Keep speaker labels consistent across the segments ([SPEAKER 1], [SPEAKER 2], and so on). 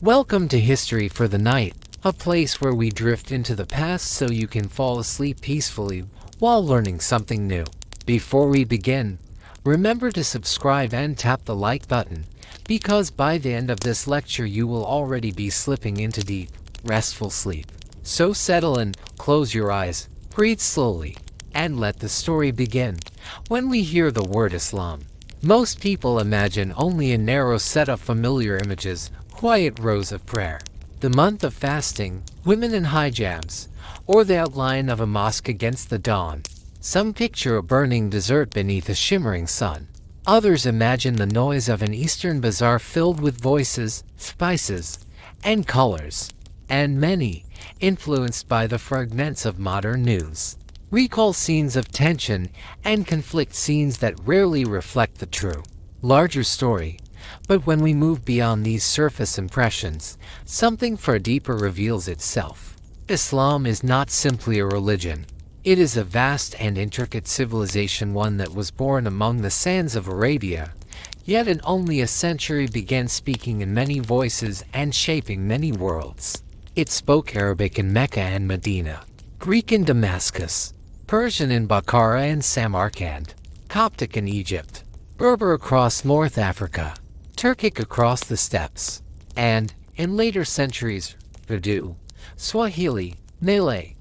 [SPEAKER 1] Welcome to History for the Night, a place where we drift into the past so you can fall asleep peacefully while learning something new. Before we begin, remember to subscribe and tap the like button, because by the end of this lecture you will already be slipping into deep, restful sleep. So settle in, close your eyes, breathe slowly, and let the story begin. When we hear the word Islam, most people imagine only a narrow set of familiar images: quiet rows of prayer, the month of fasting, women in hijabs, or the outline of a mosque against the dawn. Some picture a burning desert beneath a shimmering sun. Others imagine the noise of an Eastern bazaar filled with voices, spices, and colors. And many, influenced by the fragments of modern news, recall scenes of tension and conflict, scenes that rarely reflect the true, larger story. But when we move beyond these surface impressions, something far deeper reveals itself. Islam is not simply a religion. It is a vast and intricate civilization, one that was born among the sands of Arabia, yet in only a century began speaking in many voices and shaping many worlds. It spoke Arabic in Mecca and Medina, Greek in Damascus, Persian in Bukhara and Samarkand, Coptic in Egypt, Berber across North Africa, Turkic across the steppes, and, in later centuries, Urdu, Swahili, Malay,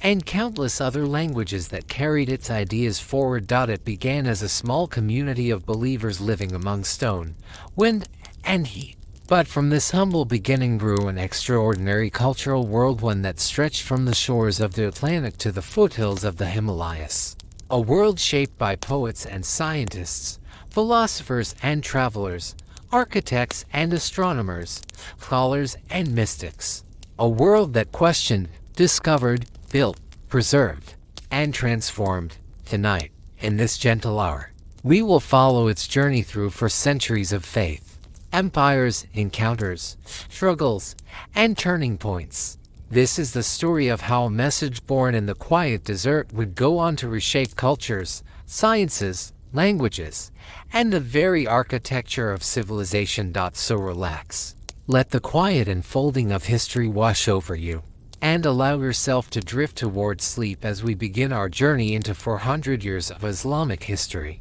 [SPEAKER 1] and countless other languages that carried its ideas forward. It began as a small community of believers living among stone, wind, and heat. But from this humble beginning grew an extraordinary cultural world, one that stretched from the shores of the Atlantic to the foothills of the Himalayas. A world shaped by poets and scientists, philosophers and travelers, architects and astronomers, scholars and mystics. A world that questioned, discovered, built, preserved, and transformed. Tonight, in this gentle hour, we will follow its journey through for centuries of faith, empires, encounters, struggles, and turning points. This is the story of how a message born in the quiet desert would go on to reshape cultures, sciences, languages, and the very architecture of civilization. So relax. Let the quiet unfolding of history wash over you, and allow yourself to drift towards sleep as we begin our journey into 400 years of Islamic history.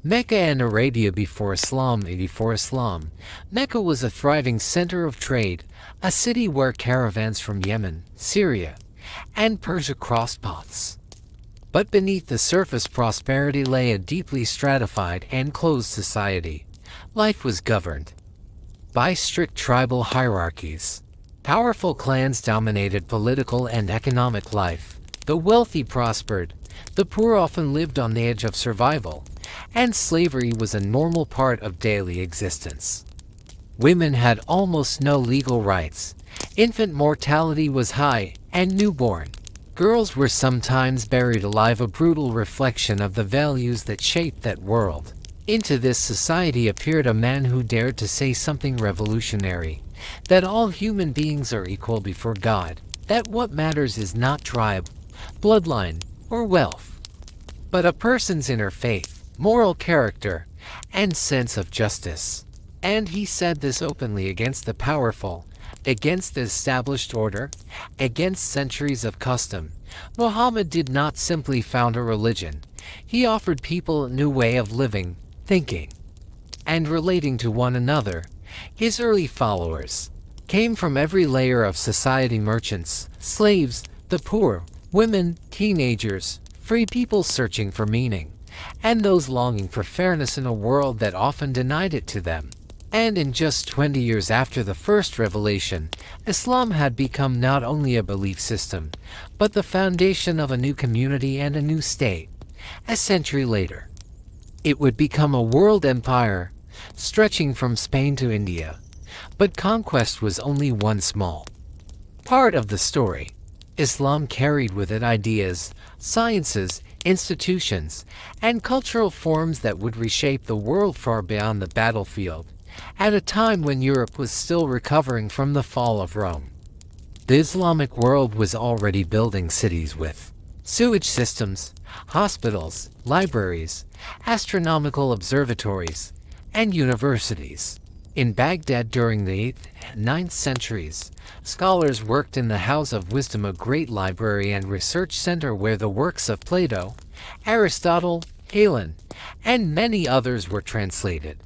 [SPEAKER 1] Mecca and Arabia before Islam. Before Islam, Mecca was a thriving center of trade, a city where caravans from Yemen, Syria, and Persia crossed paths. But beneath the surface, prosperity lay a deeply stratified and closed society. Life was governed by strict tribal hierarchies. Powerful clans dominated political and economic life. The wealthy prospered, the poor often lived on the edge of survival, and slavery was a normal part of daily existence. Women had almost no legal rights. Infant mortality was high, and newborn girls were sometimes buried alive, a brutal reflection of the values that shaped that world. Into this society appeared a man who dared to say something revolutionary: that all human beings are equal before God, that what matters is not tribe, bloodline, or wealth, but a person's inner faith, moral character, and sense of justice. And he said this openly against the powerful, against the established order, against centuries of custom. Muhammad did not simply found a religion. He offered people a new way of living, thinking, and relating to one another. His early followers came from every layer of society: merchants, slaves, the poor, women, teenagers, free people searching for meaning, and those longing for fairness in a world that often denied it to them. And in just 20 years after the first revelation, Islam had become not only a belief system, but the foundation of a new community and a new state. A century later, it would become a world empire, stretching from Spain to India. But conquest was only one small part of the story. Islam carried with it ideas, sciences, institutions, and cultural forms that would reshape the world far beyond the battlefield, at a time when Europe was still recovering from the fall of Rome. The Islamic world was already building cities with sewage systems, hospitals, libraries, astronomical observatories, and universities. In Baghdad during the 8th and 9th centuries, scholars worked in the House of Wisdom, a great library and research center where the works of Plato, Aristotle, Galen, and many others were translated,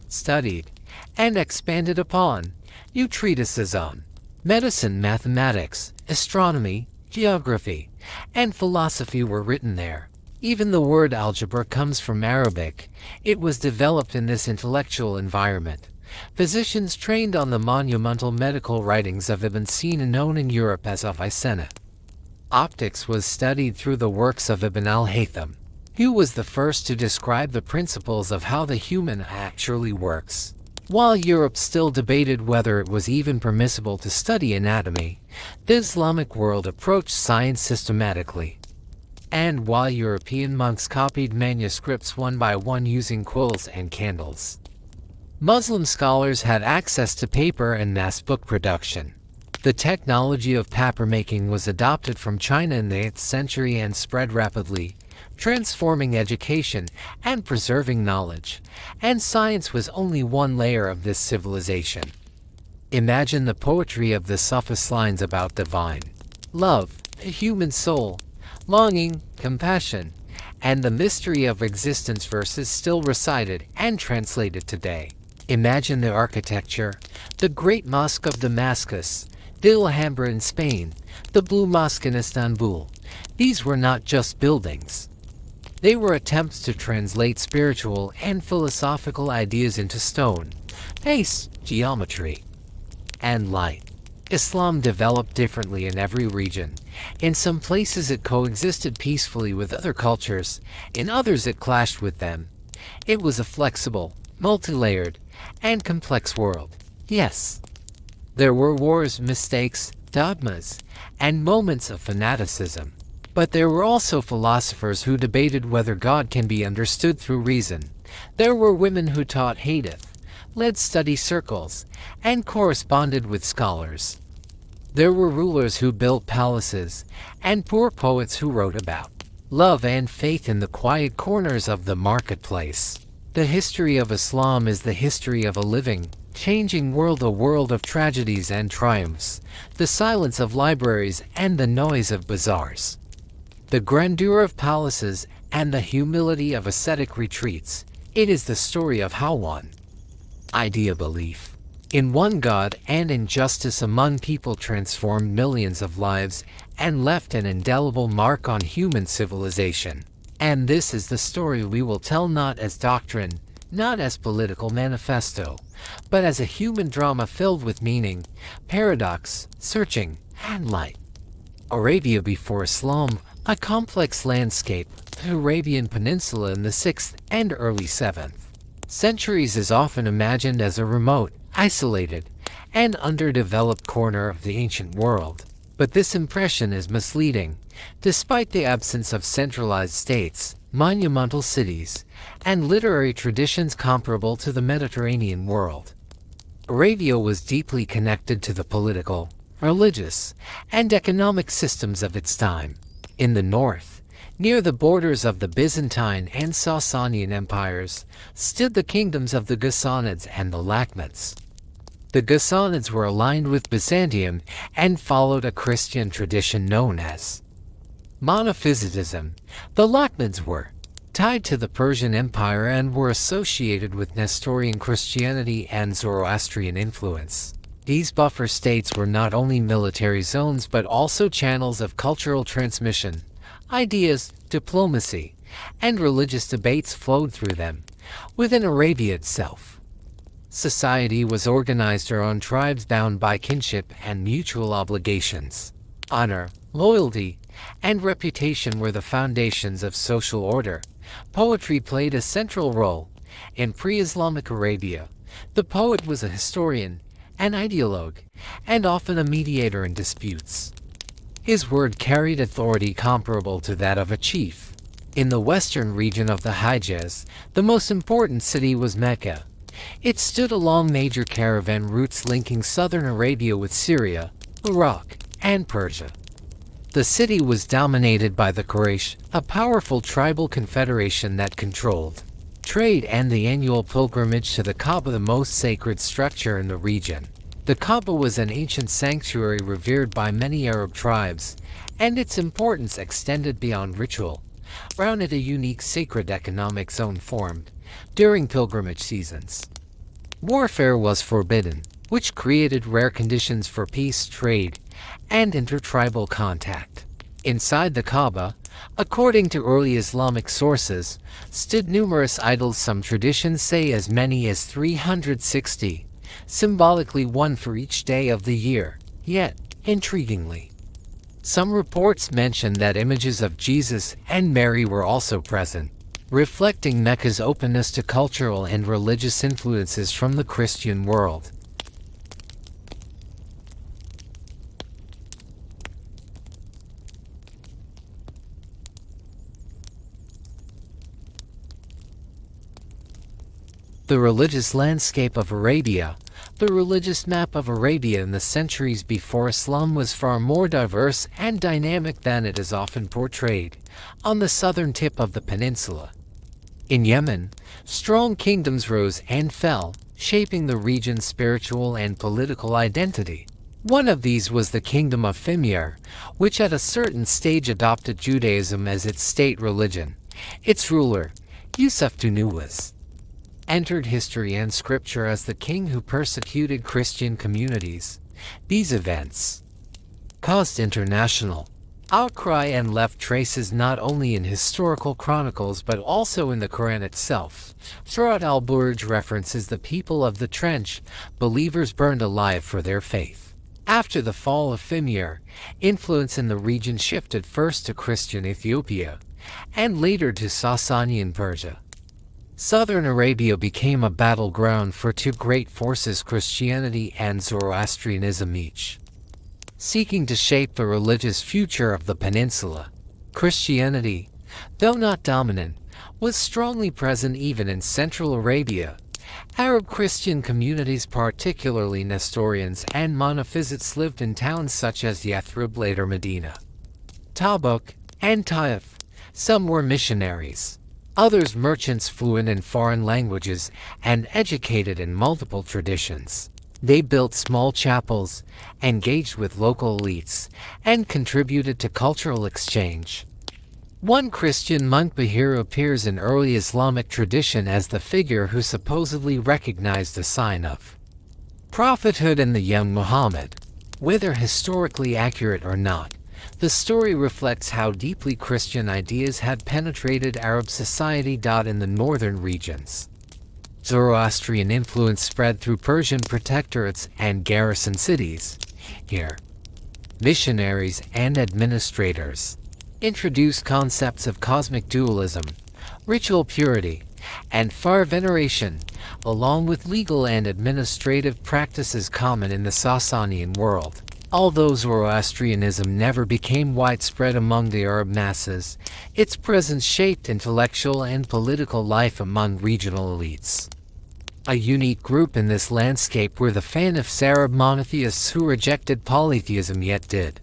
[SPEAKER 1] studied, and expanded upon. New treatises on medicine, mathematics, astronomy, geography, and philosophy were written there. Even the word algebra comes from Arabic. It was developed in this intellectual environment. Physicians trained on the monumental medical writings of Ibn Sina, known in Europe as Avicenna. Optics was studied through the works of Ibn al-Haytham, who was the first to describe the principles of how the human actually works. While Europe still debated whether it was even permissible to study anatomy, the Islamic world approached science systematically. And while European monks copied manuscripts one by one using quills and candles, Muslim scholars had access to paper and mass book production. The technology of papermaking was adopted from China in the 8th century and spread rapidly, transforming education and preserving knowledge, and science was only one layer of this civilization. Imagine the poetry of the Sufis lines about divine love, the human soul, longing, compassion, and the mystery of existence, verses still recited and translated today. Imagine the architecture, the Great Mosque of Damascus, the Alhambra in Spain, the Blue Mosque in Istanbul. These were not just buildings. They were attempts to translate spiritual and philosophical ideas into stone, pace, geometry, and light. Islam developed differently in every region. In some places it coexisted peacefully with other cultures, in others it clashed with them. It was a flexible, multi-layered, and complex world. Yes, there were wars, mistakes, dogmas, and moments of fanaticism. But there were also philosophers who debated whether God can be understood through reason. There were women who taught hadith, led study circles, and corresponded with scholars. There were rulers who built palaces, and poor poets who wrote about love and faith in the quiet corners of the marketplace. The history of Islam is the history of a living, changing world, a world of tragedies and triumphs, the silence of libraries and the noise of bazaars, the grandeur of palaces and the humility of ascetic retreats. It is the story of how one idea, belief in one God and in justice among people, transformed millions of lives and left an indelible mark on human civilization. And this is the story we will tell, not as doctrine, not as political manifesto, but as a human drama filled with meaning, paradox, searching, and light. Arabia before Islam, a complex landscape. The Arabian Peninsula in the 6th and early 7th centuries is often imagined as a remote, isolated, and underdeveloped corner of the ancient world. But this impression is misleading. Despite the absence of centralized states, monumental cities, and literary traditions comparable to the Mediterranean world, Arabia was deeply connected to the political, religious, and economic systems of its time. In the north, near the borders of the Byzantine and Sasanian empires, stood the kingdoms of the Ghassanids and the Lakhmids. The Ghassanids were aligned with Byzantium and followed a Christian tradition known as Monophysitism. The Lakhmids were tied to the Persian Empire and were associated with Nestorian Christianity and Zoroastrian influence. These buffer states were not only military zones but also channels of cultural transmission. Ideas, diplomacy, and religious debates flowed through them. Within Arabia itself, society was organized around tribes bound by kinship and mutual obligations. Honor, loyalty, and reputation were the foundations of social order. Poetry played a central role. In pre-Islamic Arabia, the poet was a historian, an ideologue, and often a mediator in disputes. His word carried authority comparable to that of a chief. In the western region of the Hijaz, the most important city was Mecca. It stood along major caravan routes linking southern Arabia with Syria, Iraq, and Persia. The city was dominated by the Quraysh, a powerful tribal confederation that controlled trade and the annual pilgrimage to the Kaaba, the most sacred structure in the region. The Kaaba was an ancient sanctuary revered by many Arab tribes, and its importance extended beyond ritual. Around it, a unique sacred economic zone formed during pilgrimage seasons. Warfare was forbidden, which created rare conditions for peace, trade, and intertribal contact. Inside the Kaaba, according to early Islamic sources, stood numerous idols. Some traditions say as many as 360, symbolically one for each day of the year. Yet, intriguingly, some reports mention that images of Jesus and Mary were also present, reflecting Mecca's openness to cultural and religious influences from the Christian world. The religious landscape of Arabia. The religious map of Arabia in the centuries before Islam was far more diverse and dynamic than it is often portrayed. On the southern tip of the peninsula, in Yemen, strong kingdoms rose and fell, shaping the region's spiritual and political identity. One of these was the Kingdom of Himyar, which at a certain stage adopted Judaism as its state religion. Its ruler, Yusuf was entered history and scripture as the king who persecuted Christian communities. These events caused international outcry and left traces not only in historical chronicles but also in the Quran itself. Surat al-Burj references the people of the trench, believers burned alive for their faith. After the fall of Himyar, influence in the region shifted first to Christian Ethiopia and later to Sasanian Persia. Southern Arabia became a battleground for two great forces, Christianity and Zoroastrianism, each seeking to shape the religious future of the peninsula. Christianity, though not dominant, was strongly present even in Central Arabia. Arab Christian communities, particularly Nestorians and Monophysites, lived in towns such as Yathrib, later Medina, Tabuk, and Taif. Some were missionaries, others merchants fluent in foreign languages and educated in multiple traditions. They built small chapels, engaged with local elites, and contributed to cultural exchange. One Christian monk, Bahir, appears in early Islamic tradition as the figure who supposedly recognized a sign of prophethood in the young Muhammad. Whether historically accurate or not, the story reflects how deeply Christian ideas had penetrated Arab society. In the northern regions, Zoroastrian influence spread through Persian protectorates and garrison cities. Here, missionaries and administrators introduced concepts of cosmic dualism, ritual purity, and fire veneration, along with legal and administrative practices common in the Sasanian world. Although Zoroastrianism never became widespread among the Arab masses, its presence shaped intellectual and political life among regional elites. A unique group in this landscape were the Fanifs, Arab monotheists who rejected polytheism yet did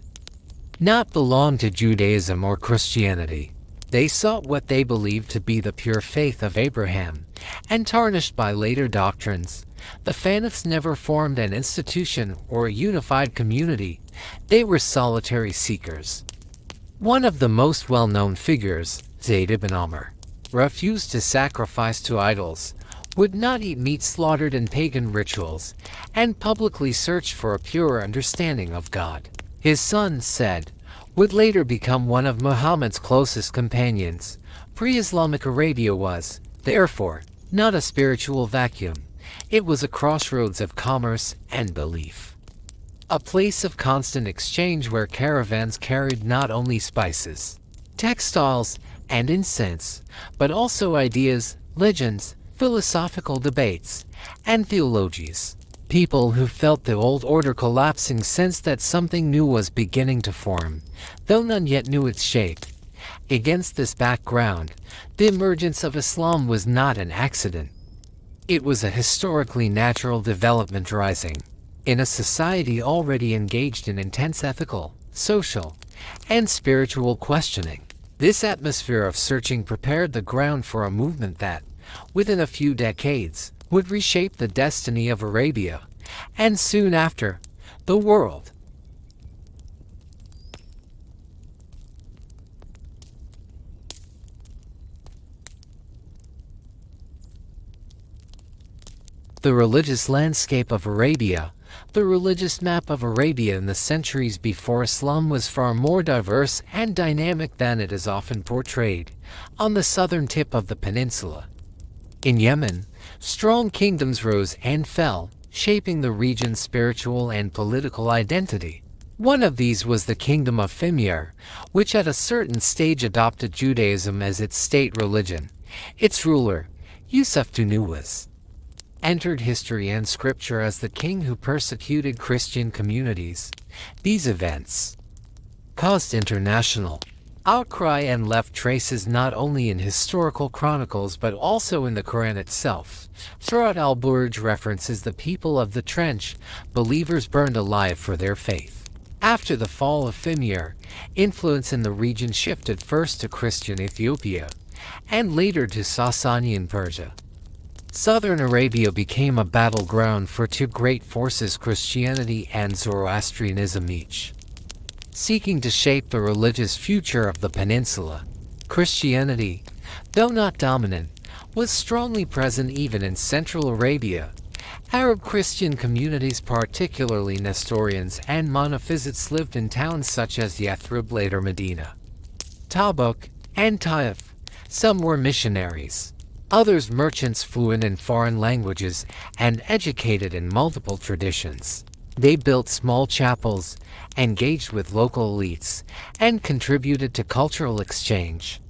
[SPEAKER 1] not belong to Judaism or Christianity. They sought what they believed to be the pure faith of Abraham, and tarnished by later doctrines. The Fanifs never formed an institution or a unified community. They were solitary seekers. One of the most well-known figures, Zayd ibn Amr, refused to sacrifice to idols, would not eat meat slaughtered in pagan rituals, and publicly searched for a purer understanding of God. His son, Said, would later become one of Muhammad's closest companions. Pre-Islamic Arabia was, therefore, not a spiritual vacuum. It was a crossroads of commerce and belief, a place of constant exchange where caravans carried not only spices, textiles, and incense, but also ideas, legends, philosophical debates, and theologies. People who felt the old order collapsing sensed that something new was beginning to form, though none yet knew its shape. Against this background, the emergence of Islam was not an accident. It was a historically natural development rising In a society already engaged in intense ethical, social, and spiritual questioning, this atmosphere of searching prepared the ground for a movement that, within a few decades, would reshape the destiny of Arabia, and soon after, the world. The religious landscape of Arabia. The religious map of Arabia in the centuries before Islam was far more diverse and dynamic than it is often portrayed. On the southern tip of the peninsula, in Yemen, strong kingdoms rose and fell, shaping the region's spiritual and political identity. One of these was the Kingdom of Himyar, which at a certain stage adopted Judaism as its state religion. Its ruler, Yusuf Tunuwas, entered history and scripture as the king who persecuted Christian communities. These events caused international outcry and left traces not only in historical chronicles but also in the Quran itself. Surat al-Burj references the people of the trench, believers burned alive for their faith. After the fall of Himyar, influence in the region shifted first to Christian Ethiopia and later to Sasanian Persia. Southern Arabia became a battleground for two great forces, Christianity and Zoroastrianism, each seeking to shape the religious future of the peninsula. Christianity, though not dominant, was strongly present even in Central Arabia. Arab Christian communities, particularly Nestorians and Monophysites, lived in towns such as Yathrib, later Medina, Tabuk, and Taif. Some were missionaries, others merchants fluent in foreign languages and educated in multiple traditions. They built small chapels, engaged with local elites, and contributed to cultural exchange.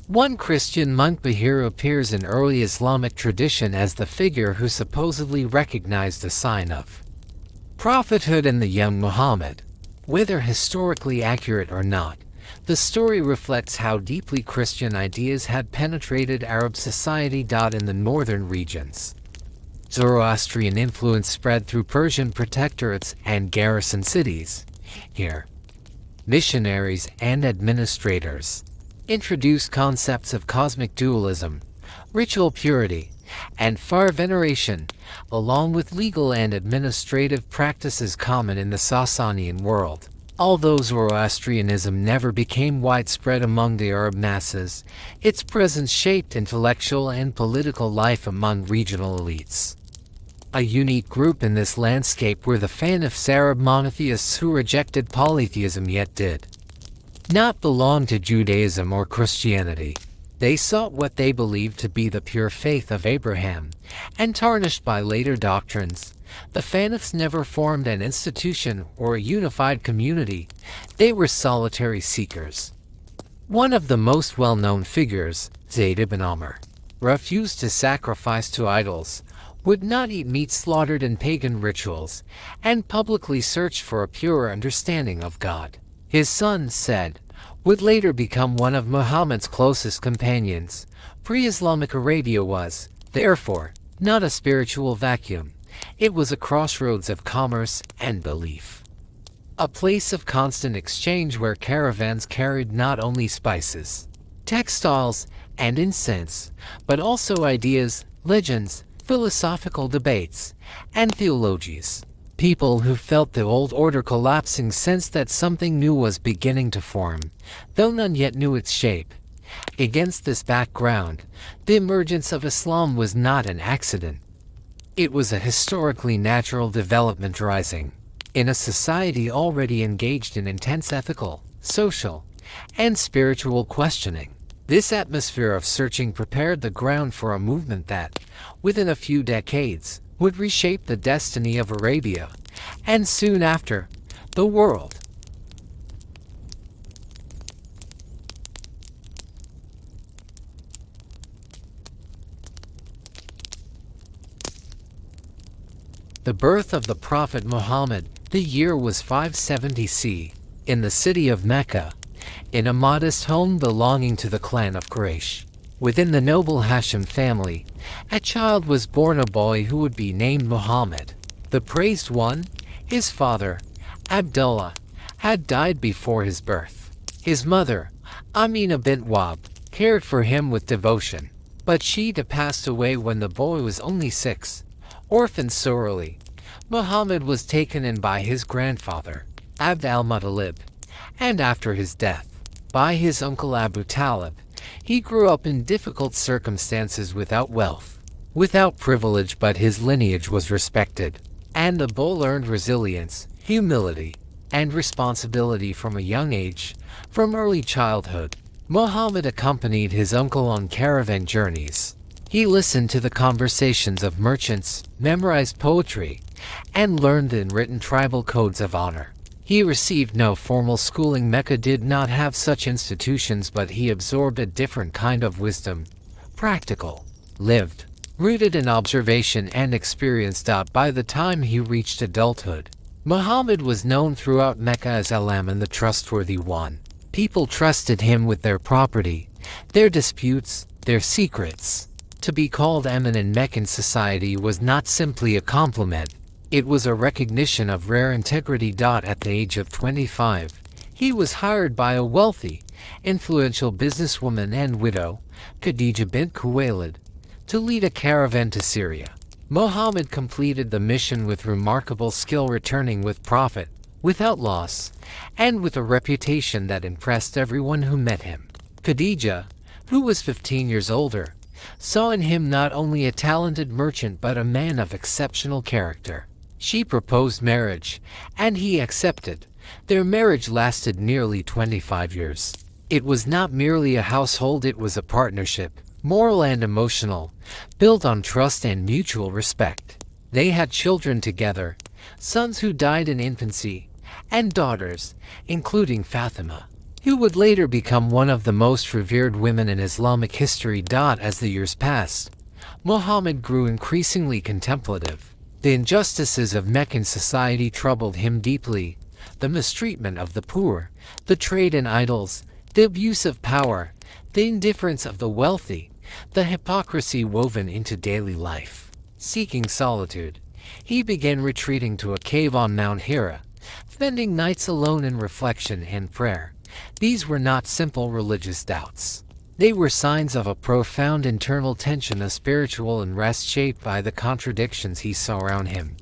[SPEAKER 1] One Christian monk, Bahir, appears in early Islamic tradition as the figure who supposedly recognized a sign of prophethood in the young Muhammad. Whether historically accurate or not, the story reflects how deeply Christian ideas had penetrated Arab society. In the northern regions, Zoroastrian influence spread through Persian protectorates and garrison cities. Here, missionaries and administrators introduced concepts of cosmic dualism, ritual purity, and fire veneration, along with legal and administrative practices common in the Sasanian world. Although Zoroastrianism never became widespread among the Arab masses, its presence shaped intellectual and political life among regional elites. A unique group in this landscape were the Fanifs, Arab monotheists who rejected polytheism yet did not belong to Judaism or Christianity. They sought what they believed to be the pure faith of Abraham, and tarnished by later doctrines. The Fanifs never formed an institution or a unified community. They were solitary seekers. One of the most well-known figures, Zayd ibn Amr, refused to sacrifice to idols, would not eat meat slaughtered in pagan rituals, and publicly searched for a pure understanding of God. His son, Said, would later become one of Muhammad's closest companions. Pre-Islamic Arabia was, therefore, not a spiritual vacuum. It was a crossroads of commerce and belief, a place of constant exchange where caravans carried not only spices, textiles, and incense, but also ideas, legends, philosophical debates, and theologies. People who felt the old order collapsing sensed that something new was beginning to form, though none yet knew its shape. Against this background, the emergence of Islam was not an accident. It was a historically natural development rising in a society already engaged in intense ethical, social, and spiritual questioning. This atmosphere of searching prepared the ground for a movement that, within a few decades, would reshape the destiny of Arabia, and soon after, the world. The birth of the Prophet Muhammad. The year was 570 CE, in the city of Mecca, in a modest home belonging to the clan of Quraysh. Within the noble Hashim family, a child was born, a boy who would be named Muhammad. The praised one, his father, Abdullah, had died before his birth. His mother, Amina bint Wahb, cared for him with devotion, but she passed away when the boy was only 6. Orphaned sorely, Muhammad was taken in by his grandfather, Abd al-Muttalib, and after his death, by his uncle Abu Talib. He grew up in difficult circumstances without wealth, without privilege, but his lineage was respected, and the boy learned resilience, humility, and responsibility from a young age. From early childhood, Muhammad accompanied his uncle on caravan journeys. He listened to the conversations of merchants, memorized poetry, and learned in written tribal codes of honor. He received no formal schooling. Mecca did not have such institutions, but he absorbed a different kind of wisdom, practical, lived, rooted in observation and experience. By the time he reached adulthood, Muhammad was known throughout Mecca as Al-Amin, the trustworthy one. People trusted him with their property, their disputes, their secrets. To be called Amin in Meccan society was not simply a compliment. It was a recognition of rare integrity. At the age of 25, he was hired by a wealthy, influential businesswoman and widow, Khadija bint Khuwaylid, to lead a caravan to Syria. Muhammad completed the mission with remarkable skill, returning with profit, without loss, and with a reputation that impressed everyone who met him. Khadija, who was 15 years older, saw in him not only a talented merchant but a man of exceptional character. She proposed marriage, and he accepted. Their marriage lasted nearly 25 years. It was not merely a household, it was a partnership, moral and emotional, built on trust and mutual respect. They had children together, sons who died in infancy, and daughters, including Fatima, who would later become one of the most revered women in Islamic history. As the years passed, Muhammad grew increasingly contemplative. The injustices of Meccan society troubled him deeply: the mistreatment of the poor, the trade in idols, the abuse of power, the indifference of the wealthy, the hypocrisy woven into daily life. Seeking solitude, he began retreating to a cave on Mount Hira, spending nights alone in reflection and prayer. These were not simple religious doubts. They were signs of a profound internal tension, a spiritual unrest shaped by the contradictions he saw around him.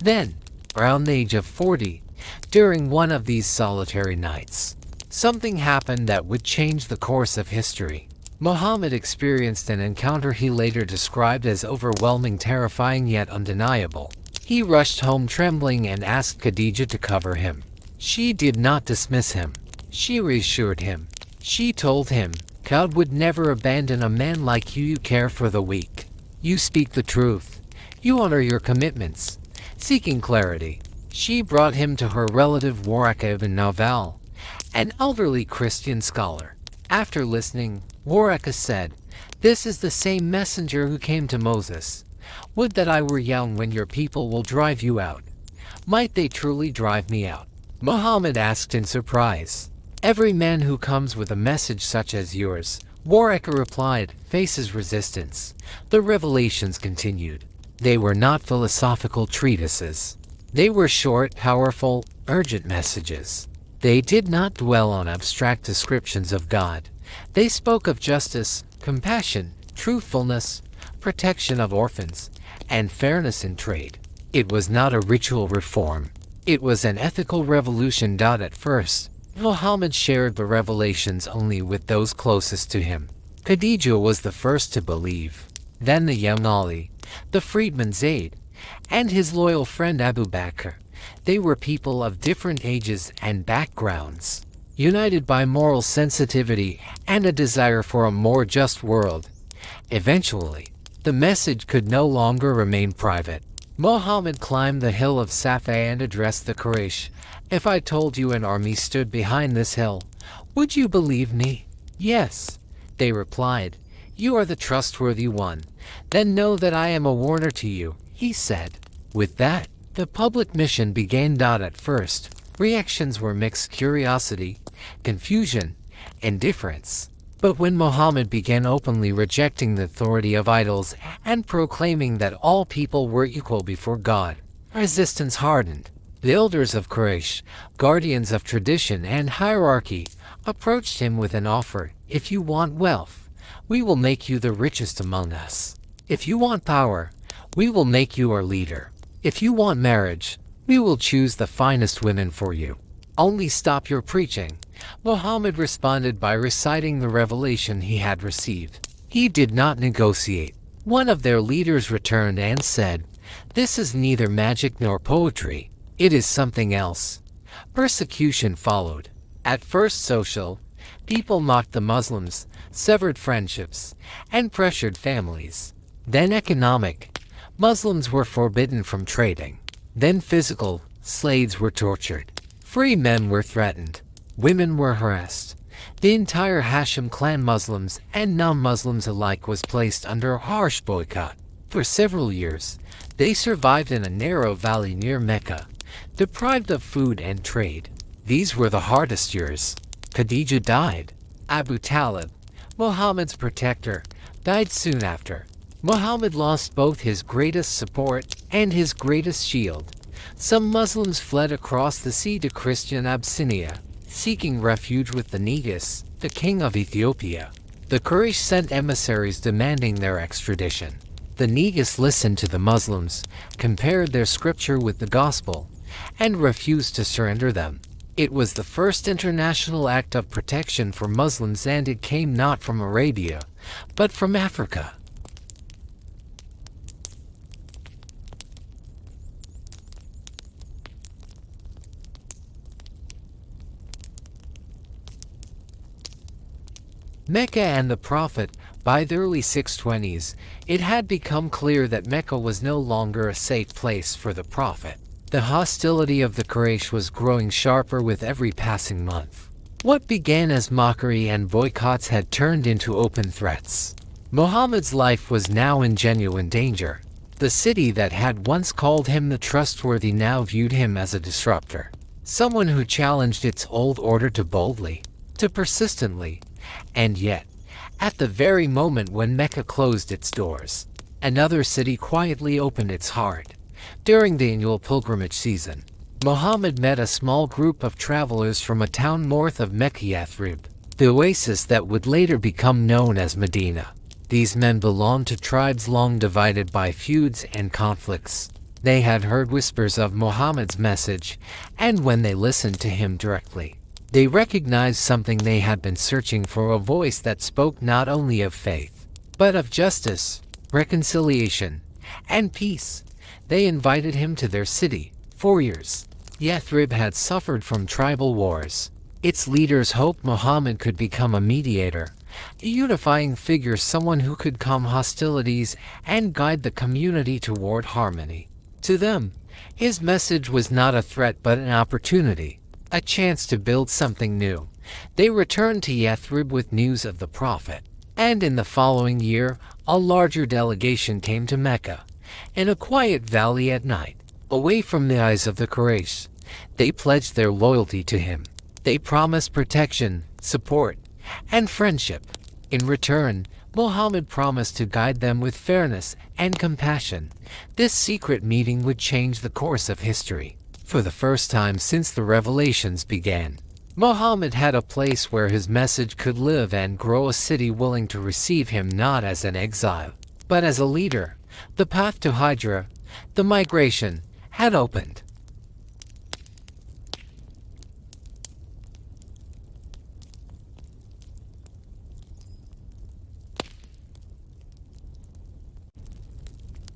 [SPEAKER 1] Then, around the age of 40, during one of these solitary nights, something happened that would change the course of history. Muhammad experienced an encounter he later described as overwhelming, terrifying, yet undeniable. He rushed home trembling and asked Khadija to cover him. She did not dismiss him. She reassured him. She told him, "God would never abandon a man like you. You care for the weak. You speak the truth. You honor your commitments." Seeking clarity, she brought him to her relative Waraka ibn Nawfal, an elderly Christian scholar. After listening, Waraka said, "This is the same messenger who came to Moses. Would that I were young when your people will drive you out. Might they truly drive me out?" Muhammad asked in surprise. "Every man who comes with a message such as yours," Waraka replied, "faces resistance." The revelations continued. They were not philosophical treatises. They were short, powerful, urgent messages. They did not dwell on abstract descriptions of God. They spoke of justice, compassion, truthfulness, protection of orphans, and fairness in trade. It was not a ritual reform. It was an ethical revolution. At first, Muhammad shared the revelations only with those closest to him. Khadija was the first to believe. Then the young Ali, the freedman Zayd, and his loyal friend Abu Bakr. They were people of different ages and backgrounds, united by moral sensitivity and a desire for a more just world. Eventually, the message could no longer remain private. Muhammad climbed the hill of Safa and addressed the Quraysh. "If I told you an army stood behind this hill, would you believe me?" "Yes," they replied. "You are the trustworthy one. Then know that I am a warner to you," he said. With that, the public mission began. At first, reactions were mixed: curiosity, confusion, indifference. But when Muhammad began openly rejecting the authority of idols and proclaiming that all people were equal before God, Resistance hardened. The elders of Quraysh, guardians of tradition and hierarchy, approached him with an offer. If you want wealth, we will make you the richest among us. If you want power, we will make you our leader. If you want marriage, we will choose the finest women for you. Only stop your preaching. Muhammad responded by reciting the revelation he had received. He did not negotiate. One of their leaders returned and said, "This is neither magic nor poetry. It is something else." Persecution followed. At first social, people mocked the Muslims, severed friendships, and pressured families. Then economic. Muslims were forbidden from trading. Then physical, slaves were tortured. Free men were threatened. Women were harassed. The entire Hashim clan, Muslims and non-Muslims alike, was placed under a harsh boycott. For several years, they survived in a narrow valley near Mecca, deprived of food and trade. These were the hardest years. Khadija died. Abu Talib, Muhammad's protector, died soon after. Muhammad lost both his greatest support and his greatest shield. Some Muslims fled across the sea to Christian Abyssinia, seeking refuge with the Negus, the king of Ethiopia. The Quraysh sent emissaries demanding their extradition. The Negus listened to the Muslims, compared their scripture with the gospel, and refused to surrender them. It was the first international act of protection for Muslims, and it came not from Arabia, but from Africa. Mecca and the Prophet. By the early 620s, it had become clear that Mecca was no longer a safe place for the Prophet. The hostility of the Quraysh was growing sharper with every passing month. What began as mockery and boycotts had turned into open threats. Muhammad's life was now in genuine danger. The city that had once called him the trustworthy now viewed him as a disruptor, someone who challenged its old order too boldly, too persistently. And yet, at the very moment when Mecca closed its doors, another city quietly opened its heart. During the annual pilgrimage season, Muhammad met a small group of travelers from a town north of Mecca, Yathrib, the oasis that would later become known as Medina. These men belonged to tribes long divided by feuds and conflicts. They had heard whispers of Muhammad's message, and when they listened to him directly, they recognized something they had been searching for, a voice that spoke not only of faith, but of justice, reconciliation, and peace. They invited him to their city. For years, Yathrib had suffered from tribal wars. Its leaders hoped Muhammad could become a mediator, a unifying figure, someone who could calm hostilities and guide the community toward harmony. To them, his message was not a threat but an opportunity, a chance to build something new. They returned to Yathrib with news of the Prophet, and in the following year, a larger delegation came to Mecca. In a quiet valley at night, away from the eyes of the Quraysh, they pledged their loyalty to him. They promised protection, support, and friendship. In return, Muhammad promised to guide them with fairness and compassion. This secret meeting would change the course of history. For the first time since the revelations began, Muhammad had a place where his message could live and grow, a city willing to receive him not as an exile, but as a leader. The path to Hijra, the migration, had opened.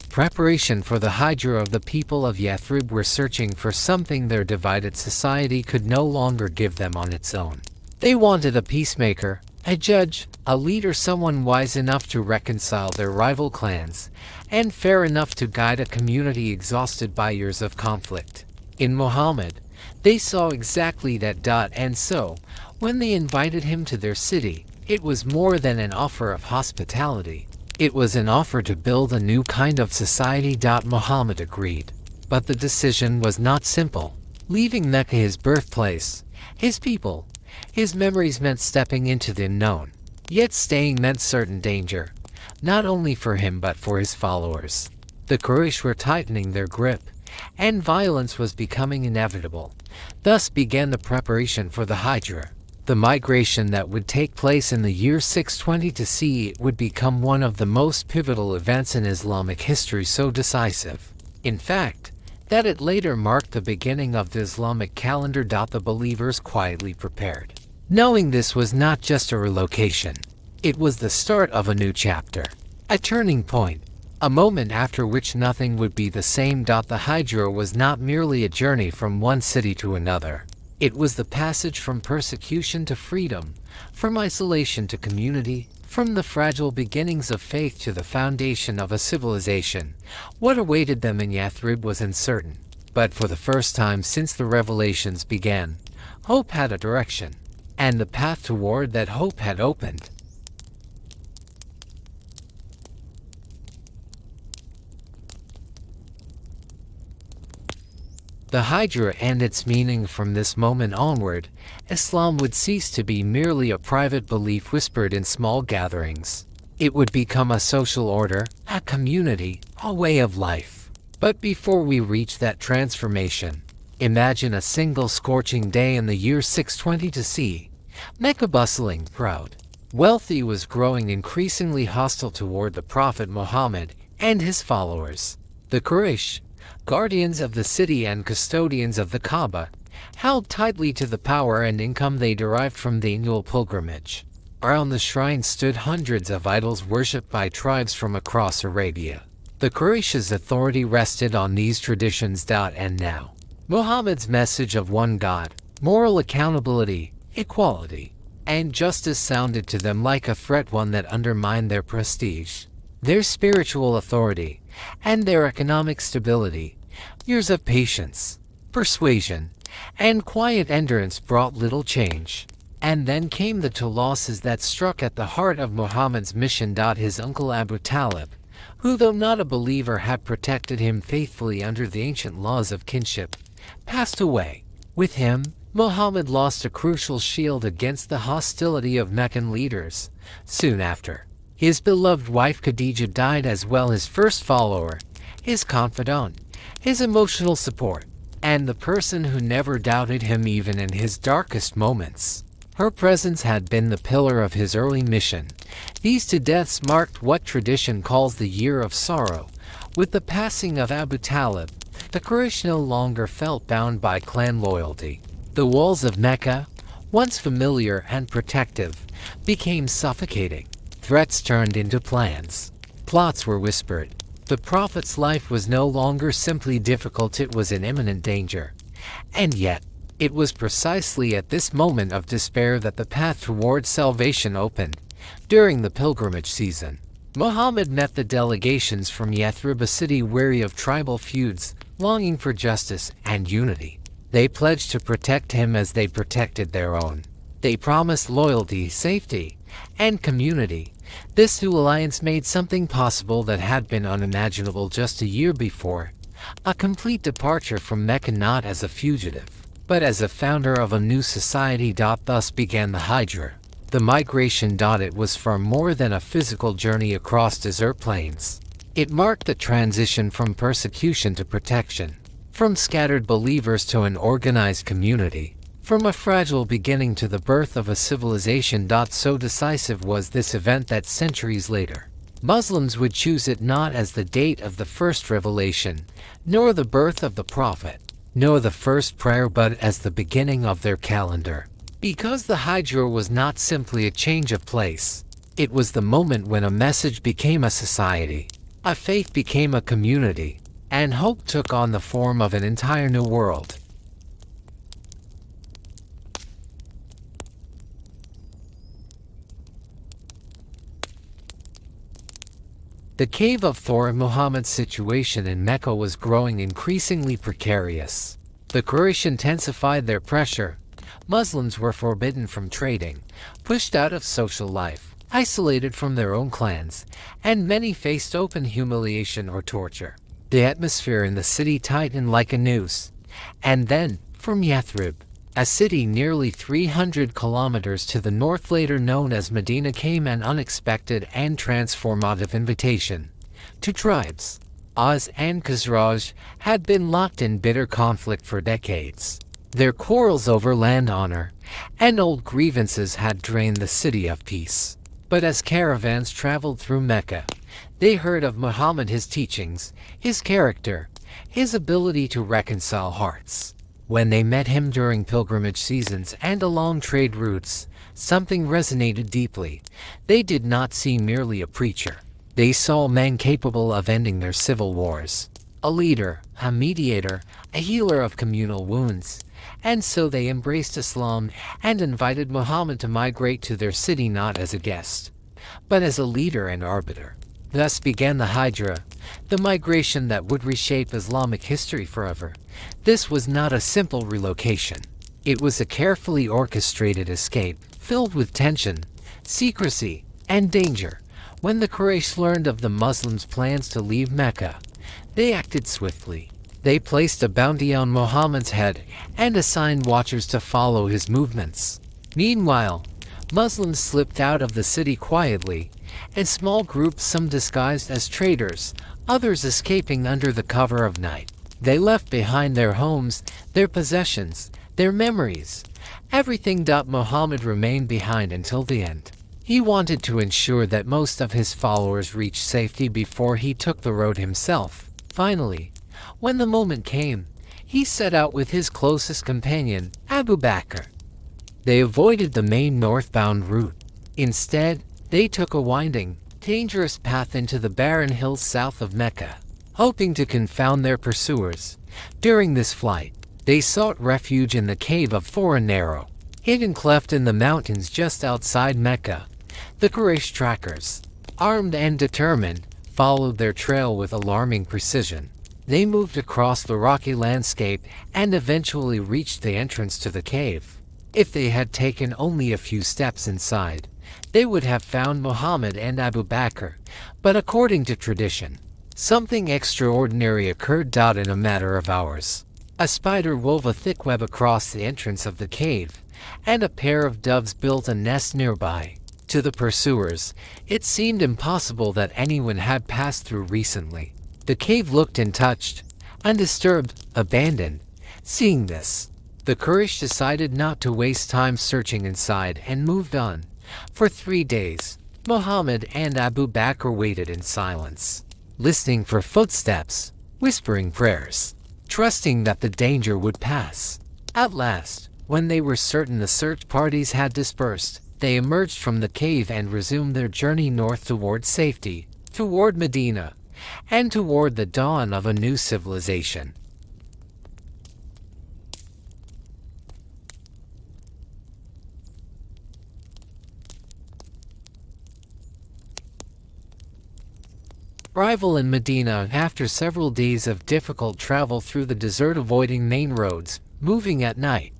[SPEAKER 1] Preparation for the Hijra of the people of Yathrib were searching for something their divided society could no longer give them on its own. They wanted a peacemaker, a judge, a leader, someone wise enough to reconcile their rival clans, and fair enough to guide a community exhausted by years of conflict. In Muhammad, they saw exactly that. And so, when they invited him to their city, it was more than an offer of hospitality. It was an offer to build a new kind of society. Muhammad agreed. But the decision was not simple. Leaving Mecca, his birthplace, his people, his memories, meant stepping into the unknown. Yet staying meant certain danger, not only for him but for his followers. The Quraysh were tightening their grip. and violence was becoming inevitable. Thus began the preparation for the Hijra. The migration that would take place in the year 620 to CE would become one of the most pivotal events in Islamic history, so decisive, in fact, that it later marked the beginning of the Islamic calendar. The believers quietly prepared, knowing this was not just a relocation. It was the start of a new chapter, a turning point, a moment after which nothing would be the same. The Hijra was not merely a journey from one city to another. It was the passage from persecution to freedom, from isolation to community, from the fragile beginnings of faith to the foundation of a civilization. What awaited them in Yathrib was uncertain, but for the first time since the revelations began, hope had a direction, and the path toward that hope had opened. The Hijra and its meaning. From this moment onward, Islam would cease to be merely a private belief whispered in small gatherings. It would become a social order, a community, a way of life. But before we reach that transformation, imagine a single scorching day in the year 620 to CE. Mecca, bustling, proud, wealthy, was growing increasingly hostile toward the Prophet Muhammad and his followers. The Quraysh, guardians of the city and custodians of the Kaaba, held tightly to the power and income they derived from the annual pilgrimage. Around the shrine stood hundreds of idols worshipped by tribes from across Arabia. The Quraysh's authority rested on these traditions. And now, Muhammad's message of one God, moral accountability, equality, and justice sounded to them like a threat, one that undermined their prestige, their spiritual authority, and their economic stability. Years of patience, persuasion, and quiet endurance brought little change. And then came the two losses that struck at the heart of Muhammad's mission. His uncle Abu Talib, who though not a believer had protected him faithfully under the ancient laws of kinship, passed away. With him, Muhammad lost a crucial shield against the hostility of Meccan leaders. Soon after, his beloved wife Khadija died, as well his first follower, his confidant, his emotional support, and the person who never doubted him even in his darkest moments. Her presence had been the pillar of his early mission. These two deaths marked what tradition calls the Year of Sorrow. With the passing of Abu Talib, the Quraysh no longer felt bound by clan loyalty. The walls of Mecca, once familiar and protective, became suffocating. Threats turned into plans. Plots were whispered. The Prophet's life was no longer simply difficult, it was in imminent danger. And yet, it was precisely at this moment of despair that the path towards salvation opened. During the pilgrimage season, Muhammad met the delegations from Yathrib, a city weary of tribal feuds, longing for justice and unity. They pledged to protect him as they protected their own. They promised loyalty, safety, and community. This new alliance made something possible that had been unimaginable just a year before. A complete departure from Mecca, not as a fugitive, but as a founder of a new society. Thus began the Hijra, the migration. It was far more than a physical journey across desert plains. It marked the transition from persecution to protection, from scattered believers to an organized community, from a fragile beginning to the birth of a civilization. So decisive was this event that centuries later, Muslims would choose it not as the date of the first revelation, nor the birth of the Prophet, nor the first prayer, but as the beginning of their calendar. Because the Hijra was not simply a change of place, it was the moment when a message became a society, a faith became a community, and hope took on the form of an entire new world. The Cave of Thawr. Muhammad's situation in Mecca was growing increasingly precarious. The Quraysh intensified their pressure. Muslims were forbidden from trading, pushed out of social life, isolated from their own clans, and many faced open humiliation or torture. The atmosphere in the city tightened like a noose. And then, from Yathrib, a city nearly 300 kilometers to the north, later known as Medina, came an unexpected and transformative invitation. Two tribes, Aus and Khazraj had been locked in bitter conflict for decades. Their quarrels over land honor and old grievances had drained the city of peace. But as caravans traveled through Mecca, they heard of Muhammad, his teachings, his character, his ability to reconcile hearts. When they met him during pilgrimage seasons and along trade routes, something resonated deeply. They did not see merely a preacher. They saw a man capable of ending their civil wars, a leader, a mediator, a healer of communal wounds. And so they embraced Islam and invited Muhammad to migrate to their city not as a guest, but as a leader and arbiter. Thus began the Hijra, the migration that would reshape Islamic history forever. This was not a simple relocation. It was a carefully orchestrated escape, filled with tension, secrecy, and danger. When the Quraysh learned of the Muslims' plans to leave Mecca, they acted swiftly. They placed a bounty on Muhammad's head and assigned watchers to follow his movements. Meanwhile, Muslims slipped out of the city quietly, in small groups, some disguised as traders, others escaping under the cover of night. They left behind their homes, their possessions, their memories. Everything. Muhammad remained behind until the end. He wanted to ensure that most of his followers reached safety before he took the road himself. Finally, when the moment came, he set out with his closest companion, Abu Bakr. They avoided the main northbound route. Instead, they took a winding, dangerous path into the barren hills south of Mecca, hoping to confound their pursuers. During this flight, they sought refuge in the Cave of Thawr, a narrow, hidden cleft in the mountains just outside Mecca. The Quraysh trackers, armed and determined, followed their trail with alarming precision. They moved across the rocky landscape and eventually reached the entrance to the cave. If they had taken only a few steps inside, they would have found Muhammad and Abu Bakr. But according to tradition, something extraordinary occurred. In a matter of hours, a spider wove a thick web across the entrance of the cave, and a pair of doves built a nest nearby. To the pursuers, it seemed impossible that anyone had passed through recently. The cave looked untouched, undisturbed, abandoned. Seeing this, the Quraysh decided not to waste time searching inside and moved on. For 3 days, Muhammad and Abu Bakr waited in silence, listening for footsteps, whispering prayers, trusting that the danger would pass. At last, when they were certain the search parties had dispersed, they emerged from the cave and resumed their journey north toward safety, toward Medina, and toward the dawn of a new civilization. Arrival in Medina. After several days of difficult travel through the desert, avoiding main roads, moving at night,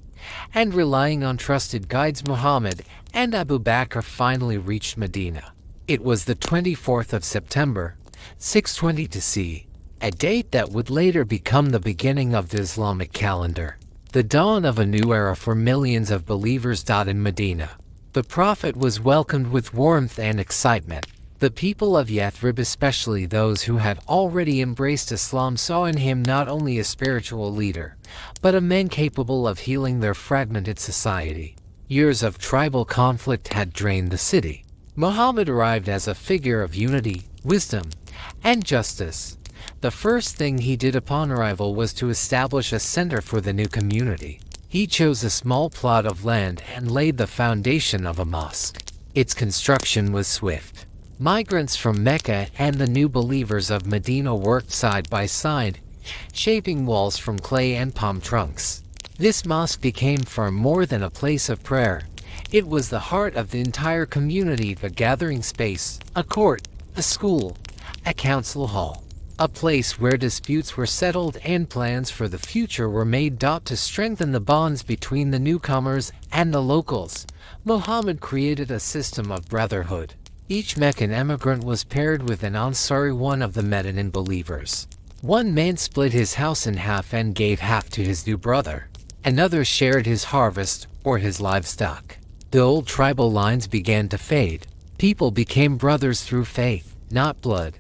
[SPEAKER 1] and relying on trusted guides, Muhammad and Abu Bakr finally reached Medina. It was the 24th of September, 620 CE, a date that would later become the beginning of the Islamic calendar, the dawn of a new era for millions of believers. In Medina, the Prophet was welcomed with warmth and excitement. The people of Yathrib, especially those who had already embraced Islam, saw in him not only a spiritual leader, but a man capable of healing their fragmented society. Years of tribal conflict had drained the city. Muhammad arrived as a figure of unity, wisdom, and justice. The first thing he did upon arrival was to establish a center for the new community. He chose a small plot of land and laid the foundation of a mosque. Its construction was swift. Migrants from Mecca and the new believers of Medina worked side by side, shaping walls from clay and palm trunks. This mosque became far more than a place of prayer. It was the heart of the entire community, a gathering space, a court, a school, a council hall, a place where disputes were settled and plans for the future were made. To strengthen the bonds between the newcomers and the locals, Muhammad created a system of brotherhood. Each Meccan emigrant was paired with an Ansari, one of the Medinan believers. One man split his house in half and gave half to his new brother. Another shared his harvest or his livestock. The old tribal lines began to fade. People became brothers through faith, not blood.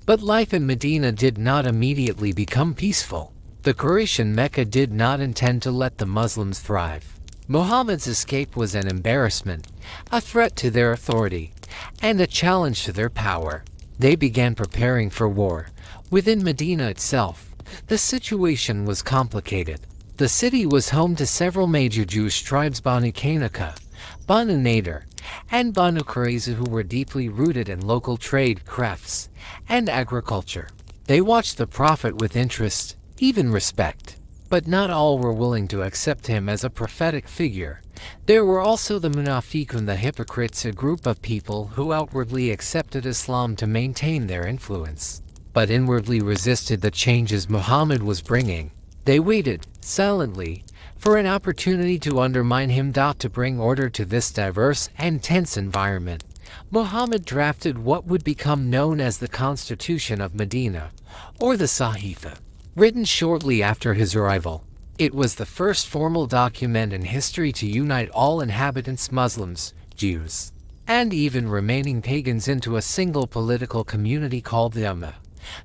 [SPEAKER 1] But life in Medina did not immediately become peaceful. The Quraysh in Mecca did not intend to let the Muslims thrive. Muhammad's escape was an embarrassment, a threat to their authority, and a challenge to their power. They began preparing for war. Within Medina itself, the situation was complicated. The city was home to several major Jewish tribes: Banu Qaynuqa, Banu Nadir, and Banu Qurayza, who were deeply rooted in local trade, crafts, and agriculture. They watched the Prophet with interest, even respect. But not all were willing to accept him as a prophetic figure. There were also the Munafiqun, the hypocrites, a group of people who outwardly accepted Islam to maintain their influence, but inwardly resisted the changes Muhammad was bringing. They waited, silently, for an opportunity to undermine him. To bring order to this diverse and tense environment, Muhammad drafted what would become known as the Constitution of Medina, or the Sahifa. Written shortly after his arrival, it was the first formal document in history to unite all inhabitants, Muslims, Jews, and even remaining pagans, into a single political community called the Ummah.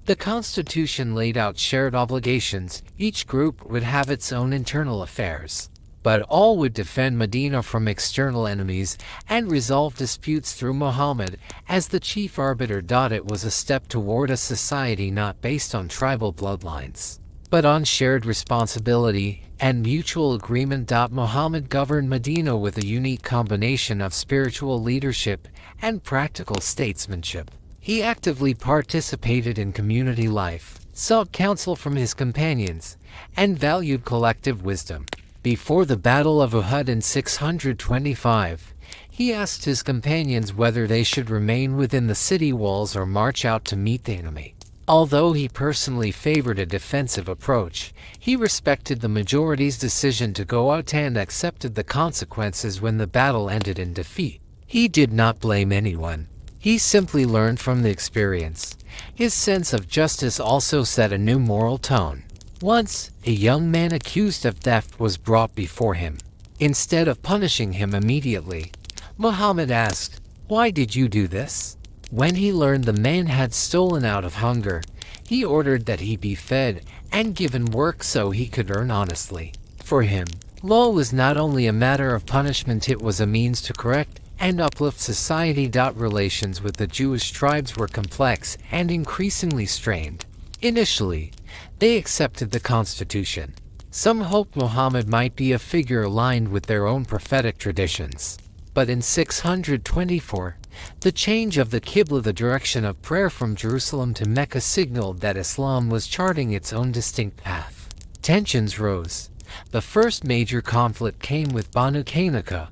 [SPEAKER 1] The Constitution laid out shared obligations. Each group would have its own internal affairs, but all would defend Medina from external enemies and resolve disputes through Muhammad as the chief arbiter. It was a step toward a society not based on tribal bloodlines, but on shared responsibility and mutual agreement. Muhammad governed Medina with a unique combination of spiritual leadership and practical statesmanship. He actively participated in community life, sought counsel from his companions, and valued collective wisdom. Before the Battle of Uhud in 625, he asked his companions whether they should remain within the city walls or march out to meet the enemy. Although he personally favored a defensive approach, he respected the majority's decision to go out and accepted the consequences when the battle ended in defeat. He did not blame anyone. He simply learned from the experience. His sense of justice also set a new moral tone. Once, a young man accused of theft was brought before him. Instead of punishing him immediately, Muhammad asked, "Why did you do this?" When he learned the man had stolen out of hunger, he ordered that he be fed and given work so he could earn honestly. For him, law was not only a matter of punishment, it was a means to correct and uplift society. Relations with the Jewish tribes were complex and increasingly strained. Initially, they accepted the Constitution. Some hoped Muhammad might be a figure aligned with their own prophetic traditions. But in 624, the change of the Qibla, the direction of prayer from Jerusalem to Mecca, signaled that Islam was charting its own distinct path. Tensions rose. The first major conflict came with Banu Qaynuqa,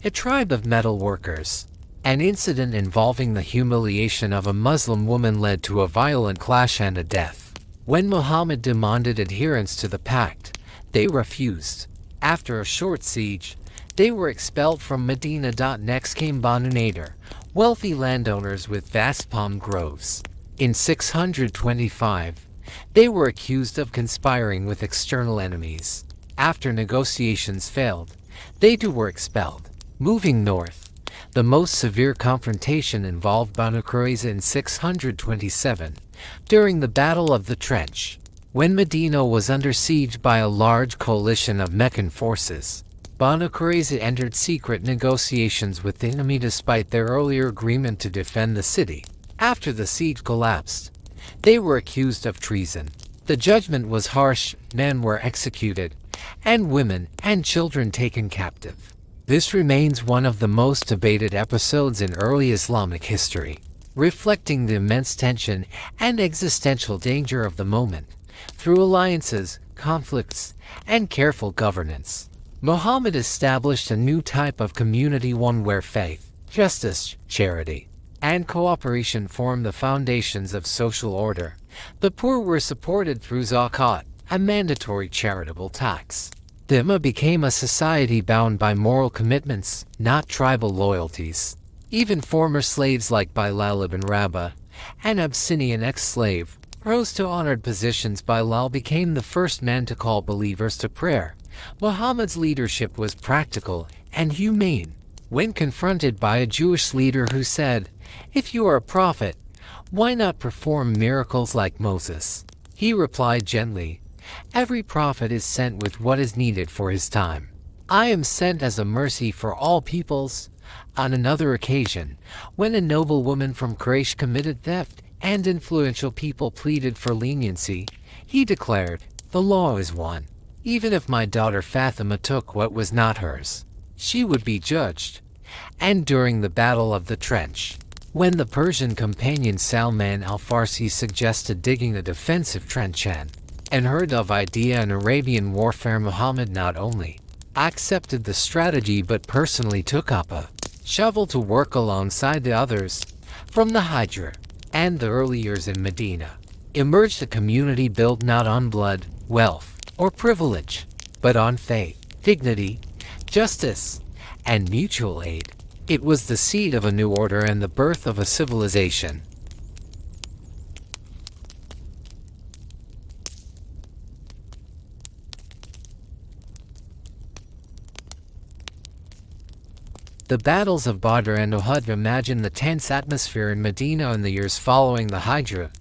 [SPEAKER 1] a tribe of metal workers. An incident involving the humiliation of a Muslim woman led to a violent clash and a death. When Muhammad demanded adherence to the pact, they refused. After a short siege, they were expelled from Medina. Next came Banu Nadir, wealthy landowners with vast palm groves. In 625, they were accused of conspiring with external enemies. After negotiations failed, they too were expelled. Moving north, the most severe confrontation involved Banu Qurayza in 627, during the Battle of the Trench. When Medina was under siege by a large coalition of Meccan forces, Banu Qurayza entered secret negotiations with the enemy despite their earlier agreement to defend the city. After the siege collapsed, they were accused of treason. The judgment was harsh. Men were executed, and women and children taken captive. This remains one of the most debated episodes in early Islamic history, reflecting the immense tension and existential danger of the moment. Through alliances, conflicts, and careful governance, Muhammad established a new type of community, one where faith, justice, charity, and cooperation formed the foundations of social order. The poor were supported through zakat, a mandatory charitable tax. The Ummah became a society bound by moral commitments, not tribal loyalties. Even former slaves like Bilal ibn Rabah, an Abyssinian ex-slave, rose to honored positions. Bilal became the first man to call believers to prayer. Muhammad's leadership was practical and humane. When confronted by a Jewish leader who said, "If you are a prophet, "Why not perform miracles like Moses?" He replied gently, "Every prophet is sent with what is needed for his time. I am sent as a mercy for all peoples." On another occasion, when a noblewoman from Quraysh committed theft and influential people pleaded for leniency, he declared, "The law is one. Even if my daughter Fatima took what was not hers, she would be judged." And during the Battle of the Trench, when the Persian companion Salman al-Farsi suggested digging a defensive trench and heard of idea in Arabian warfare, Muhammad not only accepted the strategy but personally took up a shovel to work alongside the others. From the Hijra and the early years in Medina emerged a community built not on blood, wealth, or privilege, but on faith, dignity, justice, and mutual aid. It was the seed of a new order and the birth of a civilization. The battles of Badr and Uhud. Imagine the tense atmosphere in Medina in the years following the Hijra.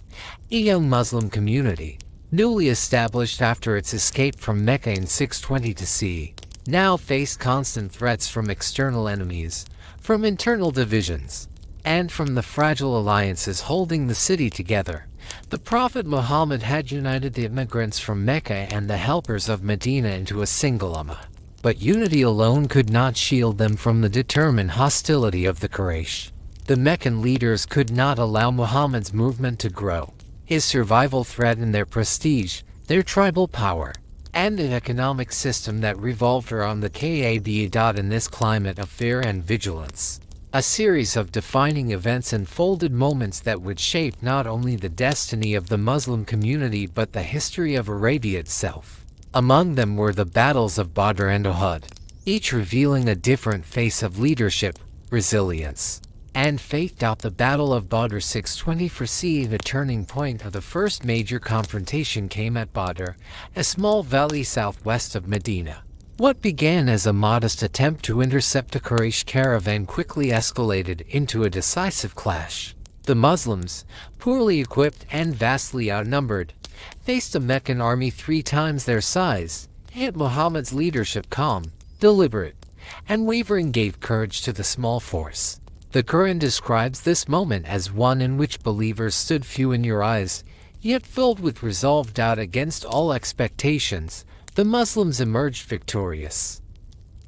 [SPEAKER 1] A young Muslim community, newly established after its escape from Mecca in 620 CE, now faced constant threats from external enemies, from internal divisions, and from the fragile alliances holding the city together. The Prophet Muhammad had united the immigrants from Mecca and the helpers of Medina into a single ummah. But unity alone could not shield them from the determined hostility of the Quraysh. The Meccan leaders could not allow Muhammad's movement to grow. His survival threatened their prestige, their tribal power, and an economic system that revolved around the Kaaba. In this climate of fear and vigilance, a series of defining events unfolded, moments that would shape not only the destiny of the Muslim community but the history of Arabia itself. Among them were the battles of Badr and Uhud, each revealing a different face of leadership, resilience, and faith. The Battle of Badr 624 CE. The turning point of the first major confrontation came at Badr, a small valley southwest of Medina. What began as a modest attempt to intercept a Quraysh caravan quickly escalated into a decisive clash. The Muslims, poorly equipped and vastly outnumbered, faced a Meccan army 3 times their size. Yet Muhammad's leadership, calm, deliberate, and wavering, gave courage to the small force. The Quran describes this moment as one in which believers stood few in your eyes, yet filled with resolved doubt. Against all expectations, the Muslims emerged victorious.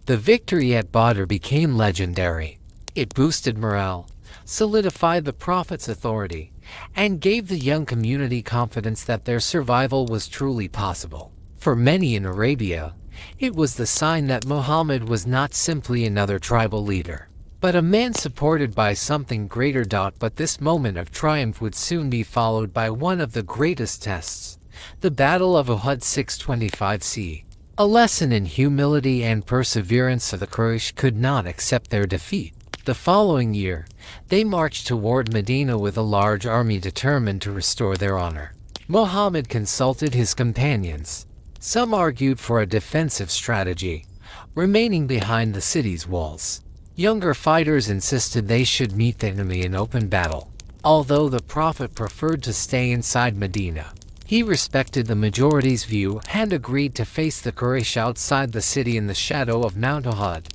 [SPEAKER 1] The victory at Badr became legendary. It boosted morale, solidified the Prophet's authority, and gave the young community confidence that their survival was truly possible. For many in Arabia, it was the sign that Muhammad was not simply another tribal leader, but a man supported by something greater. But this moment of triumph would soon be followed by one of the greatest tests, the Battle of Uhud 625 CE. A lesson in humility and perseverance. The Quraysh could not accept their defeat. The following year, they marched toward Medina with a large army determined to restore their honor. Muhammad consulted his companions. Some argued for a defensive strategy, remaining behind the city's walls. Younger fighters insisted they should meet the enemy in open battle, although the Prophet preferred to stay inside Medina. He respected the majority's view and agreed to face the Quraysh outside the city in the shadow of Mount Uhud.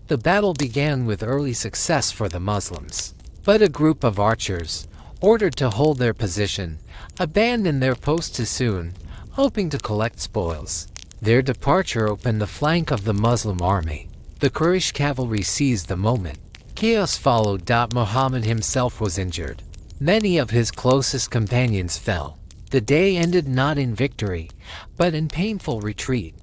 [SPEAKER 1] The battle began with early success for the Muslims, but a group of archers, ordered to hold their position, abandoned their post too soon, hoping to collect spoils. Their departure opened the flank of the Muslim army. The Quraysh cavalry seized the moment. Chaos followed. Muhammad himself was injured. Many of his closest companions fell. The day ended not in victory, but in painful retreat.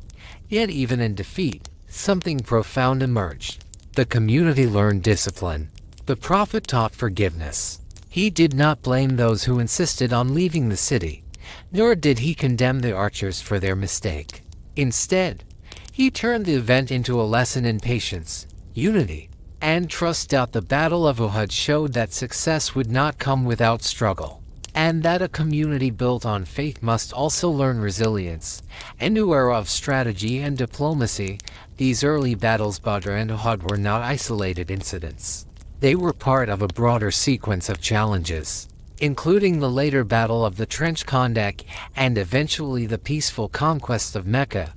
[SPEAKER 1] Yet even in defeat, something profound emerged. The community learned discipline. The Prophet taught forgiveness. He did not blame those who insisted on leaving the city, nor did he condemn the archers for their mistake. Instead, he turned the event into a lesson in patience, unity, and trust. The Battle of Uhud showed that success would not come without struggle, and that a community built on faith must also learn resilience. A new era of strategy and diplomacy. These early battles, Badr and Uhud, were not isolated incidents. They were part of a broader sequence of challenges. including the later Battle of the Trench Kondak and eventually the peaceful conquest of Mecca.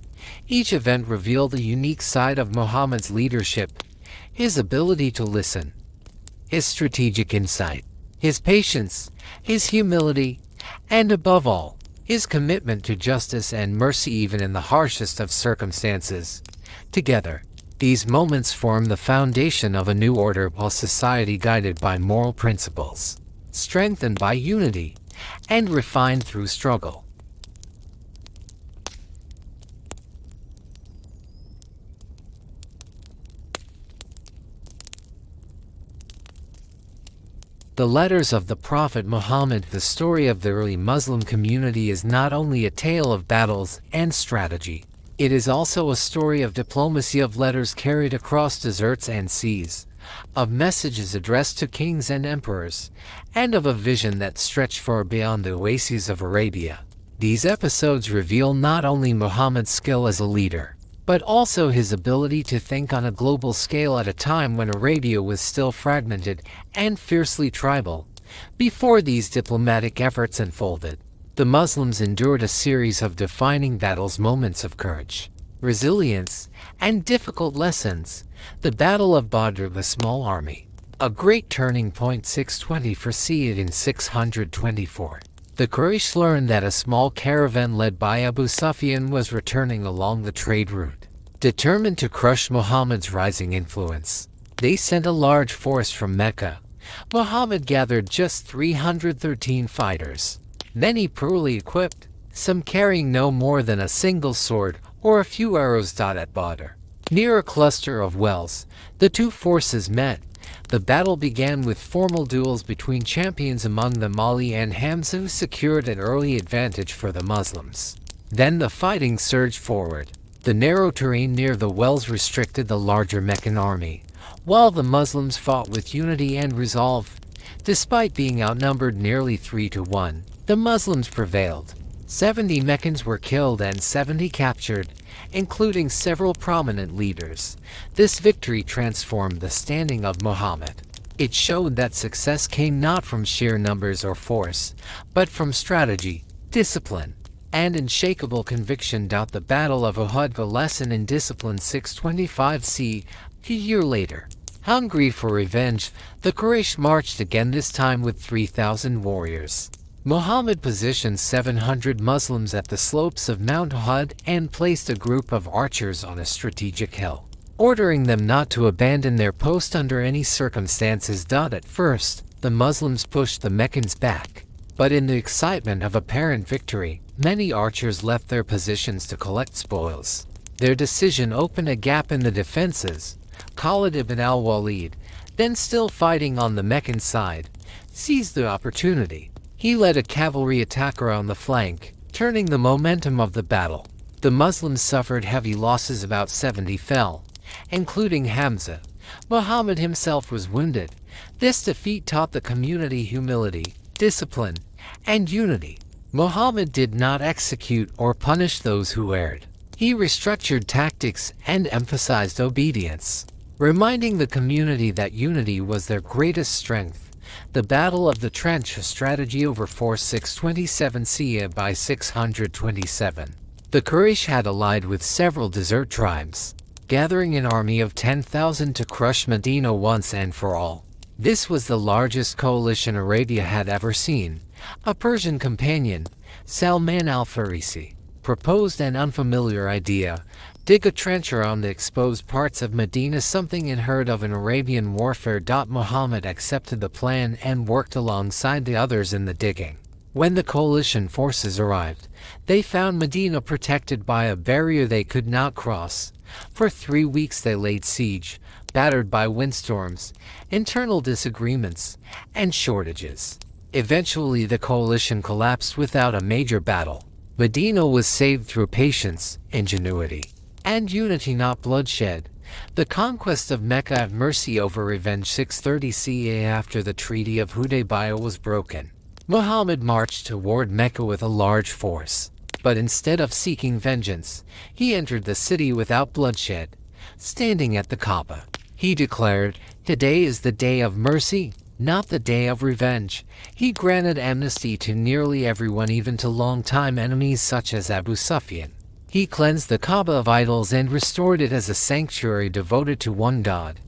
[SPEAKER 1] Each event revealed a unique side of Muhammad's leadership: his ability to listen, his strategic insight, his patience, his humility, and above all, his commitment to justice and mercy even in the harshest of circumstances. Together, these moments form the foundation of a new order, while society guided by moral principles, strengthened by unity, and refined through struggle. The Letters of the Prophet Muhammad. The story of the early Muslim community is not only a tale of battles and strategy, it is also a story of diplomacy, of letters carried across deserts and seas, of messages addressed to kings and emperors, and of a vision that stretched far beyond the oases of Arabia. These episodes reveal not only Muhammad's skill as a leader, but also his ability to think on a global scale at a time when Arabia was still fragmented and fiercely tribal. Before these diplomatic efforts unfolded, the Muslims endured a series of defining battles, moments of courage, resilience, and difficult lessons. The Battle of Badr, the small army, a great turning point. 624 see it in 624. The Quraysh learned that a small caravan led by Abu Sufyan was returning along the trade route. Determined to crush Muhammad's rising influence, they sent a large force from Mecca. Muhammad gathered just 313 fighters, many poorly equipped, some carrying no more than a single sword or a few arrows. At Badr, near a cluster of wells, the two forces met. The battle began with formal duels between champions, among them Ali and Hamza, who secured an early advantage for the Muslims. Then the fighting surged forward. The narrow terrain near the wells restricted the larger Meccan army, while the Muslims fought with unity and resolve. Despite being outnumbered nearly 3-1, the Muslims prevailed. 70 Meccans were killed and 70 captured, including several prominent leaders. This victory transformed the standing of Muhammad. It showed that success came not from sheer numbers or force, but from strategy, discipline, and unshakable conviction. The Battle of Uhud, a lesson in discipline. 625 c. A year later, hungry for revenge, the Quraysh marched again, this time with 3,000 warriors. Muhammad positioned 700 Muslims at the slopes of Mount Uhud and placed a group of archers on a strategic hill, ordering them not to abandon their post under any circumstances. At first, the Muslims pushed the Meccans back, but in the excitement of apparent victory, many archers left their positions to collect spoils. Their decision opened a gap in the defenses. Khalid ibn al-Walid, then still fighting on the Meccan side, seized the opportunity. He led a cavalry attack around the flank, turning the momentum of the battle. The Muslims suffered heavy losses, about 70 fell, including Hamza. Muhammad himself was wounded. This defeat taught the community humility, discipline, and unity. Muhammad did not execute or punish those who erred. He restructured tactics and emphasized obedience, reminding the community that unity was their greatest strength. The Battle of the Trench, a strategy over force. 627 c. By 627, the Quraysh had allied with several desert tribes, gathering an army of 10,000 to crush Medina once and for all. This was the largest coalition Arabia had ever seen. A Persian companion, Salman al-Farisi, proposed an unfamiliar idea: dig a trench around the exposed parts of Medina, something unheard of in Arabian warfare. Muhammad accepted the plan and worked alongside the others in the digging. When the coalition forces arrived, they found Medina protected by a barrier they could not cross. For 3 weeks they laid siege, battered by windstorms, internal disagreements, and shortages. Eventually the coalition collapsed without a major battle. Medina was saved through patience, ingenuity, and unity, not bloodshed. The conquest of Mecca had mercy over revenge. 630 CE. After the Treaty of Hudaybiyah was broken, Muhammad marched toward Mecca with a large force. But instead of seeking vengeance, he entered the city without bloodshed. Standing at the Kaaba, he declared, "Today is the day of mercy. not the day of revenge. He granted amnesty to nearly everyone, even to long-time enemies such as Abu Sufyan. He cleansed the Kaaba of idols and restored it as a sanctuary devoted to one God.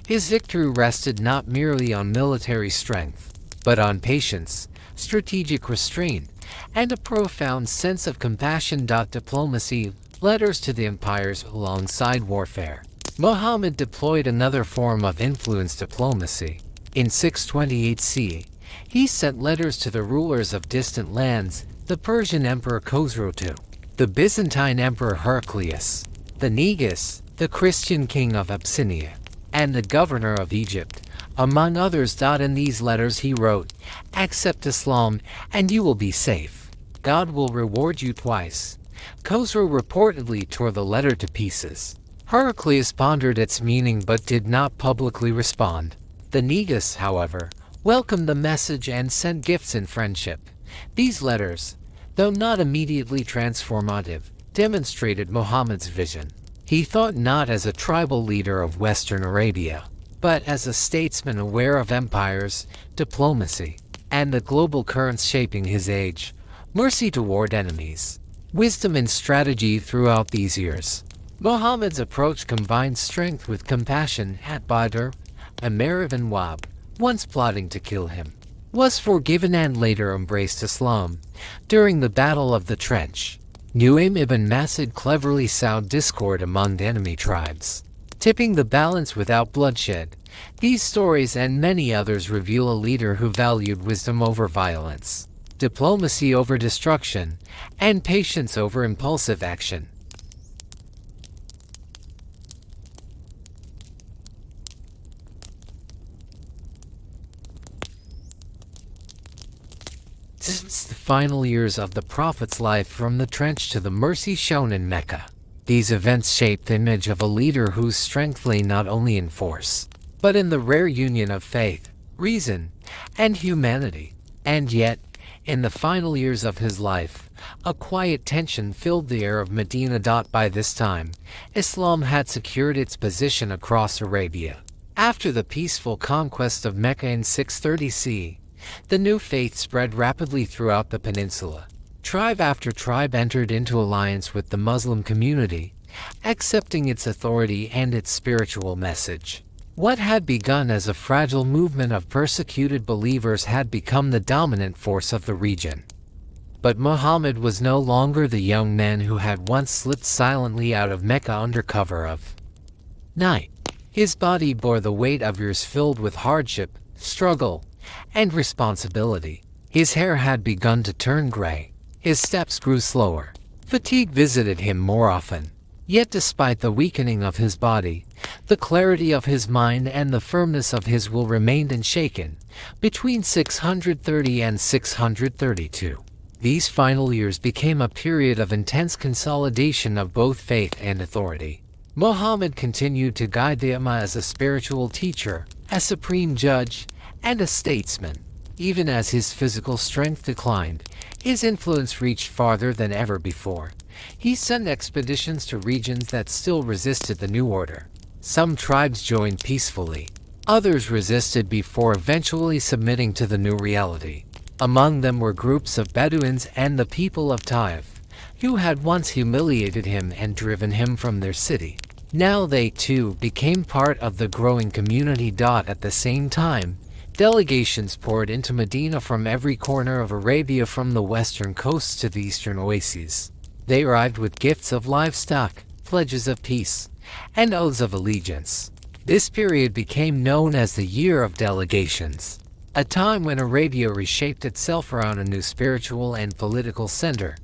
[SPEAKER 1] His victory rested not merely on military strength, but on patience, strategic restraint, and a profound sense of compassion. Diplomacy, letters to the empires alongside warfare. Muhammad deployed another form of influence, diplomacy. In 628 CE, he sent letters to the rulers of distant lands, the Persian Emperor Khosrow II, the Byzantine Emperor Heraclius, the Negus, the Christian king of Abyssinia, and the governor of Egypt, among others. In these letters he wrote, "Accept Islam, and you will be safe. God will reward you twice." Khosrow reportedly tore the letter to pieces. Heraclius pondered its meaning but did not publicly respond. The Negus, however, welcomed the message and sent gifts in friendship. These letters, though not immediately transformative, demonstrated Muhammad's vision. He thought not as a tribal leader of Western Arabia, but as a statesman aware of empires, diplomacy, and the global currents shaping his age. Mercy toward enemies, wisdom and strategy. Throughout these years, Muhammad's approach combined strength with compassion. At Badr, Amir ibn Wahb, once plotting to kill him, was forgiven and later embraced Islam. During the Battle of the Trench, Nu'aym ibn Mas'ud cleverly sowed discord among the enemy tribes, tipping the balance without bloodshed. These stories and many others reveal a leader who valued wisdom over violence, diplomacy over destruction, and patience over impulsive action. Since the final years of the Prophet's life, from the trench to the mercy shown in Mecca, these events shaped the image of a leader whose strength lay not only in force, but in the rare union of faith, reason, and humanity. And yet, in the final years of his life, a quiet tension filled the air of Medina. By this time, Islam had secured its position across Arabia. After the peaceful conquest of Mecca in 630 CE, the new faith spread rapidly throughout the peninsula. Tribe after tribe entered into alliance with the Muslim community, accepting its authority and its spiritual message. What had begun as a fragile movement of persecuted believers had become the dominant force of the region. But Muhammad was no longer the young man who had once slipped silently out of Mecca under cover of night. His body bore the weight of years filled with hardship, struggle, and responsibility. His hair had begun to turn gray. His steps grew slower. Fatigue visited him more often. Yet despite the weakening of his body, the clarity of his mind and the firmness of his will remained unshaken. Between 630 and 632, these final years became a period of intense consolidation of both faith and authority. Muhammad continued to guide the Ummah as a spiritual teacher, a supreme judge, and a statesman. Even as his physical strength declined, his influence reached farther than ever before. He sent expeditions to regions that still resisted the new order. Some tribes joined peacefully. Others resisted before eventually submitting to the new reality. Among them were groups of Bedouins and the people of Taif, who had once humiliated him and driven him from their city. Now they too became part of the growing community. At the same time, delegations poured into Medina from every corner of Arabia, from the western coasts to the eastern oases. They arrived with gifts of livestock, pledges of peace, and oaths of allegiance. This period became known as the Year of Delegations, a time when Arabia reshaped itself around a new spiritual and political center.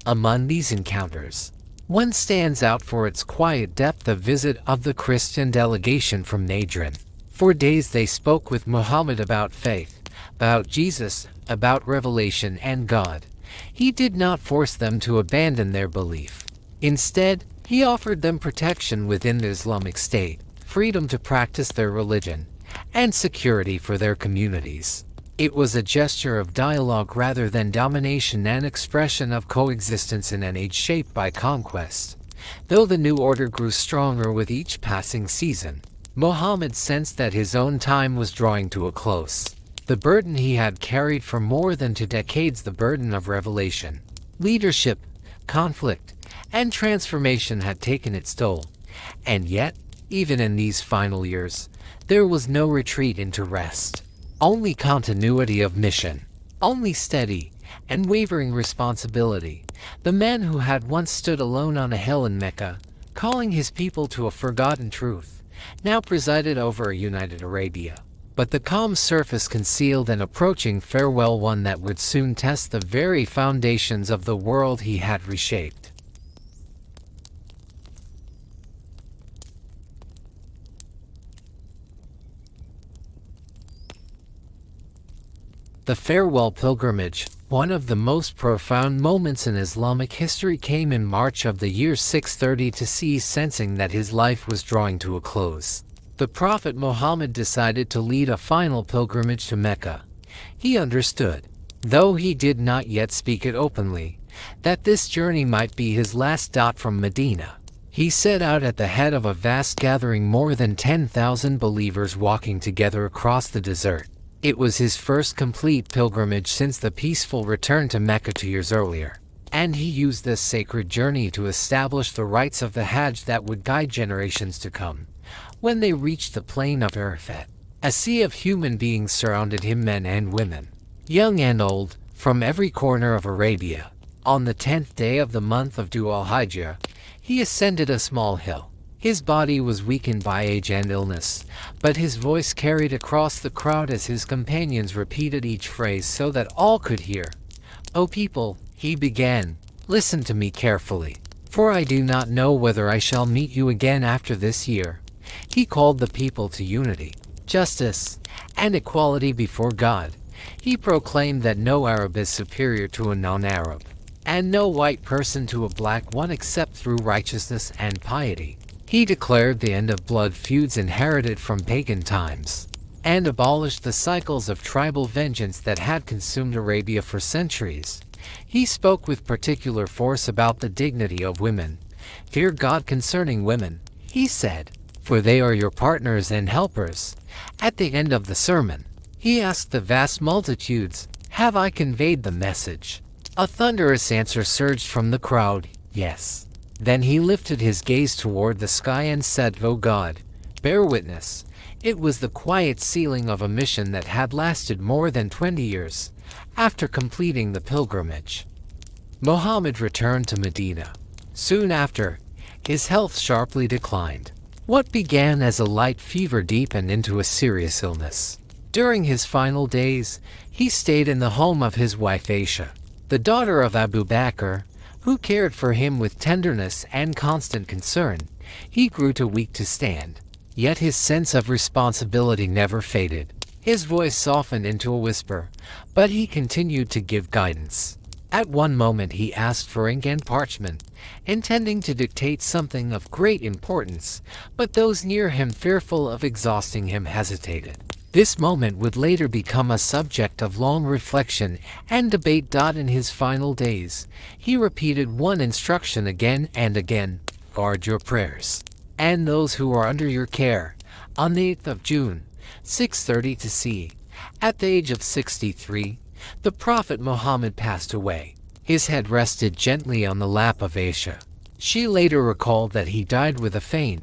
[SPEAKER 1] Among these encounters, one stands out for its quiet depth: the visit of the Christian delegation from Najran. For days they spoke with Muhammad about faith, about Jesus, about revelation and God. He did not force them to abandon their belief. Instead, he offered them protection within the Islamic State, freedom to practice their religion, and security for their communities. It was a gesture of dialogue rather than domination, an expression of coexistence in an age shaped by conquest. Though the new order grew stronger with each passing season, Muhammad sensed that his own time was drawing to a close. The burden he had carried for more than 2 decades, the burden of revelation, leadership, conflict, and transformation had taken its toll. And yet, even in these final years, there was no retreat into rest. Only continuity of mission. Only steady and wavering responsibility. The man who had once stood alone on a hill in Mecca, calling his people to a forgotten truth, now presided over a united Arabia. But the calm surface concealed an approaching farewell, one that would soon test the very foundations of the world he had reshaped. The farewell pilgrimage, one of the most profound moments in Islamic history, came in March of the year 630 to see, sensing that his life was drawing to a close. The Prophet Muhammad decided to lead a final pilgrimage to Mecca. He understood, though he did not yet speak it openly, that this journey might be his last. From Medina, he set out at the head of a vast gathering, more than 10,000 believers walking together across the desert. It was his first complete pilgrimage since the peaceful return to Mecca 2 years earlier, and he used this sacred journey to establish the rites of the Hajj that would guide generations to come. When they reached the plain of Arafat, a sea of human beings surrounded him, men and women, young and old, from every corner of Arabia. On the 10th day of the month of Dhul-Hijjah, he ascended a small hill. His body was weakened by age and illness, but his voice carried across the crowd as his companions repeated each phrase so that all could hear. "O people," he began, "listen to me carefully, for I do not know whether I shall meet you again after this year." He called the people to unity, justice, and equality before God. He proclaimed that no Arab is superior to a non-Arab, and no white person to a black one except through righteousness and piety. He declared the end of blood feuds inherited from pagan times, and abolished the cycles of tribal vengeance that had consumed Arabia for centuries. He spoke with particular force about the dignity of women. "Fear God concerning women," he said, "for they are your partners and helpers." At the end of the sermon, he asked the vast multitudes, "Have I conveyed the message?" A thunderous answer surged from the crowd, "Yes." Then he lifted his gaze toward the sky and said, "O God, bear witness." It was the quiet sealing of a mission that had lasted more than 20 years. After completing the pilgrimage, Muhammad returned to Medina. Soon after, his health sharply declined. What began as a light fever deepened into a serious illness. During his final days, he stayed in the home of his wife Aisha, the daughter of Abu Bakr, who cared for him with tenderness and constant concern. He grew too weak to stand, yet his sense of responsibility never faded. His voice softened into a whisper, but he continued to give guidance. At one moment he asked for ink and parchment, intending to dictate something of great importance, but those near him, fearful of exhausting him, hesitated. This moment would later become a subject of long reflection and debate. In his final days, he repeated one instruction again and again: guard your prayers and those who are under your care. On the 8th of June, 630 to C, at the age of 63, the Prophet Muhammad passed away. His head rested gently on the lap of Aisha. She later recalled that he died with a faint,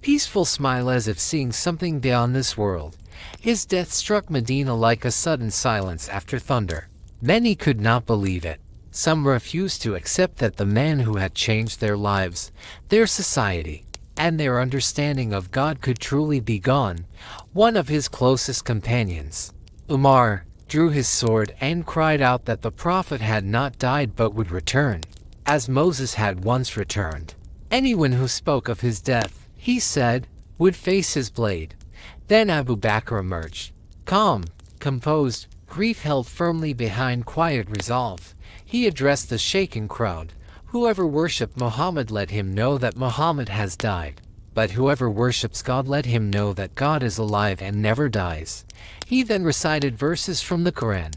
[SPEAKER 1] peaceful smile, as if seeing something beyond this world. His death struck Medina like a sudden silence after thunder. Many could not believe it. Some refused to accept that the man who had changed their lives, their society, and their understanding of God could truly be gone. One of his closest companions, Umar, drew his sword and cried out that the Prophet had not died but would return, as Moses had once returned. Anyone who spoke of his death, he said, would face his blade. Then Abu Bakr emerged, calm, composed, grief held firmly behind quiet resolve. He addressed the shaken crowd. "Whoever worshipped Muhammad, let him know that Muhammad has died. But whoever worships God, let him know that God is alive and never dies." He then recited verses from the Quran,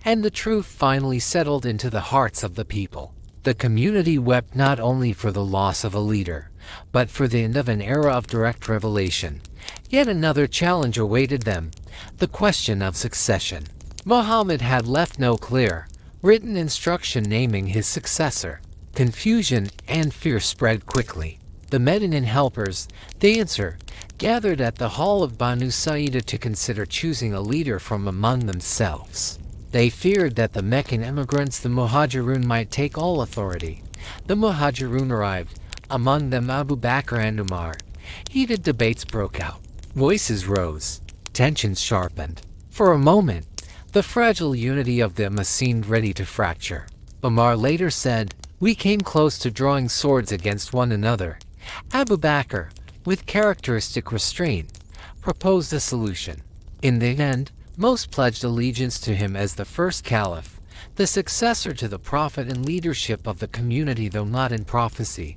[SPEAKER 1] and the truth finally settled into the hearts of the people. The community wept not only for the loss of a leader, but for the end of an era of direct revelation. Yet another challenge awaited them. the question of succession. Muhammad had left no clear, written instruction naming his successor. Confusion and fear spread quickly. The Medinan helpers, the Ansar, gathered at the hall of Banu Sa'idah to consider choosing a leader from among themselves. They feared that the Meccan immigrants, the Muhajirun, might take all authority. The Muhajirun arrived, among them Abu Bakr and Umar. Heated debates broke out. Voices rose. Tensions sharpened. For a moment, the fragile unity of them seemed ready to fracture. Umar later said, "We came close to drawing swords against one another." Abu Bakr, with characteristic restraint, proposed a solution. In the end, most pledged allegiance to him as the first Caliph, the successor to the Prophet and leadership of the community, though not in prophecy.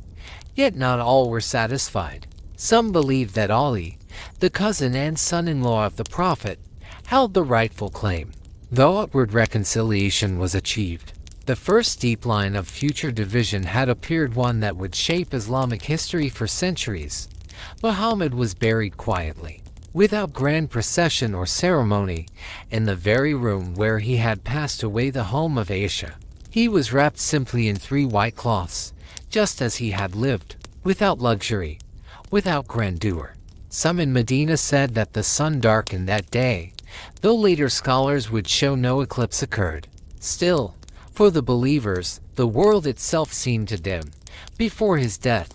[SPEAKER 1] Yet not all were satisfied. Some believed that Ali, the cousin and son-in-law of the Prophet, held the rightful claim. Though outward reconciliation was achieved, the first deep line of future division had appeared, one that would shape Islamic history for centuries. Muhammad was buried quietly, without grand procession or ceremony, in the very room where he had passed away, the home of Aisha. He was wrapped simply in 3 white cloths, just as he had lived, without luxury, without grandeur. Some in Medina said that the sun darkened that day, though later scholars would show no eclipse occurred. Still, for the believers, the world itself seemed to dim. Before his death,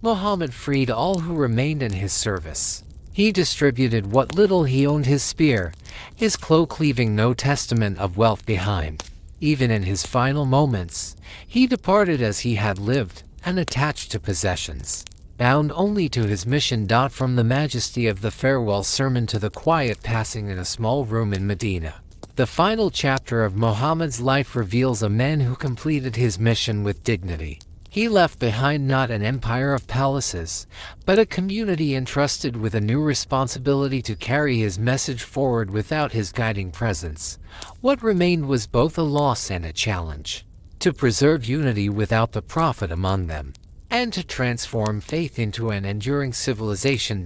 [SPEAKER 1] Muhammad freed all who remained in his service. He distributed what little he owned, his spear, his cloak, leaving no testament of wealth behind. Even in his final moments, he departed as he had lived, unattached to possessions, bound only to his mission. From the majesty of the farewell sermon to the quiet passing in a small room in Medina, the final chapter of Muhammad's life reveals a man who completed his mission with dignity. He left behind not an empire of palaces, but a community entrusted with a new responsibility to carry his message forward. Without his guiding presence, what remained was both a loss and a challenge: to preserve unity without the Prophet among them, and to transform faith into an enduring civilization.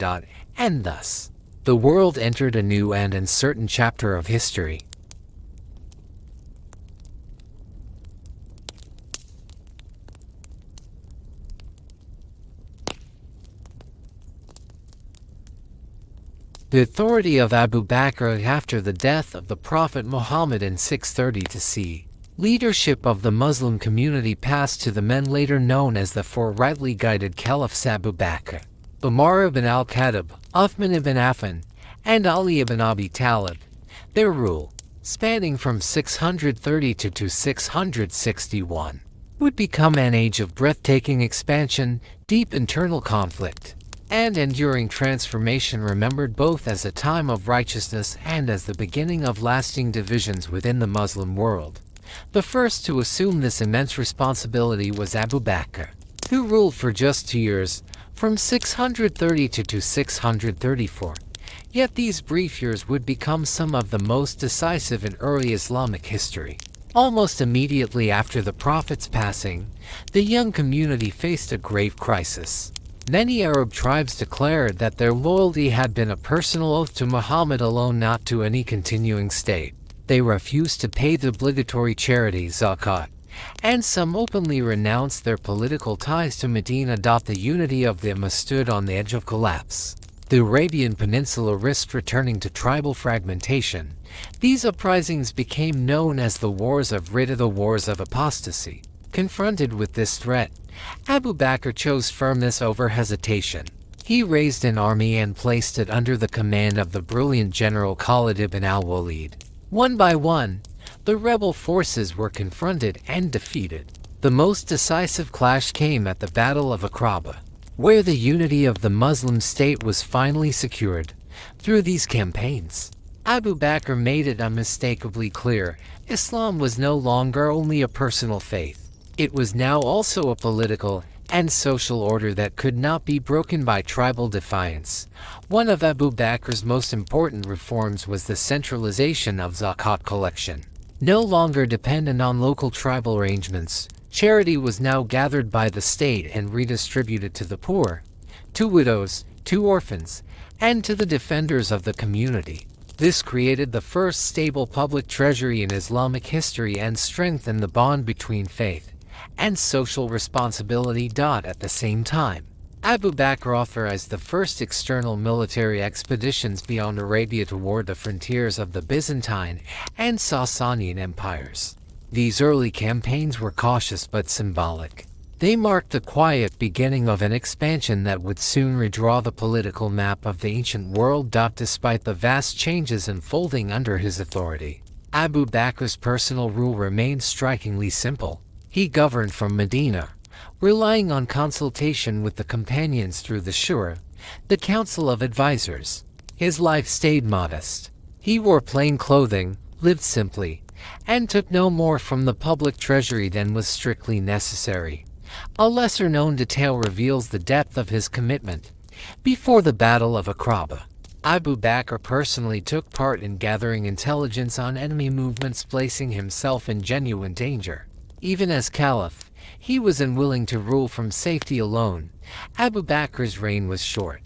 [SPEAKER 1] And thus, the world entered a new and uncertain chapter of history. The authority of Abu Bakr after the death of the Prophet Muhammad in 630 CE. Leadership of the Muslim community passed to the men later known as the 4 rightly guided Caliphs: Abu Bakr, Umar ibn al-Khattab, Uthman ibn Affan, and Ali ibn Abi Talib. Their rule, spanning from 630 to 661, would become an age of breathtaking expansion, deep internal conflict, and enduring transformation, remembered both as a time of righteousness and as the beginning of lasting divisions within the Muslim world. The first to assume this immense responsibility was Abu Bakr, who ruled for just 2 years, from 630 to 634. Yet these brief years would become some of the most decisive in early Islamic history. Almost immediately after the Prophet's passing, the young community faced a grave crisis. Many Arab tribes declared that their loyalty had been a personal oath to Muhammad alone, not to any continuing state. They refused to pay the obligatory charity zakat, and some openly renounced their political ties to Medina. The unity of them stood on the edge of collapse. The Arabian Peninsula risked returning to tribal fragmentation. These uprisings became known as the Wars of Ridda, the Wars of Apostasy. Confronted with this threat, Abu Bakr chose firmness over hesitation. He raised an army and placed it under the command of the brilliant general Khalid ibn al-Walid. One by one, the rebel forces were confronted and defeated. The most decisive clash came at the Battle of Aqaba, where the unity of the Muslim state was finally secured. Through these campaigns, Abu Bakr made it unmistakably clear: Islam was no longer only a personal faith. It was now also a political and social order that could not be broken by tribal defiance. One of Abu Bakr's most important reforms was the centralization of zakat collection. No longer dependent on local tribal arrangements, charity was now gathered by the state and redistributed to the poor, to widows, to orphans, and to the defenders of the community. This created the first stable public treasury in Islamic history and strengthened the bond between faith and social responsibility. At the same time, Abu Bakr authorized the first external military expeditions beyond Arabia toward the frontiers of the Byzantine and Sasanian empires. These early campaigns were cautious but symbolic. They marked the quiet beginning of an expansion that would soon redraw the political map of the ancient world. Despite the vast changes unfolding under his authority, Abu Bakr's personal rule remained strikingly simple. He governed from Medina, relying on consultation with the companions through the Shura, the Council of Advisors. His life stayed modest. He wore plain clothing, lived simply, and took no more from the public treasury than was strictly necessary. A lesser-known detail reveals the depth of his commitment. Before the Battle of Aqaba, Abu Bakr personally took part in gathering intelligence on enemy movements, placing himself in genuine danger. Even as Caliph, he was unwilling to rule from safety alone. Abu Bakr's reign was short,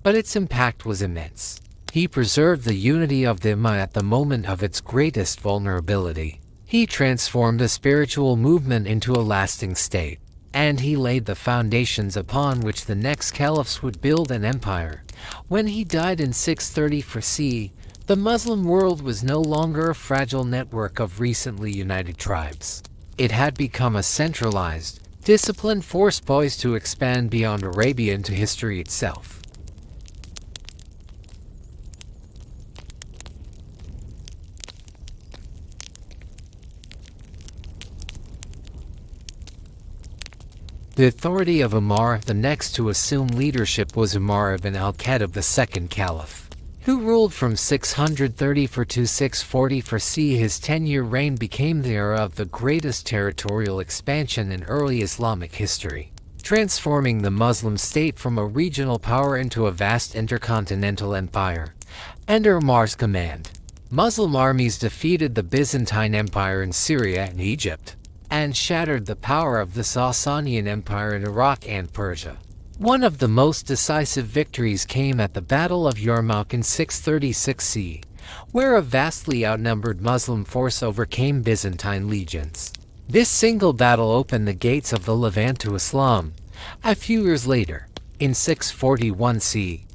[SPEAKER 1] but its impact was immense. He preserved the unity of the Ummah at the moment of its greatest vulnerability. He transformed a spiritual movement into a lasting state, and he laid the foundations upon which the next caliphs would build an empire. When he died in 634 CE, the Muslim world was no longer a fragile network of recently united tribes. It had become a centralized, disciplined force poised to expand beyond Arabia into history itself. The authority of Umar. The next to assume leadership was Umar ibn al-Khattab, the second caliph, who ruled from 634 to 644 CE. His 10-year reign became the era of the greatest territorial expansion in early Islamic history, transforming the Muslim state from a regional power into a vast intercontinental empire. Under Umar's command, Muslim armies defeated the Byzantine Empire in Syria and Egypt, and shattered the power of the Sasanian Empire in Iraq and Persia. One of the most decisive victories came at the Battle of Yarmouk in 636 CE, where a vastly outnumbered Muslim force overcame Byzantine legions. This single battle opened the gates of the Levant to Islam. A few years later, in 641 CE,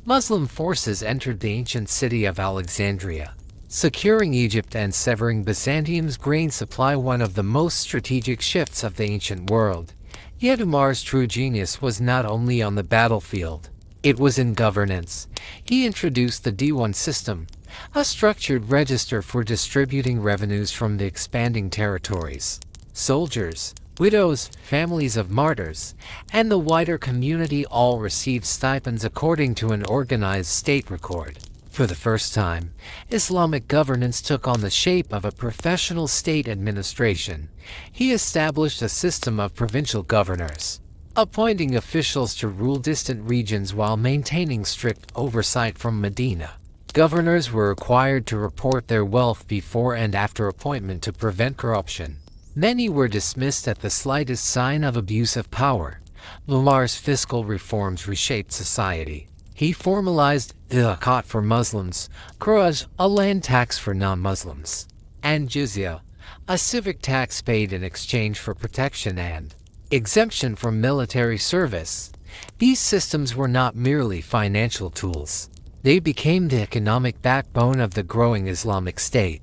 [SPEAKER 1] Muslim forces entered the ancient city of Alexandria, securing Egypt and severing Byzantium's grain supply, one of the most strategic shifts of the ancient world. Yet Umar's true genius was not only on the battlefield, it was in governance. He introduced the Diwan system, a structured register for distributing revenues from the expanding territories. Soldiers, widows, families of martyrs, and the wider community all received stipends according to an organized state record. For the first time, Islamic governance took on the shape of a professional state administration. He established a system of provincial governors, appointing officials to rule distant regions while maintaining strict oversight from Medina. Governors were required to report their wealth before and after appointment to prevent corruption. Many were dismissed at the slightest sign of abuse of power. Umar's fiscal reforms reshaped society. He formalized zakat for Muslims, kharaj, a land tax for non-Muslims, and jizya, a civic tax paid in exchange for protection and exemption from military service. These systems were not merely financial tools. They became the economic backbone of the growing Islamic State.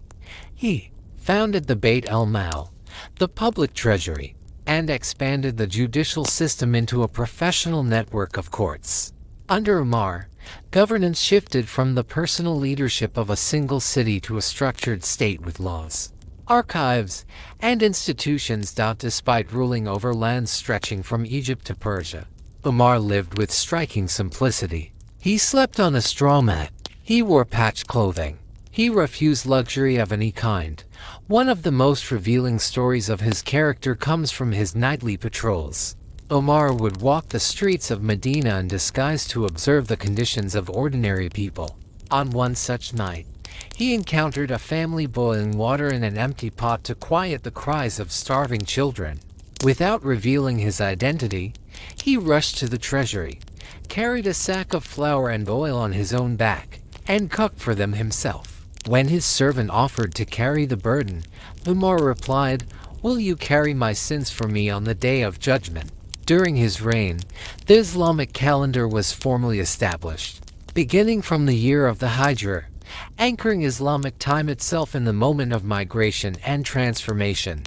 [SPEAKER 1] He founded the Bayt al-Mal, the public treasury, and expanded the judicial system into a professional network of courts. Under Umar, governance shifted from the personal leadership of a single city to a structured state with laws, archives, and institutions. Despite ruling over lands stretching from Egypt to Persia, Umar lived with striking simplicity. He slept on a straw mat. He wore patched clothing. He refused luxury of any kind. One of the most revealing stories of his character comes from his nightly patrols. Umar would walk the streets of Medina in disguise to observe the conditions of ordinary people. On one such night, he encountered a family boiling water in an empty pot to quiet the cries of starving children. Without revealing his identity, he rushed to the treasury, carried a sack of flour and oil on his own back, and cooked for them himself. When his servant offered to carry the burden, Umar replied, "Will you carry my sins for me on the day of judgment?" During his reign, the Islamic calendar was formally established, beginning from the year of the Hijra, anchoring Islamic time itself in the moment of migration and transformation.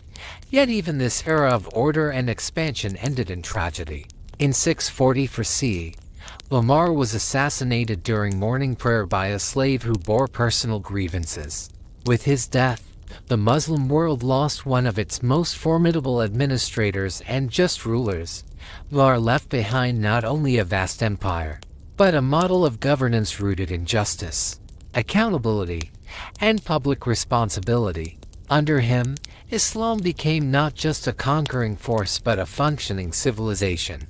[SPEAKER 1] Yet even this era of order and expansion ended in tragedy. In 644 CE, Umar was assassinated during morning prayer by a slave who bore personal grievances. With his death, the Muslim world lost one of its most formidable administrators and just rulers. Umar left behind not only a vast empire, but a model of governance rooted in justice, accountability, and public responsibility. Under him, Islam became not just a conquering force but a functioning civilization.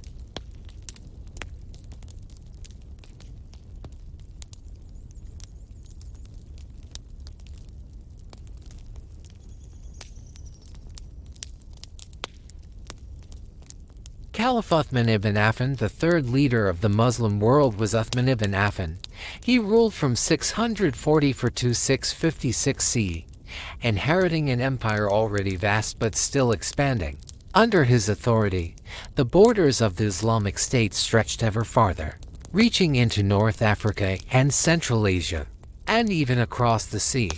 [SPEAKER 1] Caliph Uthman ibn Affan, the third leader of the Muslim world, was Uthman ibn Affan. He ruled from 644 to 656 CE, inheriting an empire already vast but still expanding. Under his authority, the borders of the Islamic State stretched ever farther, reaching into North Africa and Central Asia, and even across the sea.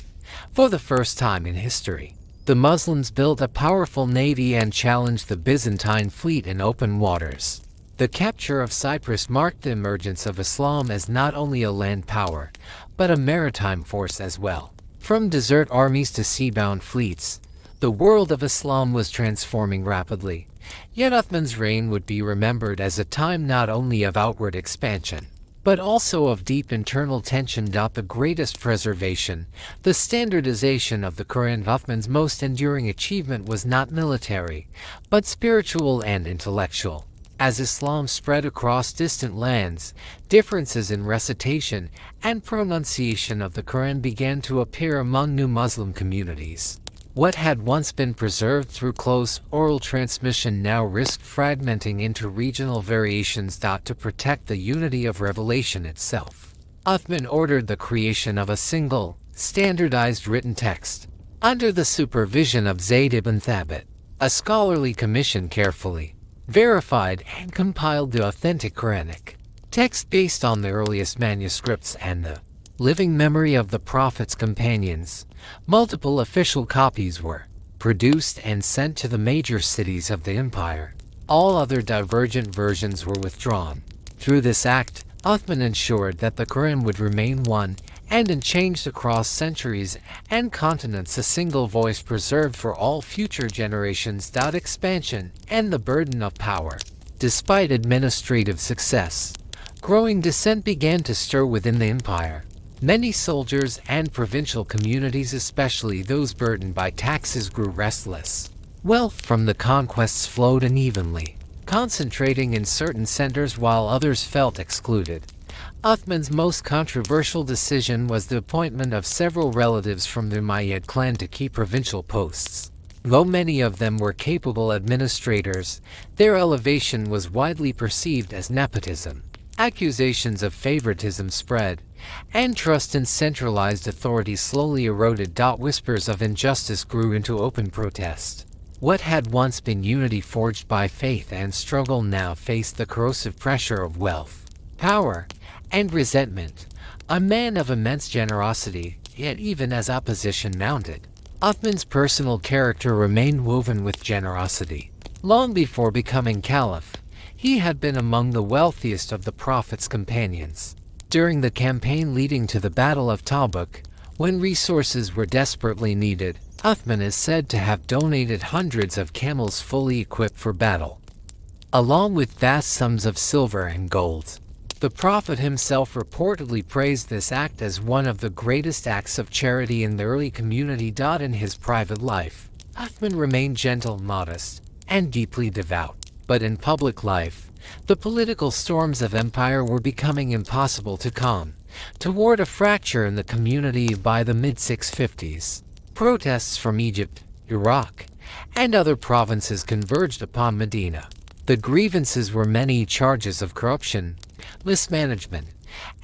[SPEAKER 1] For the first time in history, the Muslims built a powerful navy and challenged the Byzantine fleet in open waters. The capture of Cyprus marked the emergence of Islam as not only a land power, but a maritime force as well. From desert armies to sea-bound fleets, the world of Islam was transforming rapidly. Yet Uthman's reign would be remembered as a time not only of outward expansion, but also of deep internal tension. The greatest preservation, the standardization of the Quran. Uthman's most enduring achievement was not military, but spiritual and intellectual. As Islam spread across distant lands, differences in recitation and pronunciation of the Quran began to appear among new Muslim communities. What had once been preserved through close oral transmission now risked fragmenting into regional variations. To protect the unity of revelation itself, Uthman ordered the creation of a single, standardized written text. Under the supervision of Zayd ibn Thabit, a scholarly commission carefully verified and compiled the authentic Quranic text based on the earliest manuscripts and the living memory of the Prophet's companions. Multiple official copies were produced and sent to the major cities of the empire. All other divergent versions were withdrawn. Through this act, Uthman ensured that the Quran would remain one and unchanged across centuries and continents, a single voice preserved for all future generations. Expansion and the burden of power. Despite administrative success, growing dissent began to stir within the empire. Many soldiers and provincial communities, especially those burdened by taxes, grew restless. Wealth from the conquests flowed unevenly, concentrating in certain centers while others felt excluded. Uthman's most controversial decision was the appointment of several relatives from the Umayyad clan to key provincial posts. Though many of them were capable administrators, their elevation was widely perceived as nepotism. Accusations of favoritism spread, and trust in centralized authority slowly eroded. Whispers of injustice grew into open protest. What had once been unity forged by faith and struggle now faced the corrosive pressure of wealth, power, and resentment. A man of immense generosity, yet even as opposition mounted, Uthman's personal character remained woven with generosity. Long before becoming caliph, he had been among the wealthiest of the Prophet's companions. During the campaign leading to the Battle of Tabuk, when resources were desperately needed, Uthman is said to have donated hundreds of camels fully equipped for battle, along with vast sums of silver and gold. The Prophet himself reportedly praised this act as one of the greatest acts of charity in the early community. In his private life, Uthman remained gentle, modest, and deeply devout. But in public life, the political storms of empire were becoming impossible to calm. Toward a fracture in the community by the mid-650s, protests from Egypt, Iraq, and other provinces converged upon Medina. The grievances were many: charges of corruption, mismanagement,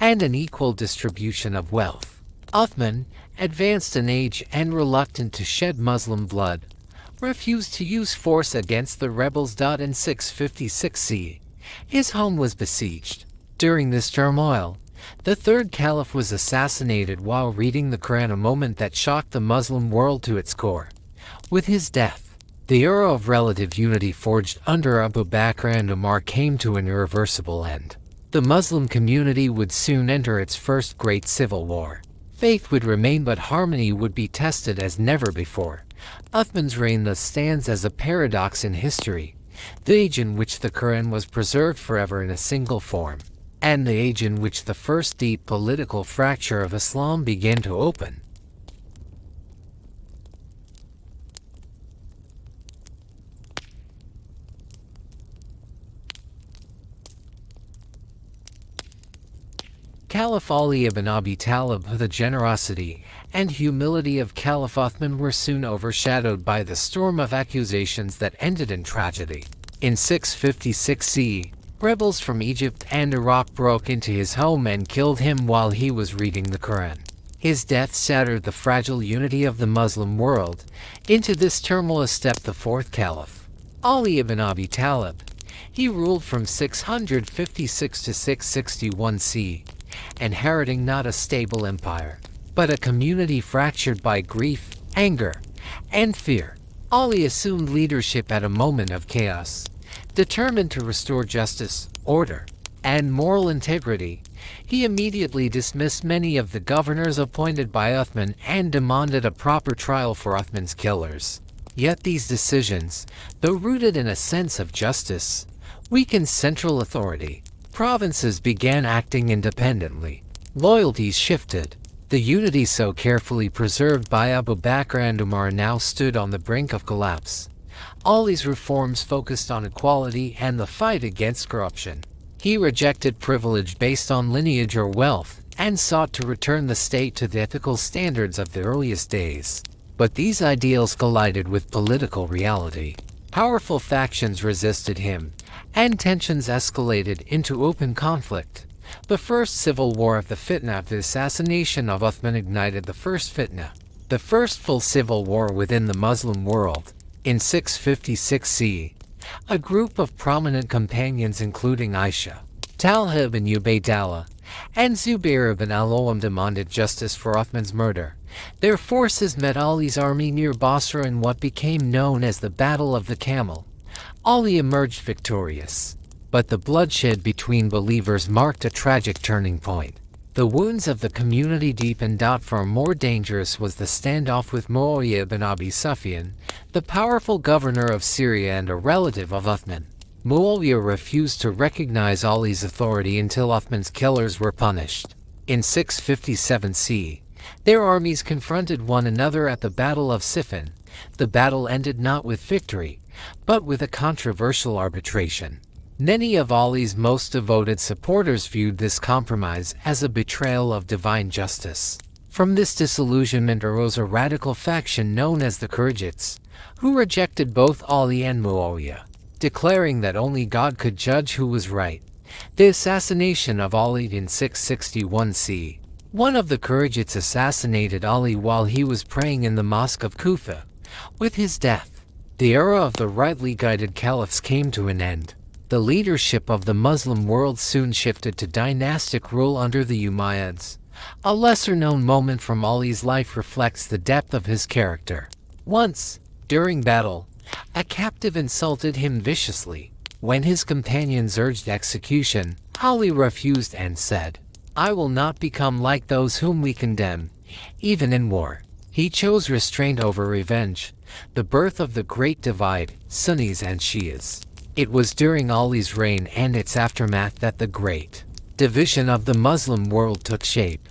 [SPEAKER 1] and an equal distribution of wealth. Uthman, advanced in age and reluctant to shed Muslim blood, refused to use force against the rebels. In 656 CE, his home was besieged. During this turmoil, the third caliph was assassinated while reading the Quran, a moment that shocked the Muslim world to its core. With his death, the era of relative unity forged under Abu Bakr and Umar came to an irreversible end. The Muslim community would soon enter its first great civil war. Faith would remain, but harmony would be tested as never before. Uthman's reign thus stands as a paradox in history: the age in which the Quran was preserved forever in a single form, and the age in which the first deep political fracture of Islam began to open. Caliph Ali ibn Abi Talib, the generosity and humility of Caliph Uthman were soon overshadowed by the storm of accusations that ended in tragedy. In 656 CE, rebels from Egypt and Iraq broke into his home and killed him while he was reading the Quran. His death shattered the fragile unity of the Muslim world. Into this turmoil stepped the fourth caliph, Ali ibn Abi Talib. He ruled from 656 to 661 CE, inheriting not a stable empire, but a community fractured by grief, anger, and fear. Ali assumed leadership at a moment of chaos. Determined to restore justice, order, and moral integrity, he immediately dismissed many of the governors appointed by Uthman and demanded a proper trial for Uthman's killers. Yet these decisions, though rooted in a sense of justice, weakened central authority. Provinces began acting independently. Loyalties shifted. The unity so carefully preserved by Abu Bakr and Umar now stood on the brink of collapse. Ali's reforms focused on equality and the fight against corruption. He rejected privilege based on lineage or wealth, and sought to return the state to the ethical standards of the earliest days. But these ideals collided with political reality. Powerful factions resisted him, and tensions escalated into open conflict. The first civil war of the fitna of the assassination of Uthman ignited the first fitna, the first full civil war within the Muslim world. In 656 CE, a group of prominent companions including Aisha, Talha ibn Ubaydallah, and Zubair ibn al-Awwam demanded justice for Uthman's murder. Their forces met Ali's army near Basra in what became known as the Battle of the Camel. Ali emerged victorious, but the bloodshed between believers marked a tragic turning point. The wounds of the community deepened. Far more dangerous was the standoff with Muawiyah ibn Abi Sufyan, the powerful governor of Syria and a relative of Uthman. Muawiyah refused to recognize Ali's authority until Uthman's killers were punished. In 657 CE, their armies confronted one another at the Battle of Siffin. The battle ended not with victory, but with a controversial arbitration. Many of Ali's most devoted supporters viewed this compromise as a betrayal of divine justice. From this disillusionment arose a radical faction known as the Crises, who rejected both Ali and Muawiyah, declaring that only God could judge who was right. The assassination of Ali in 661 CE. One of the Crises assassinated Ali while he was praying in the Mosque of Kufa. With his death, the era of the rightly guided caliphs came to an end. The leadership of the Muslim world soon shifted to dynastic rule under the Umayyads. A lesser-known moment from Ali's life reflects the depth of his character. Once, during battle, a captive insulted him viciously. When his companions urged execution, Ali refused and said, "I will not become like those whom we condemn, even in war." He chose restraint over revenge, the birth of the Great Divide, Sunnis and Shias. It was during Ali's reign and its aftermath that the great division of the Muslim world took shape.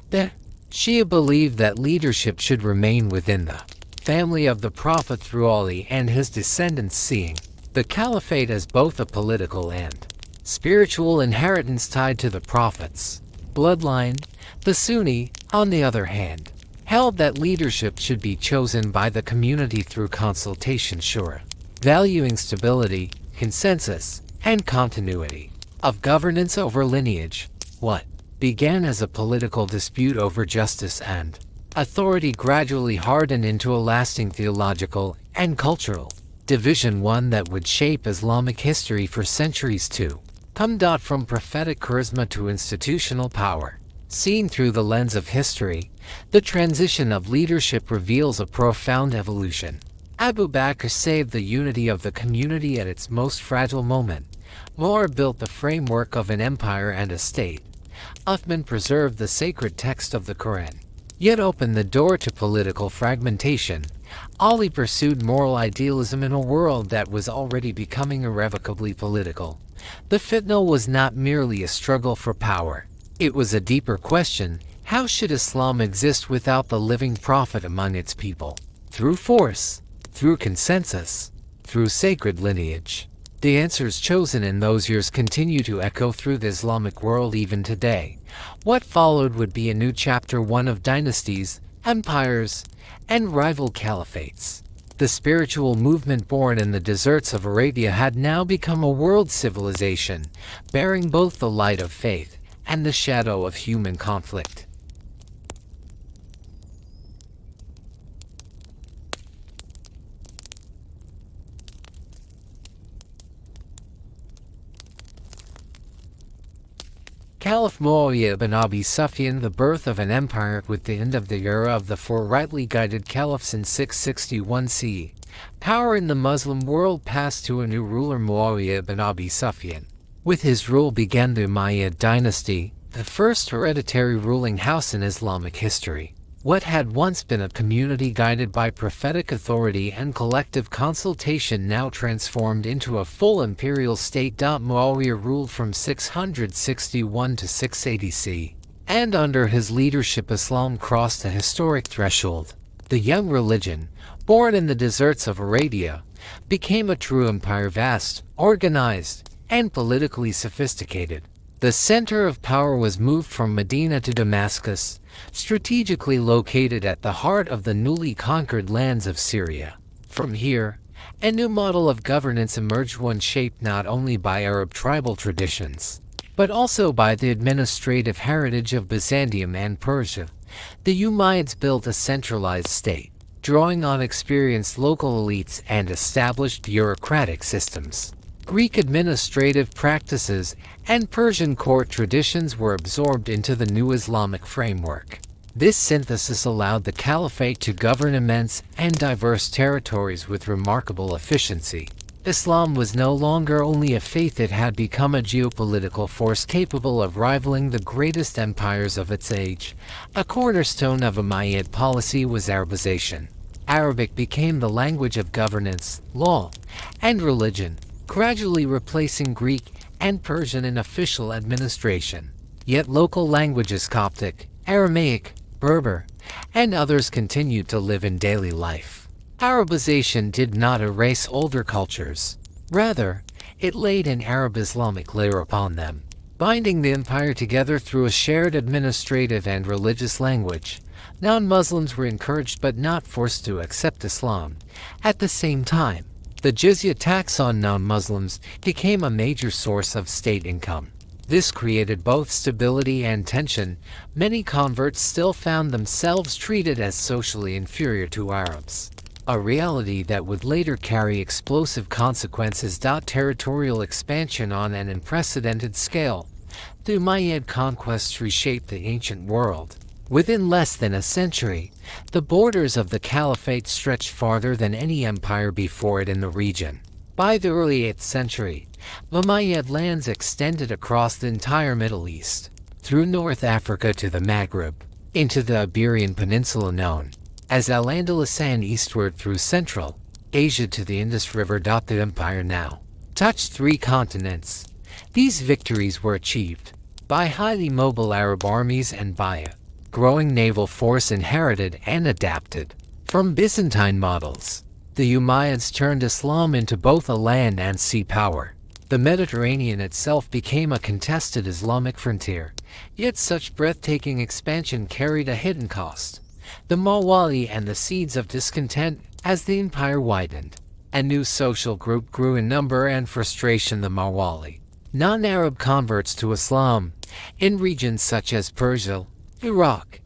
[SPEAKER 1] The Shia believed that leadership should remain within the family of the Prophet through Ali and his descendants, seeing the Caliphate as both a political and spiritual inheritance tied to the Prophet's bloodline. The Sunni, on the other hand, held that leadership should be chosen by the community through consultation shura, valuing stability, consensus, and continuity. of governance over lineage. What began as a political dispute over justice and authority gradually hardened into a lasting theological and cultural division, one that would shape Islamic history for centuries to come. From prophetic charisma to institutional power, seen through the lens of history, the transition of leadership reveals a profound evolution. Abu Bakr saved the unity of the community at its most fragile moment. Umar built the framework of an empire and a state. Uthman preserved the sacred text of the Quran, yet opened the door to political fragmentation. Ali pursued moral idealism in a world that was already becoming irrevocably political. The fitna was not merely a struggle for power. It was a deeper question: how should Islam exist without the living prophet among its people? Through force? Through consensus? Through sacred lineage? The answers chosen in those years continue to echo through the Islamic world even today. What followed would be a new chapter, one of dynasties, empires, and rival caliphates. The spiritual movement born in the deserts of Arabia had now become a world civilization, bearing both the light of faith and the shadow of human conflict. Caliph Muawiyah ibn Abi Sufyan, the birth of an empire. With the end of the era of the four rightly guided caliphs in 661 CE, power in the Muslim world passed to a new ruler, Muawiyah ibn Abi Sufyan. With his rule began the Umayyad dynasty, the first hereditary ruling house in Islamic history. What had once been a community guided by prophetic authority and collective consultation now transformed into a full imperial state. Muawiyah ruled from 661 to 680 CE, and under his leadership Islam crossed a historic threshold. The young religion, born in the deserts of Arabia, became a true empire, vast, organized, and politically sophisticated. The center of power was moved from Medina to Damascus, strategically located at the heart of the newly conquered lands of Syria. From here, a new model of governance emerged, one shaped not only by Arab tribal traditions, but also by the administrative heritage of Byzantium and Persia. The Umayyads built a centralized state, drawing on experienced local elites and established bureaucratic systems. Greek administrative practices and Persian court traditions were absorbed into the new Islamic framework. This synthesis allowed the Caliphate to govern immense and diverse territories with remarkable efficiency. Islam was no longer only a faith, it had become a geopolitical force capable of rivaling the greatest empires of its age. A cornerstone of Umayyad policy was Arabization. Arabic became the language of governance, law, and religion, gradually replacing Greek and Persian in official administration. Yet local languages, Coptic, Aramaic, Berber, and others continued to live in daily life. Arabization did not erase older cultures. Rather, it laid an Arab-Islamic layer upon them, binding the empire together through a shared administrative and religious language. Non-Muslims were encouraged but not forced to accept Islam. At the same time, the jizya tax on non-Muslims became a major source of state income. This created both stability and tension. Many converts still found themselves treated as socially inferior to Arabs, a reality that would later carry explosive consequences. Territorial expansion on an unprecedented scale. The Umayyad conquests reshaped the ancient world. Within less than a century, the borders of the Caliphate stretched farther than any empire before it in the region. By the early 8th century, Umayyad lands extended across the entire Middle East, through North Africa to the Maghreb, into the Iberian Peninsula known as Al-Andalus, and eastward through Central Asia to the Indus River. The empire now touched 3 continents. These victories were achieved by highly mobile Arab armies and by a growing naval force inherited and adapted from Byzantine models. The Umayyads turned Islam into both a land and sea power. The Mediterranean itself became a contested Islamic frontier, yet such breathtaking expansion carried a hidden cost: the Mawali and the seeds of discontent. As the empire widened, a new social group grew in number and frustration: the Mawali. non-Arab converts to Islam in regions such as Persia, Iraq,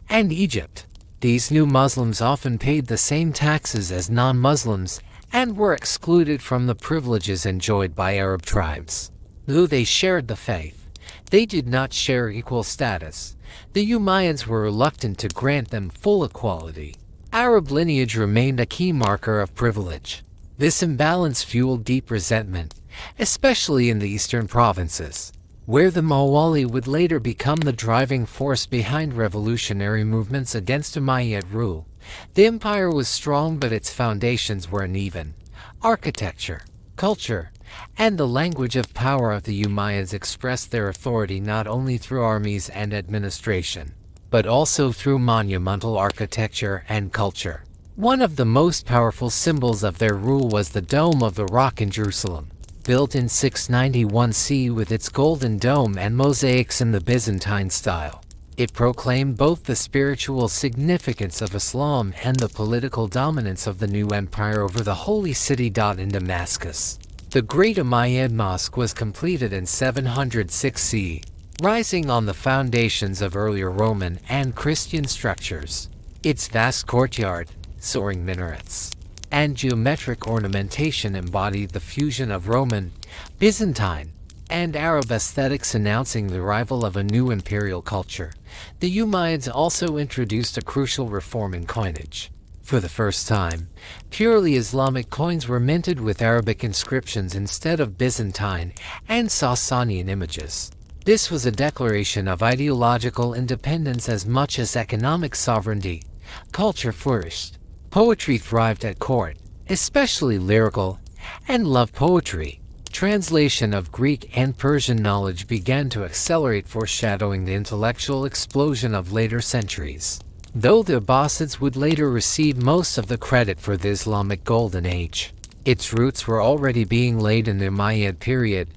[SPEAKER 1] and Egypt. These new Muslims often paid the same taxes as non-Muslims and were excluded from the privileges enjoyed by Arab tribes. Though they shared the faith, they did not share equal status. The Umayyads were reluctant to grant them full equality. Arab lineage remained a key marker of privilege. This imbalance fueled deep resentment, especially in the eastern provinces, where the Mawali would later become the driving force behind revolutionary movements against Umayyad rule. The empire was strong, but its foundations were uneven. Architecture, culture, and the language of power of the Umayyads expressed their authority not only through armies and administration, but also through monumental architecture and culture. One of the most powerful symbols of their rule was the Dome of the Rock in Jerusalem, built in 691 CE with its golden dome and mosaics in the Byzantine style. It proclaimed both the spiritual significance of Islam and the political dominance of the new empire over the holy city. In Damascus, the Great Umayyad Mosque was completed in 706 CE, rising on the foundations of earlier Roman and Christian structures. Its vast courtyard, soaring minarets, and geometric ornamentation embodied the fusion of Roman, Byzantine, and Arab aesthetics, announcing the arrival of a new imperial culture. The Umayyads also introduced a crucial reform in coinage. For the first time, purely Islamic coins were minted with Arabic inscriptions instead of Byzantine and Sasanian images. This was a declaration of ideological independence as much as economic sovereignty. Culture flourished. Poetry thrived at court, especially lyrical and love poetry. Translation of Greek and Persian knowledge began to accelerate, foreshadowing the intellectual explosion of later centuries. Though the Abbasids would later receive most of the credit for the Islamic Golden Age, its roots were already being laid in the Umayyad period.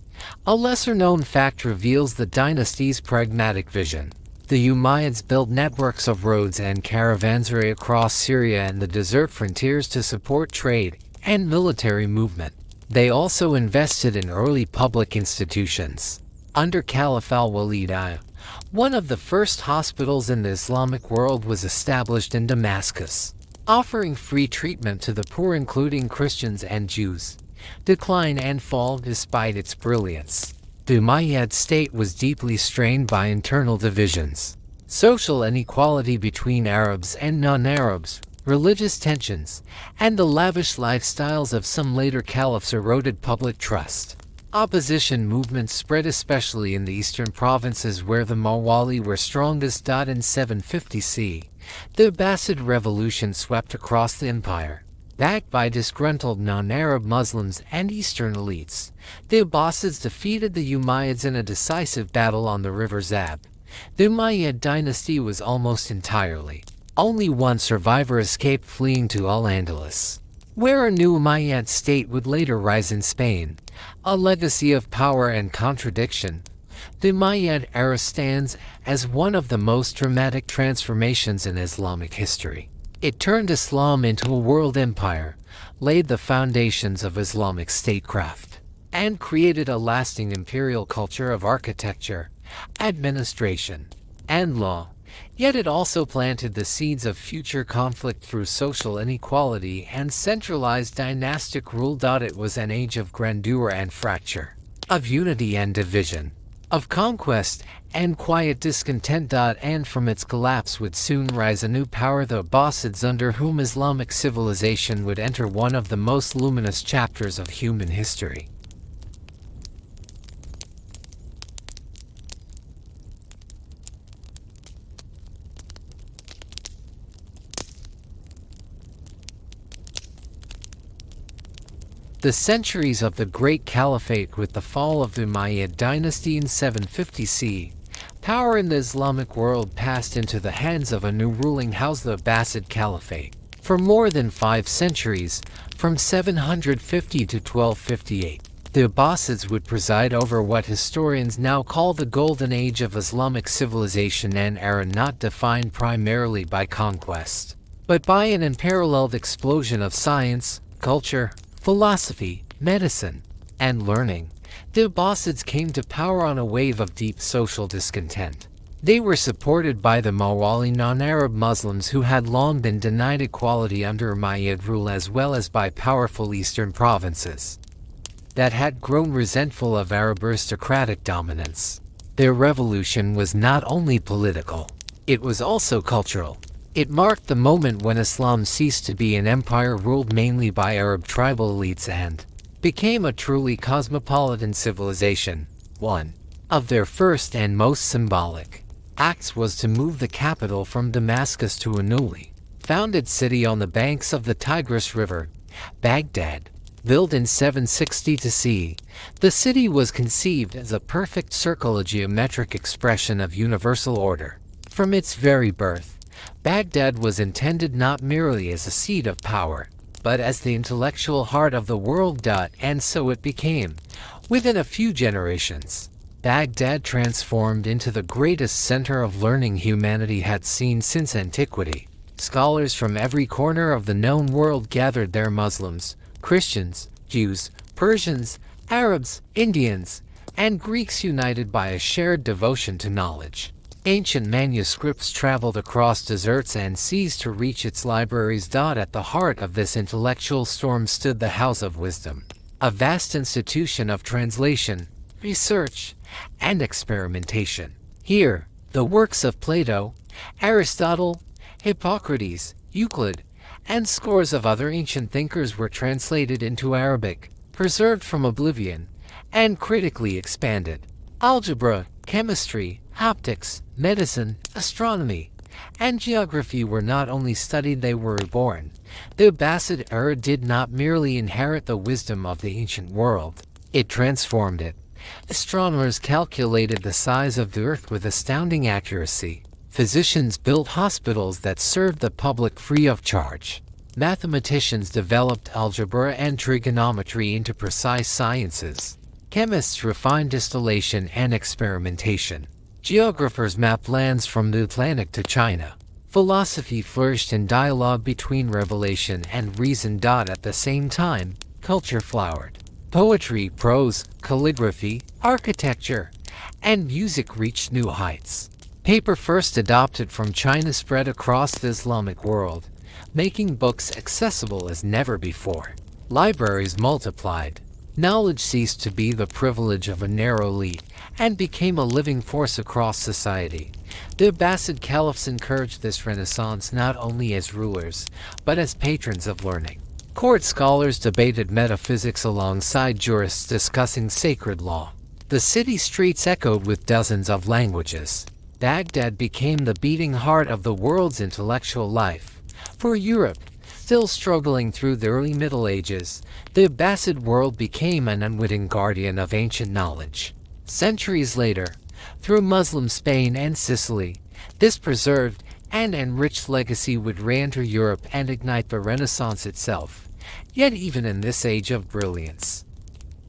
[SPEAKER 1] A lesser-known fact reveals the dynasty's pragmatic vision. The Umayyads built networks of roads and caravanserai across Syria and the desert frontiers to support trade and military movement. They also invested in early public institutions. Under Caliph al-Walid I, one of the first hospitals in the Islamic world was established in Damascus, offering free treatment to the poor, including Christians and Jews. Decline and fall. Despite its brilliance, the Umayyad state was deeply strained by internal divisions, social inequality between Arabs and non-Arabs, religious tensions, and the lavish lifestyles of some later caliphs eroded public trust. Opposition movements spread, especially in the eastern provinces where the Mawali were strongest. In 750 CE, the Abbasid revolution swept across the empire. Backed by disgruntled non-Arab Muslims and Eastern elites, the Abbasids defeated the Umayyads in a decisive battle on the river Zab. The Umayyad dynasty was almost entirely. Only one survivor escaped, fleeing to Al-Andalus, where a new Umayyad state would later rise in Spain, a legacy of power and contradiction. The Umayyad era stands as one of the most dramatic transformations in Islamic history. It turned Islam into a world empire, laid the foundations of Islamic statecraft, and created a lasting imperial culture of architecture, administration, and law. Yet it also planted the seeds of future conflict through social inequality and centralized dynastic rule. It was an age of grandeur and fracture, of unity and division, of conquest and quiet discontent. And from its collapse would soon rise a new power, the Abbasids, under whom Islamic civilization would enter one of the most luminous chapters of human history. The centuries of the Great Caliphate. With the fall of the Umayyad dynasty in 750 CE, power in the Islamic world passed into the hands of a new ruling house, the Abbasid Caliphate. For more than 5 centuries, from 750 to 1258, the Abbasids would preside over what historians now call the Golden Age of Islamic civilization, an era not defined primarily by conquest, but by an unparalleled explosion of science, culture, philosophy, medicine, and learning. The Abbasids came to power on a wave of deep social discontent. They were supported by the Mawali non-Arab Muslims who had long been denied equality under Umayyad rule, as well as by powerful eastern provinces that had grown resentful of Arab aristocratic dominance. Their revolution was not only political, it was also cultural. It marked the moment when Islam ceased to be an empire ruled mainly by Arab tribal elites and became a truly cosmopolitan civilization. One of their first and most symbolic acts was to move the capital from Damascus to a newly founded city on the banks of the Tigris River, Baghdad. Built in 760 CE, the city was conceived as a perfect circle, a geometric expression of universal order. From its very birth, Baghdad was intended not merely as a seat of power, but as the intellectual heart of the world. And so it became. Within a few generations, Baghdad transformed into the greatest center of learning humanity had seen since antiquity. Scholars from every corner of the known world gathered there: Muslims, Christians, Jews, Persians, Arabs, Indians, and Greeks, united by a shared devotion to knowledge. Ancient manuscripts traveled across deserts and seas to reach its libraries. At the heart of this intellectual storm stood the House of Wisdom, a vast institution of translation, research, and experimentation. Here, the works of Plato, Aristotle, Hippocrates, Euclid, and scores of other ancient thinkers were translated into Arabic, preserved from oblivion, and critically expanded. Algebra, chemistry, optics, medicine, astronomy, and geography were not only studied, they were reborn. The Abbasid era did not merely inherit the wisdom of the ancient world, it transformed it. Astronomers calculated the size of the Earth with astounding accuracy. Physicians built hospitals that served the public free of charge. Mathematicians developed algebra and trigonometry into precise sciences. Chemists refined distillation and experimentation. Geographers mapped lands from the Atlantic to China. Philosophy flourished in dialogue between revelation and reason. At the same time, culture flowered. Poetry, prose, calligraphy, architecture, and music reached new heights. Paper, first adopted from China, spread across the Islamic world, making books accessible as never before. Libraries multiplied. Knowledge ceased to be the privilege of a narrow elite and became a living force across society. The Abbasid caliphs encouraged this renaissance not only as rulers, but as patrons of learning. Court scholars debated metaphysics alongside jurists discussing sacred law. The city streets echoed with dozens of languages. Baghdad became the beating heart of the world's intellectual life. For Europe, still struggling through the early Middle Ages, the Abbasid world became an unwitting guardian of ancient knowledge. Centuries later, through Muslim Spain and Sicily, this preserved and enriched legacy would re-enter Europe and ignite the Renaissance itself. Yet even in this age of brilliance,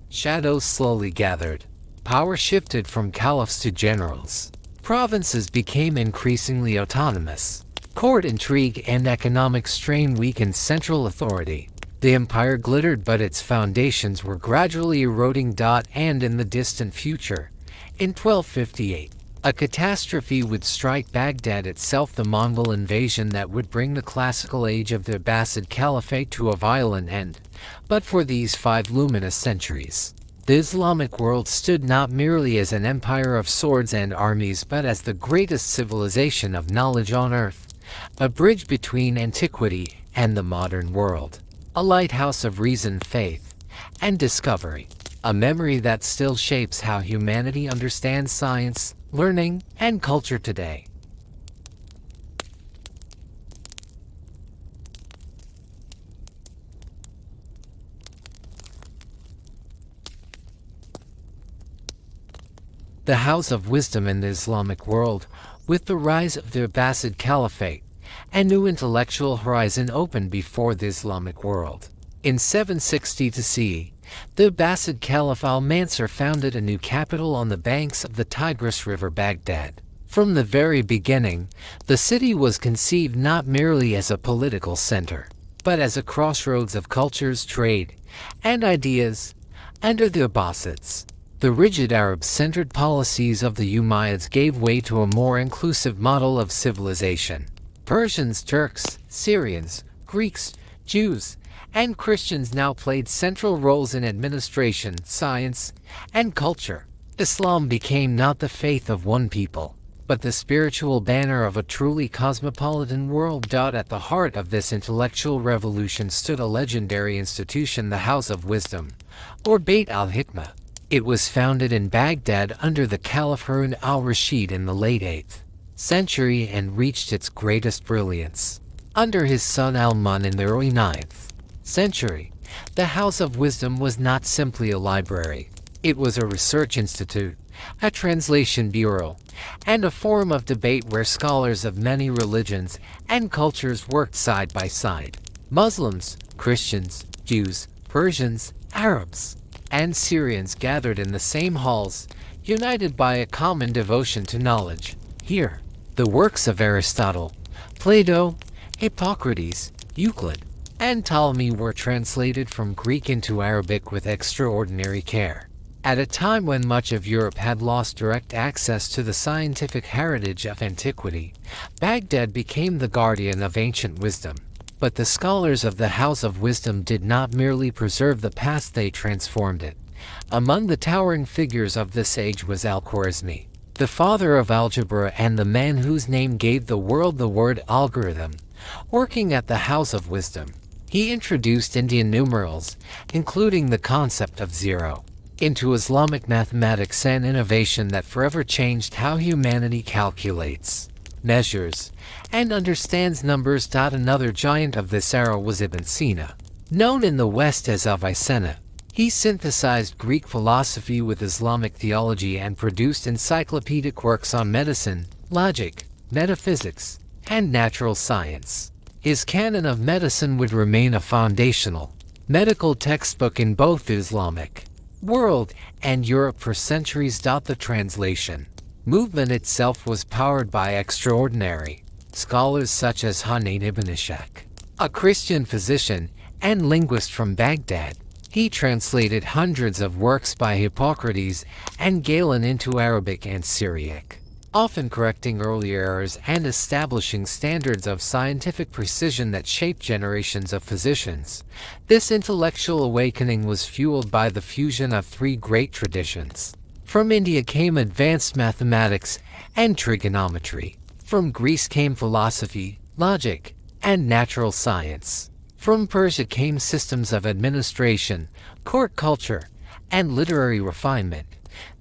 [SPEAKER 1] shadows slowly gathered. Power shifted from caliphs to generals. Provinces became increasingly autonomous. Court intrigue and economic strain weakened central authority. The empire glittered, but its foundations were gradually eroding. And in the distant future, in 1258, a catastrophe would strike Baghdad itself, the Mongol invasion that would bring the classical age of the Abbasid Caliphate to a violent end. But for these 5 luminous centuries, the Islamic world stood not merely as an empire of swords and armies, but as the greatest civilization of knowledge on earth, a bridge between antiquity and the modern world, a lighthouse of reason, faith, and discovery, a memory that still shapes how humanity understands science, learning, and culture today. The House of Wisdom in the Islamic world. With the rise of the Abbasid Caliphate, a new intellectual horizon opened before the Islamic world. In 760 CE, the Abbasid Caliph al-Mansur founded a new capital on the banks of the Tigris River, Baghdad. From the very beginning, the city was conceived not merely as a political center, but as a crossroads of cultures, trade, and ideas. Under the Abbasids, The rigid Arab-centered policies of the Umayyads gave way to a more inclusive model of civilization. Persians, Turks, Syrians, Greeks, Jews, and Christians now played central roles in administration, science, and culture. Islam became not the faith of one people, but the spiritual banner of a truly cosmopolitan world. At the heart of this intellectual revolution stood a legendary institution, the House of Wisdom, or Beit al-Hikmah. It was founded in Baghdad under the Caliph Harun al-Rashid in the late 8th century and reached its greatest brilliance under his son Al-Mun in the early 9th century. The House of Wisdom was not simply a library. It was a research institute, a translation bureau, and a forum of debate where scholars of many religions and cultures worked side by side. Muslims, Christians, Jews, Persians, Arabs, and Syrians gathered in the same halls, united by a common devotion to knowledge. Here, the works of Aristotle, Plato, Hippocrates, Euclid, and Ptolemy were translated from Greek into Arabic with extraordinary care. At a time when much of Europe had lost direct access to the scientific heritage of antiquity, Baghdad became the guardian of ancient wisdom. But the scholars of the House of Wisdom did not merely preserve the past, they transformed it. Among the towering figures of this age was Al-Khwarizmi, the father of algebra and the man whose name gave the world the word algorithm. Working at the House of Wisdom, he introduced Indian numerals, including the concept of zero, into Islamic mathematics, an innovation that forever changed how humanity calculates, measures, and understands numbers. Another giant of this era was Ibn Sina, known in the West as Avicenna. He synthesized Greek philosophy with Islamic theology and produced encyclopedic works on medicine, logic, metaphysics, and natural science. His canon of medicine would remain a foundational medical textbook in both the Islamic world and Europe for centuries. The translation movement itself was powered by extraordinary scholars such as Hunayn ibn Ishaq, a Christian physician and linguist from Baghdad. He translated hundreds of works by Hippocrates and Galen into Arabic and Syriac, often correcting earlier errors and establishing standards of scientific precision that shaped generations of physicians. This intellectual awakening was fueled by the fusion of three great traditions. From India came advanced mathematics and trigonometry. From Greece came philosophy, logic, and natural science. From Persia came systems of administration, court culture, and literary refinement.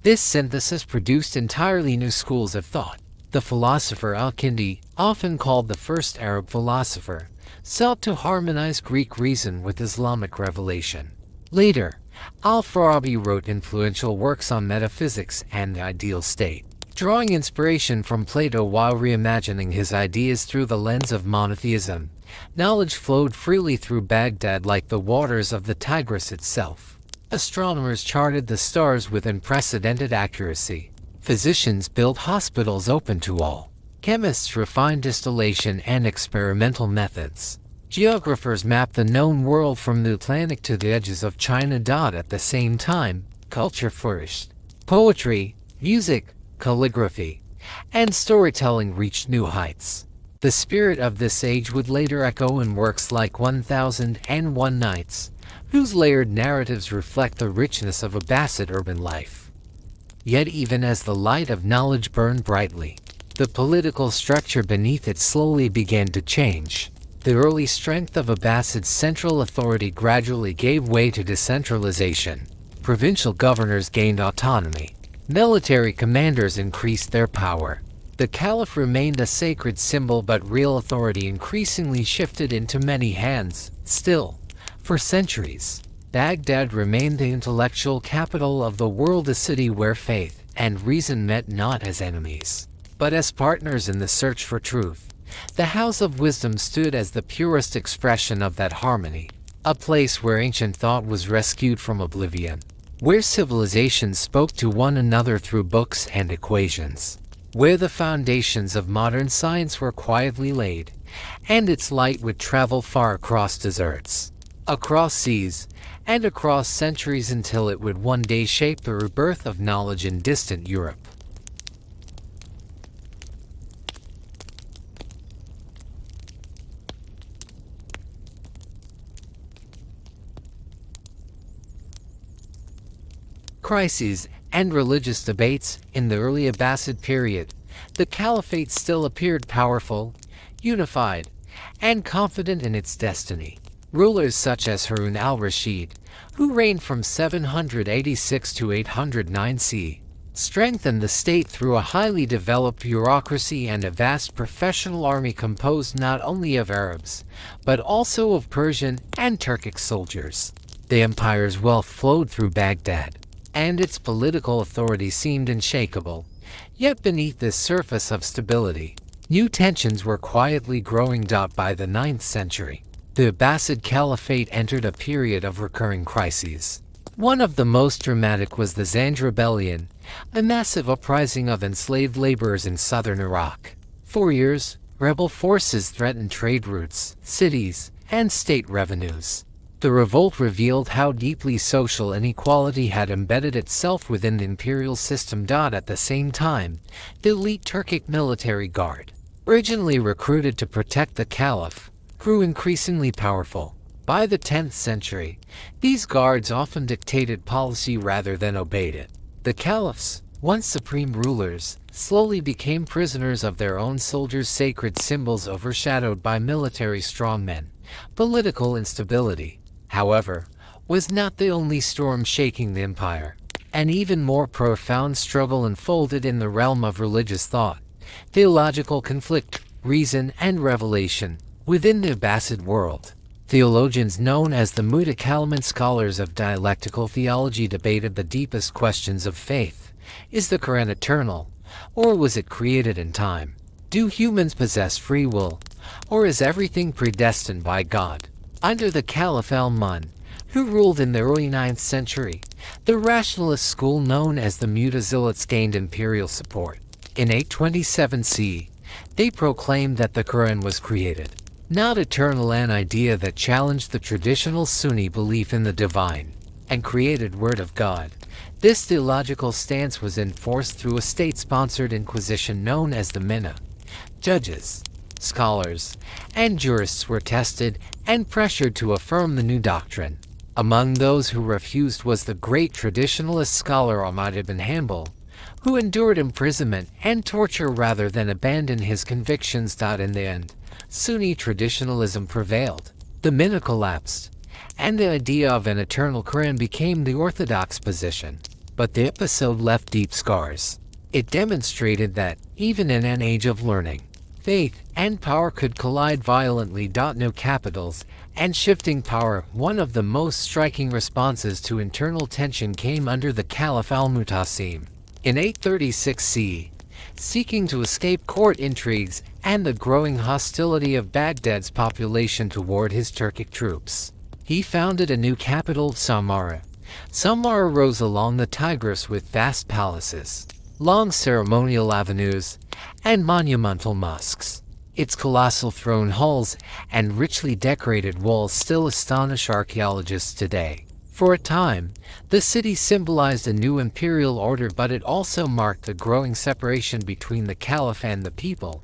[SPEAKER 1] This synthesis produced entirely new schools of thought. The philosopher Al-Kindi, often called the first Arab philosopher, sought to harmonize Greek reason with Islamic revelation. Later, Al-Farabi wrote influential works on metaphysics and the ideal state, drawing inspiration from Plato while reimagining his ideas through the lens of monotheism. Knowledge flowed freely through Baghdad like the waters of the Tigris itself. Astronomers charted the stars with unprecedented accuracy. Physicians built hospitals open to all. Chemists refined distillation and experimental methods. Geographers mapped the known world from the Atlantic to the edges of China. At the same time, culture flourished. Poetry, music, calligraphy, and storytelling reached new heights. The spirit of this age would later echo in works like 1001 Nights, whose layered narratives reflect the richness of Abbasid urban life. Yet even as the light of knowledge burned brightly, the political structure beneath it slowly began to change. The early strength of Abbasid's central authority gradually gave way to decentralization. Provincial governors gained autonomy. Military commanders increased their power. The Caliph remained a sacred symbol, but real authority increasingly shifted into many hands. Still, for centuries, Baghdad remained the intellectual capital of the world, a city where faith and reason met not as enemies, but as partners in the search for truth. The House of Wisdom stood as the purest expression of that harmony, a place where ancient thought was rescued from oblivion, where civilizations spoke to one another through books and equations, where the foundations of modern science were quietly laid, and its light would travel far across deserts. across seas, and across centuries until it would one day shape the rebirth of knowledge in distant Europe. Crises and religious debates. In the early Abbasid period, the Caliphate still appeared powerful, unified, and confident in its destiny. Rulers such as Harun al-Rashid, who reigned from 786 to 809 CE, strengthened the state through a highly developed bureaucracy and a vast professional army composed not only of Arabs, but also of Persian and Turkic soldiers. The empire's wealth flowed through Baghdad, and its political authority seemed unshakable. Yet beneath this surface of stability, new tensions were quietly growing. By the 9th century, the Abbasid Caliphate entered a period of recurring crises. One of the most dramatic was the Zand Rebellion, a massive uprising of enslaved laborers in southern Iraq. For years, rebel forces threatened trade routes, cities, and state revenues. The revolt revealed how deeply social inequality had embedded itself within the imperial system. At the same time, the elite Turkic military guard, originally recruited to protect the Caliph, grew increasingly powerful. By the 10th century, these guards often dictated policy rather than obeyed it. The Caliphs, once supreme rulers, slowly became prisoners of their own soldiers' sacred symbols, overshadowed by military strongmen. Political instability, however, was not the only storm shaking the empire. An even more profound struggle unfolded in the realm of religious thought, theological conflict, reason, and revelation. Within the Abbasid world, theologians known as the Mutakallimun, scholars of dialectical theology, debated the deepest questions of faith. Is the Quran eternal, or was it created in time? Do humans possess free will, or is everything predestined by God? Under the Caliph al-Mun, who ruled in the early 9th century, the rationalist school known as the Mutazilites gained imperial support. In 827 CE, they proclaimed that the Quran was created, not eternal, an idea that challenged the traditional Sunni belief in the divine and created Word of God. This theological stance was enforced through a state-sponsored inquisition known as the Minna. Judges, scholars, and jurists were tested and pressured to affirm the new doctrine. Among those who refused was the great traditionalist scholar Ahmad ibn Hanbal, who endured imprisonment and torture rather than abandon his convictions. In the end, Sunni traditionalism prevailed. The Minna collapsed, and the idea of an eternal Quran became the orthodox position. But the episode left deep scars. It demonstrated that, even in an age of learning, faith and power could collide violently. No capitals and shifting power. One of the most striking responses to internal tension came under the Caliph al-Mutasim. In 836 CE, seeking to escape court intrigues and the growing hostility of Baghdad's population toward his Turkic troops, he founded a new capital, Samarra. Samarra rose along the Tigris with vast palaces, long ceremonial avenues, and monumental mosques. Its colossal throne halls and richly decorated walls still astonish archaeologists today. For a time, the city symbolized a new imperial order, but it also marked the growing separation between the Caliph and the people,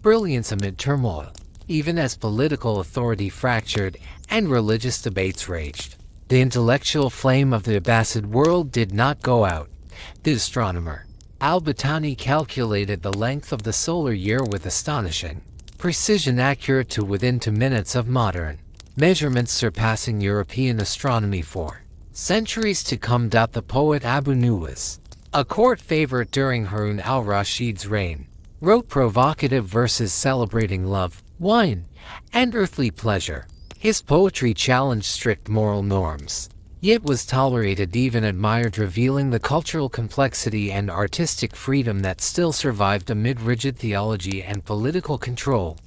[SPEAKER 1] brilliance amid turmoil. Even as political authority fractured and religious debates raged, the intellectual flame of the Abbasid world did not go out. The astronomer Al-Battani calculated the length of the solar year with astonishing precision, accurate to within 2 minutes of modern measurements, surpassing European astronomy for centuries to come. The poet Abu Nuwas, a court favorite during Harun al-Rashid's reign, wrote provocative verses celebrating love, wine, and earthly pleasure. His poetry challenged strict moral norms, yet was tolerated, even admired, revealing the cultural complexity and artistic freedom that still survived amid rigid theology and political control.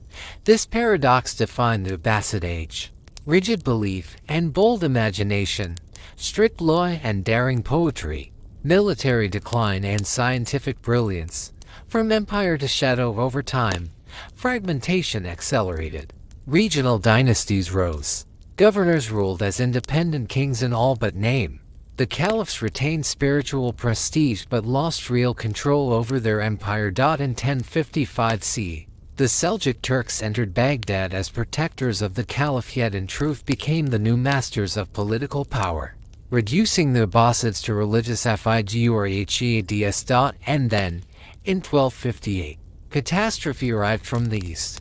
[SPEAKER 1] This paradox defined the Abbasid age. Rigid belief and bold imagination, strict law and daring poetry, military decline and scientific brilliance. From empire to shadow. Over time, fragmentation accelerated. Regional dynasties rose, Governors ruled as independent kings in all but name. The caliphs retained spiritual prestige but lost real control over their empire. In 1055 CE, the Seljuk Turks entered Baghdad as protectors of the Caliphate, yet in truth became the new masters of political power, reducing the Abbasids to religious fights. And then, in 1258, catastrophe arrived from the east.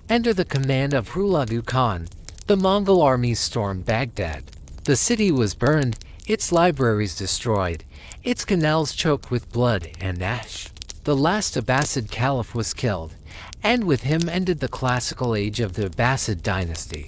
[SPEAKER 1] Under the command of Hulagu Khan, the Mongol armies stormed Baghdad. The city was burned, its libraries destroyed, its canals choked with blood and ash. The last Abbasid caliph was killed, and with him ended the classical age of the Abbasid dynasty.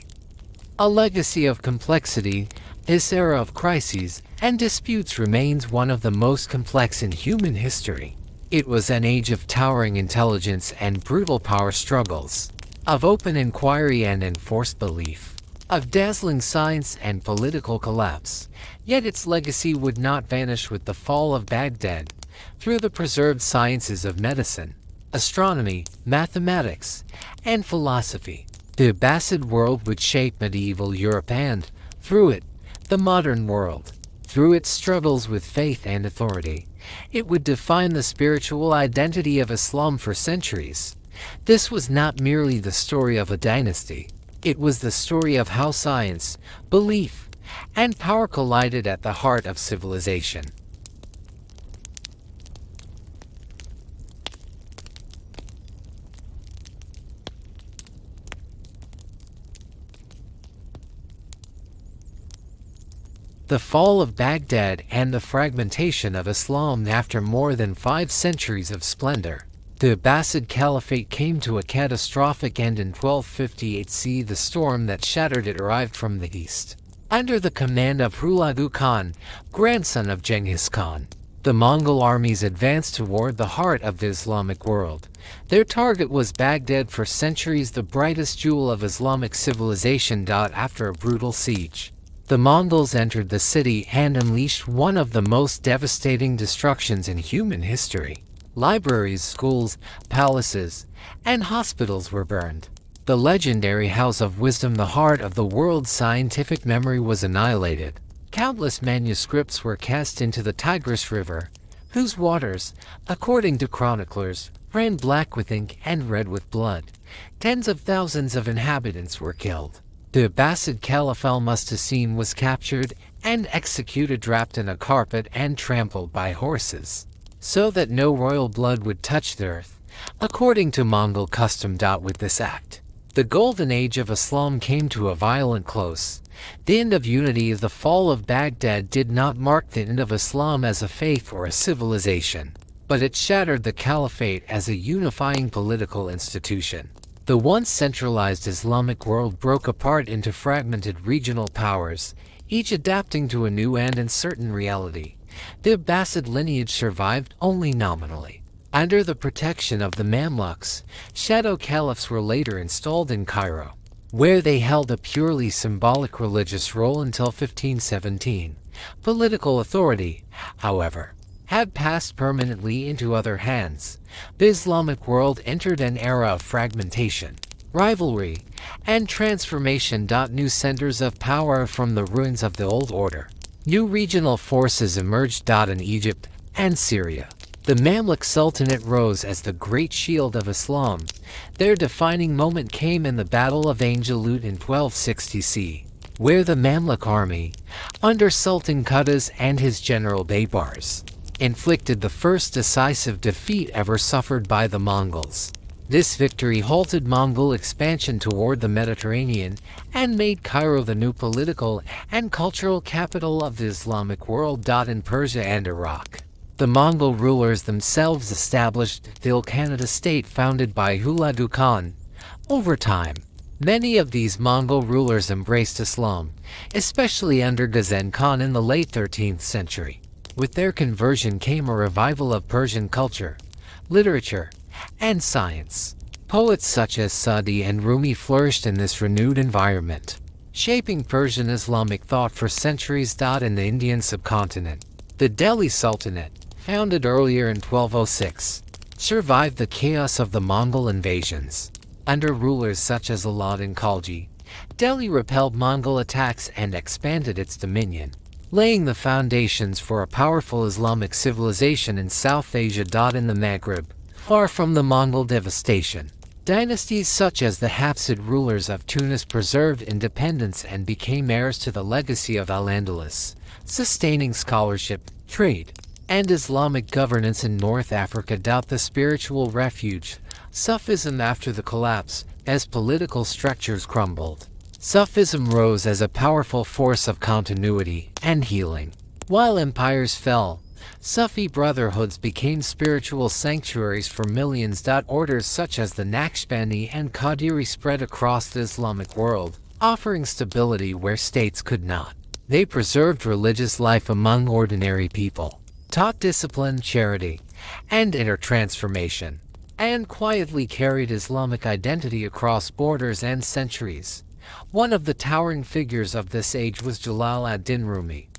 [SPEAKER 1] A legacy of complexity, this era of crises and disputes remains one of the most complex in human history. It was an age of towering intelligence and brutal power struggles, of open inquiry and enforced belief, of dazzling science and political collapse. Yet its legacy would not vanish with the fall of Baghdad. Through the preserved sciences of medicine, astronomy, mathematics, and philosophy, the Abbasid world would shape medieval Europe and, through it, the modern world. Through its struggles with faith and authority, it would define the spiritual identity of Islam for centuries. This was not merely the story of a dynasty. It was the story of how science, belief, and power collided at the heart of civilization. The fall of Baghdad and the fragmentation of Islam. After more than 5 centuries of splendor, the Abbasid Caliphate came to a catastrophic end in 1258 CE. The storm that shattered it arrived from the east. Under the command of Hulagu Khan, grandson of Genghis Khan, the Mongol armies advanced toward the heart of the Islamic world. Their target was Baghdad, for centuries the brightest jewel of Islamic civilization. After a brutal siege, the Mongols entered the city and unleashed one of the most devastating destructions in human history. Libraries, schools, palaces, and hospitals were burned. The legendary House of Wisdom, the heart of the world's scientific memory, was annihilated. Countless manuscripts were cast into the Tigris River, whose waters, according to chroniclers, ran black with ink and red with blood. Tens of thousands of inhabitants were killed. The Abbasid Caliph al-Musta'sim was captured and executed, wrapped in a carpet and trampled by horses, so that no royal blood would touch the earth, according to Mongol custom. With this act, the golden age of Islam came to a violent close. The end of unity. The fall of Baghdad did not mark the end of Islam as a faith or a civilization, but it shattered the Caliphate as a unifying political institution. The once centralized Islamic world broke apart into fragmented regional powers, each adapting to a new and uncertain reality. The Abbasid lineage survived only nominally. Under the protection of the Mamluks, shadow caliphs were later installed in Cairo, where they held a purely symbolic religious role until 1517. Political authority, however, had passed permanently into other hands. The Islamic world entered an era of fragmentation, rivalry, and transformation. New centers of power from the ruins of the old order. New regional forces emerged. In Egypt and Syria, the Mamluk Sultanate rose as the great shield of Islam. Their defining moment came in the Battle of Ain Jalut in 1260 CE, where the Mamluk army, under Sultan Qutuz and his general Baybars, inflicted the first decisive defeat ever suffered by the Mongols. This victory halted Mongol expansion toward the Mediterranean and made Cairo the new political and cultural capital of the Islamic world. In Persia and Iraq, the Mongol rulers themselves established the Ilkhanate state founded by Hulagu Khan. Over time, many of these Mongol rulers embraced Islam, especially under Ghazan Khan in the late 13th century. With their conversion came a revival of Persian culture, literature, and science. Poets such as Sa'di and Rumi flourished in this renewed environment, shaping Persian Islamic thought for centuries. In the Indian subcontinent, the Delhi Sultanate, founded earlier in 1206, survived the chaos of the Mongol invasions. Under rulers such as Alauddin Khalji, Delhi repelled Mongol attacks and expanded its dominion, laying the foundations for a powerful Islamic civilization in South Asia. In the Maghreb, far from the Mongol devastation, dynasties such as the Hafsid rulers of Tunis preserved independence and became heirs to the legacy of Al-Andalus, sustaining scholarship, trade, and Islamic governance in North Africa. The spiritual refuge, Sufism. After the collapse, as political structures crumbled, Sufism rose as a powerful force of continuity and healing. While empires fell, Sufi brotherhoods became spiritual sanctuaries for millions. Orders such as the Naqshbandi and Qadiri spread across the Islamic world, offering stability where states could not. They preserved religious life among ordinary people, taught discipline, charity, and inner transformation, and quietly carried Islamic identity across borders and centuries. One of the towering figures of this age was Jalal ad-Din Rumi,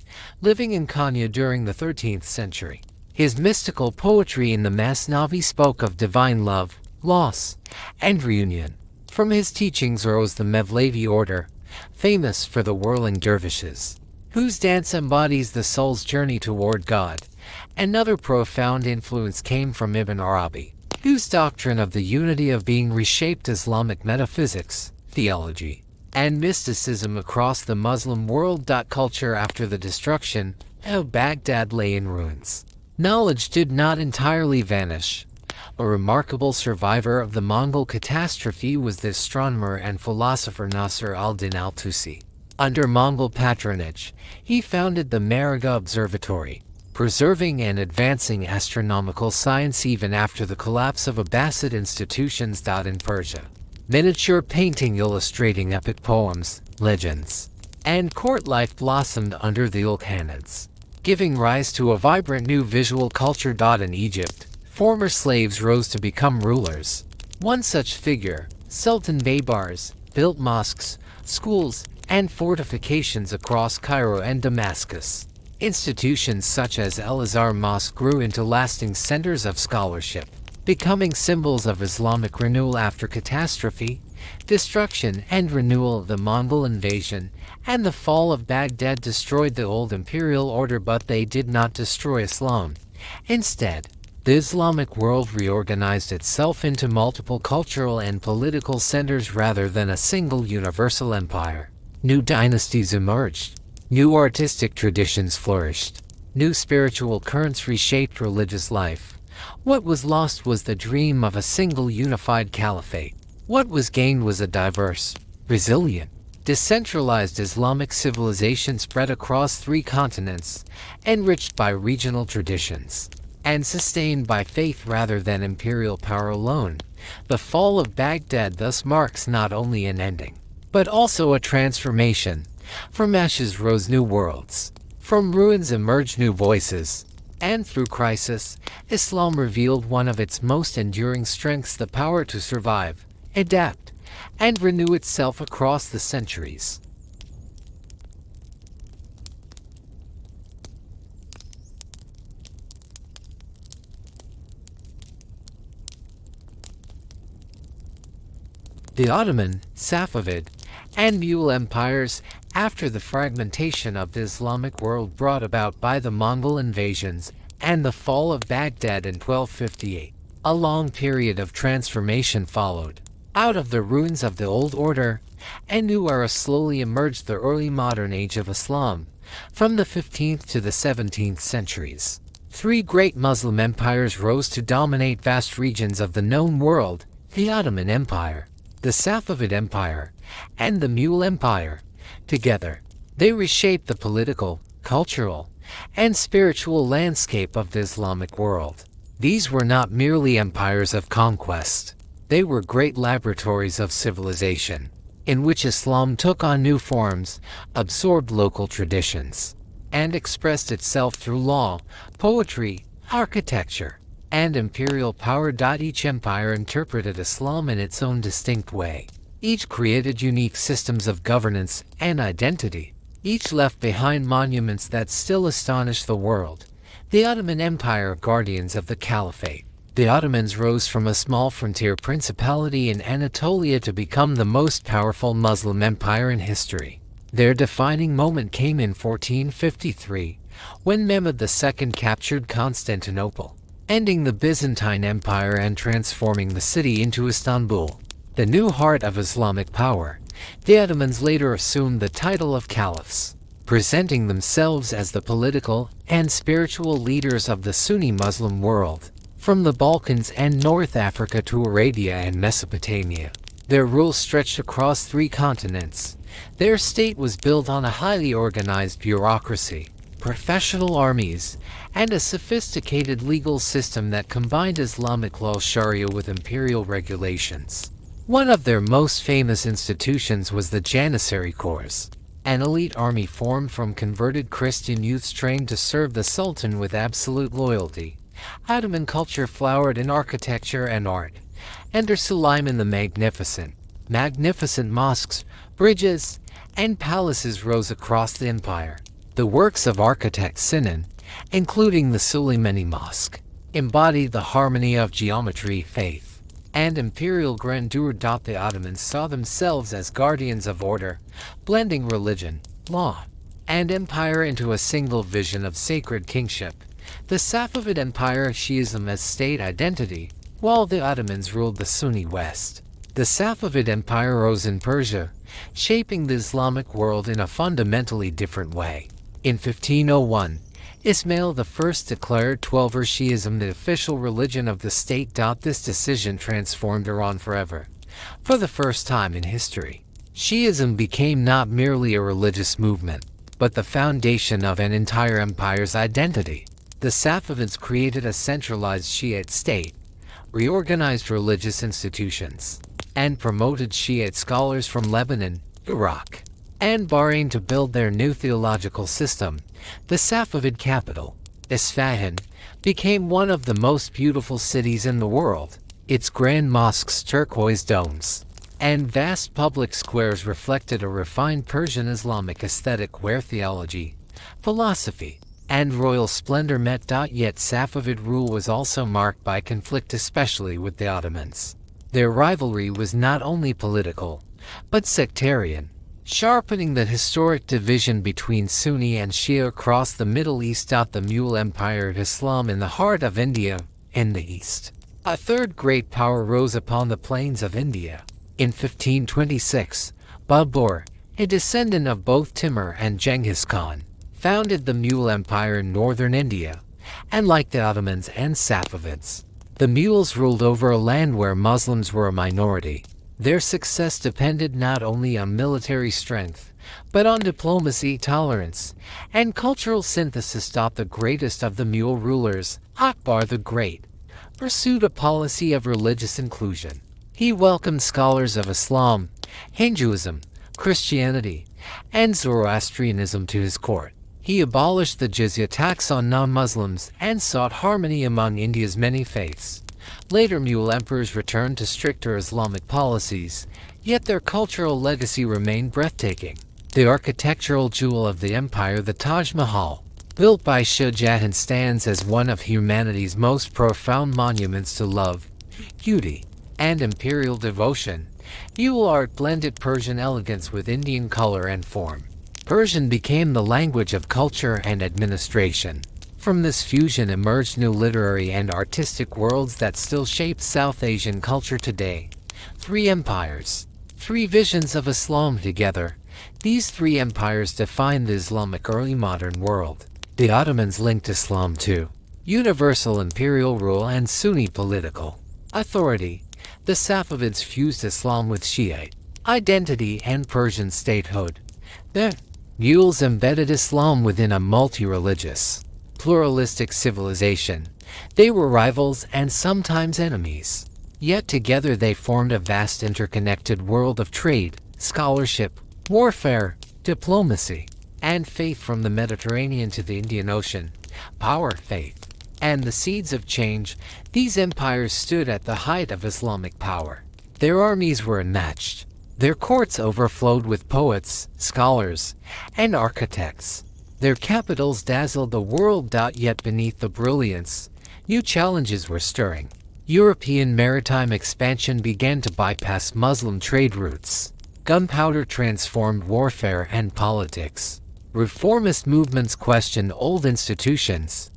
[SPEAKER 1] living in Konya during the 13th century. His mystical poetry in the Masnavi spoke of divine love, loss, and reunion. From his teachings rose the Mevlevi order, famous for the whirling dervishes, whose dance embodies the soul's journey toward God. Another profound influence came from Ibn Arabi, whose doctrine of the unity of being reshaped Islamic metaphysics, theology, and mysticism across the Muslim world. Culture. After the destruction of Baghdad lay in ruins, knowledge did not entirely vanish. A remarkable survivor of the Mongol catastrophe was the astronomer and philosopher Nasr al-Din al-Tusi. Under Mongol patronage, he founded the Mariga Observatory, preserving and advancing astronomical science even after the collapse of Abbasid institutions. In Persia, miniature painting illustrating epic poems, legends, and court life blossomed under the Ilkhanids, giving rise to a vibrant new visual culture. In Egypt, former slaves rose to become rulers. One such figure, Sultan Baybars, built mosques, schools, and fortifications across Cairo and Damascus. Institutions such as El-Azhar Mosque grew into lasting centers of scholarship, becoming symbols of Islamic renewal after catastrophe, destruction, and renewal of the Mongol invasion, and the fall of Baghdad destroyed the old imperial order, but they did not destroy Islam. Instead, the Islamic world reorganized itself into multiple cultural and political centers rather than a single universal empire. New dynasties emerged, new artistic traditions flourished, new spiritual currents reshaped religious life. What was lost was the dream of a single unified caliphate. What was gained was a diverse, resilient, decentralized Islamic civilization spread across 3 continents, enriched by regional traditions, and sustained by faith rather than imperial power alone. The fall of Baghdad thus marks not only an ending, but also a transformation. From ashes rose new worlds, from ruins emerged new voices, and through crisis, Islam revealed one of its most enduring strengths: the power to survive, adapt, and renew itself across the centuries. The Ottoman, Safavid, and Mughal empires, after the fragmentation of the Islamic world brought about by the Mongol invasions and the fall of Baghdad in 1258, a long period of transformation followed. Out of the ruins of the old order, a new era slowly emerged: the early modern age of Islam. From the 15th to the 17th centuries, 3 great Muslim empires rose to dominate vast regions of the known world: the Ottoman Empire, the Safavid Empire, and the Mughal Empire. Together, they reshaped the political, cultural, and spiritual landscape of the Islamic world. These were not merely empires of conquest. They were great laboratories of civilization, in which Islam took on new forms, absorbed local traditions, and expressed itself through law, poetry, architecture, and imperial power. Each empire interpreted Islam in its own distinct way. Each created unique systems of governance and identity. Each left behind monuments that still astonish the world. The Ottoman Empire, guardians of the Caliphate, The Ottomans rose from a small frontier principality in Anatolia to become the most powerful Muslim empire in history. Their defining moment came in 1453, when Mehmed II captured Constantinople, ending the Byzantine Empire and transforming the city into Istanbul, the new heart of Islamic power. The Ottomans later assumed the title of caliphs, presenting themselves as the political and spiritual leaders of the Sunni Muslim world. From the Balkans and North Africa to Arabia and Mesopotamia, their rule stretched across 3 continents. Their state was built on a highly organized bureaucracy, professional armies, and a sophisticated legal system that combined Islamic law Sharia with imperial regulations. One of their most famous institutions was the Janissary Corps, an elite army formed from converted Christian youths trained to serve the Sultan with absolute loyalty. Ottoman culture flowered in architecture and art. Enter Suleiman the Magnificent. Magnificent mosques, bridges, and palaces rose across the empire. The works of architect Sinan, including the Suleimani Mosque, embodied the harmony of geometry, faith, and imperial grandeur. The Ottomans saw themselves as guardians of order, blending religion, law, and empire into a single vision of sacred kingship. The Safavid Empire Shiism as state identity, while the Ottomans ruled the Sunni West. The Safavid Empire rose in Persia, shaping the Islamic world in a fundamentally different way. In 1501, Ismail I declared Twelver Shiism the official religion of the state. This decision transformed Iran forever. For the first time in history, Shiism became not merely a religious movement, but the foundation of an entire empire's identity. The Safavids created a centralized Shiite state, reorganized religious institutions, and promoted Shiite scholars from Lebanon, Iraq, and Bahrain to build their new theological system. The Safavid capital, Isfahan, became one of the most beautiful cities in the world. Its grand mosques, turquoise domes, and vast public squares reflected a refined Persian Islamic aesthetic where theology, philosophy, and royal splendor met. Yet Safavid rule was also marked by conflict, especially with the Ottomans. Their rivalry was not only political, but sectarian, sharpening the historic division between Sunni and Shia across the Middle East. The Mughal Empire of Islam in the heart of India, in the east. A third great power rose upon the plains of India. In 1526, Babur, a descendant of both Timur and Genghis Khan, founded the Mughal Empire in northern India, and like the Ottomans and Safavids, the Mughals ruled over a land where Muslims were a minority. Their success depended not only on military strength, but on diplomacy, tolerance, and cultural synthesis. The greatest of the Mughal rulers, Akbar the Great, pursued a policy of religious inclusion. He welcomed scholars of Islam, Hinduism, Christianity, and Zoroastrianism to his court. He abolished the jizya tax on non-Muslims and sought harmony among India's many faiths. Later Mughal emperors returned to stricter Islamic policies, yet their cultural legacy remained breathtaking. The architectural jewel of the empire, the Taj Mahal, built by Shah Jahan, stands as one of humanity's most profound monuments to love, beauty, and imperial devotion. Mughal art blended Persian elegance with Indian color and form. Persian became the language of culture and administration. From this fusion emerged new literary and artistic worlds that still shape South Asian culture today. 3 empires, 3 visions of Islam together. These 3 empires defined the Islamic early modern world. The Ottomans linked Islam to universal imperial rule and Sunni political authority. The Safavids fused Islam with Shiite identity and Persian statehood. The Mughals embedded Islam within a multi-religious, pluralistic civilization. They were rivals and sometimes enemies. Yet together they formed a vast interconnected world of trade, scholarship, warfare, diplomacy, and faith. From the Mediterranean to the Indian Ocean, power, faith, and the seeds of change. These empires stood at the height of Islamic power. Their armies were unmatched. Their courts overflowed with poets, scholars, and architects. Their capitals dazzled the world. Yet beneath the brilliance, new challenges were stirring. European maritime expansion began to bypass Muslim trade routes. Gunpowder transformed warfare and politics. Reformist movements questioned old institutions.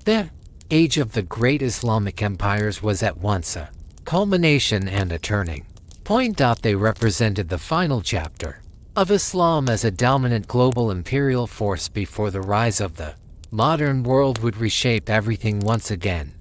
[SPEAKER 1] The age of the great Islamic empires was at once a culmination and a turning point. They represented the final chapter of Islam as a dominant global imperial force before the rise of the modern world would reshape everything once again.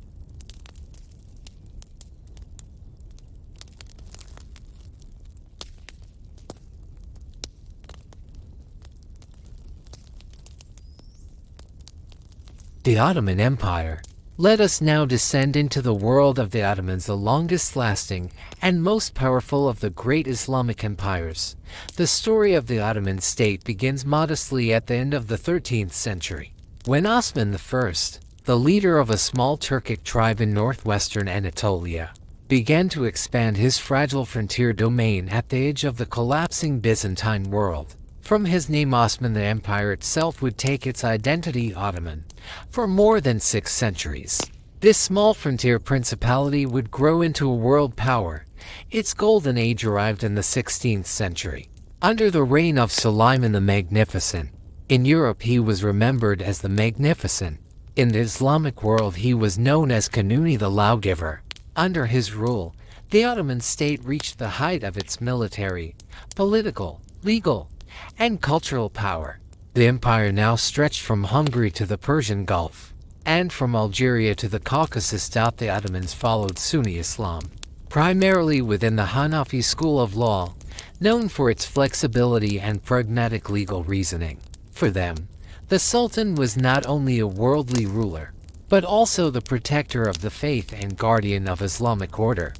[SPEAKER 1] The Ottoman Empire. Let us now descend into the world of the Ottomans, the longest-lasting and most powerful of the great Islamic empires. The story of the Ottoman state begins modestly at the end of the 13th century, when Osman I, the leader of a small Turkic tribe in northwestern Anatolia, began to expand his fragile frontier domain at the edge of the collapsing Byzantine world. From his name Osman, the empire itself would take its identity Ottoman. For more than 6 centuries, this small frontier principality would grow into a world power. Its golden age arrived in the 16th century, under the reign of Suleiman the Magnificent. In Europe he was remembered as the Magnificent. In the Islamic world he was known as Kanuni the Lawgiver. Under his rule, the Ottoman state reached the height of its military, political, legal, and cultural power. The empire now stretched from Hungary to the Persian Gulf, and from Algeria to the Caucasus. The Ottomans followed Sunni Islam, primarily within the Hanafi school of law, known for its flexibility and pragmatic legal reasoning. For them, the Sultan was not only a worldly ruler, but also the protector of the faith and guardian of Islamic order.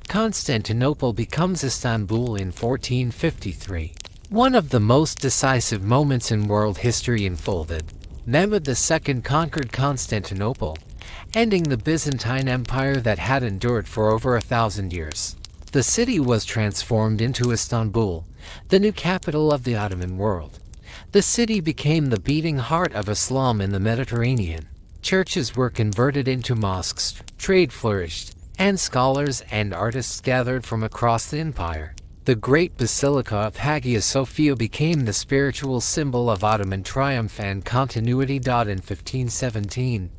[SPEAKER 1] Constantinople becomes Istanbul in 1453. One of the most decisive moments in world history unfolded. Mehmed II conquered Constantinople, ending the Byzantine Empire that had endured for over 1,000 years. The city was transformed into Istanbul, the new capital of the Ottoman world. The city became the beating heart of Islam in the Mediterranean. Churches were converted into mosques, trade flourished, and scholars and artists gathered from across the empire. The great Basilica of Hagia Sophia became the spiritual symbol of Ottoman triumph and continuity. In 1517,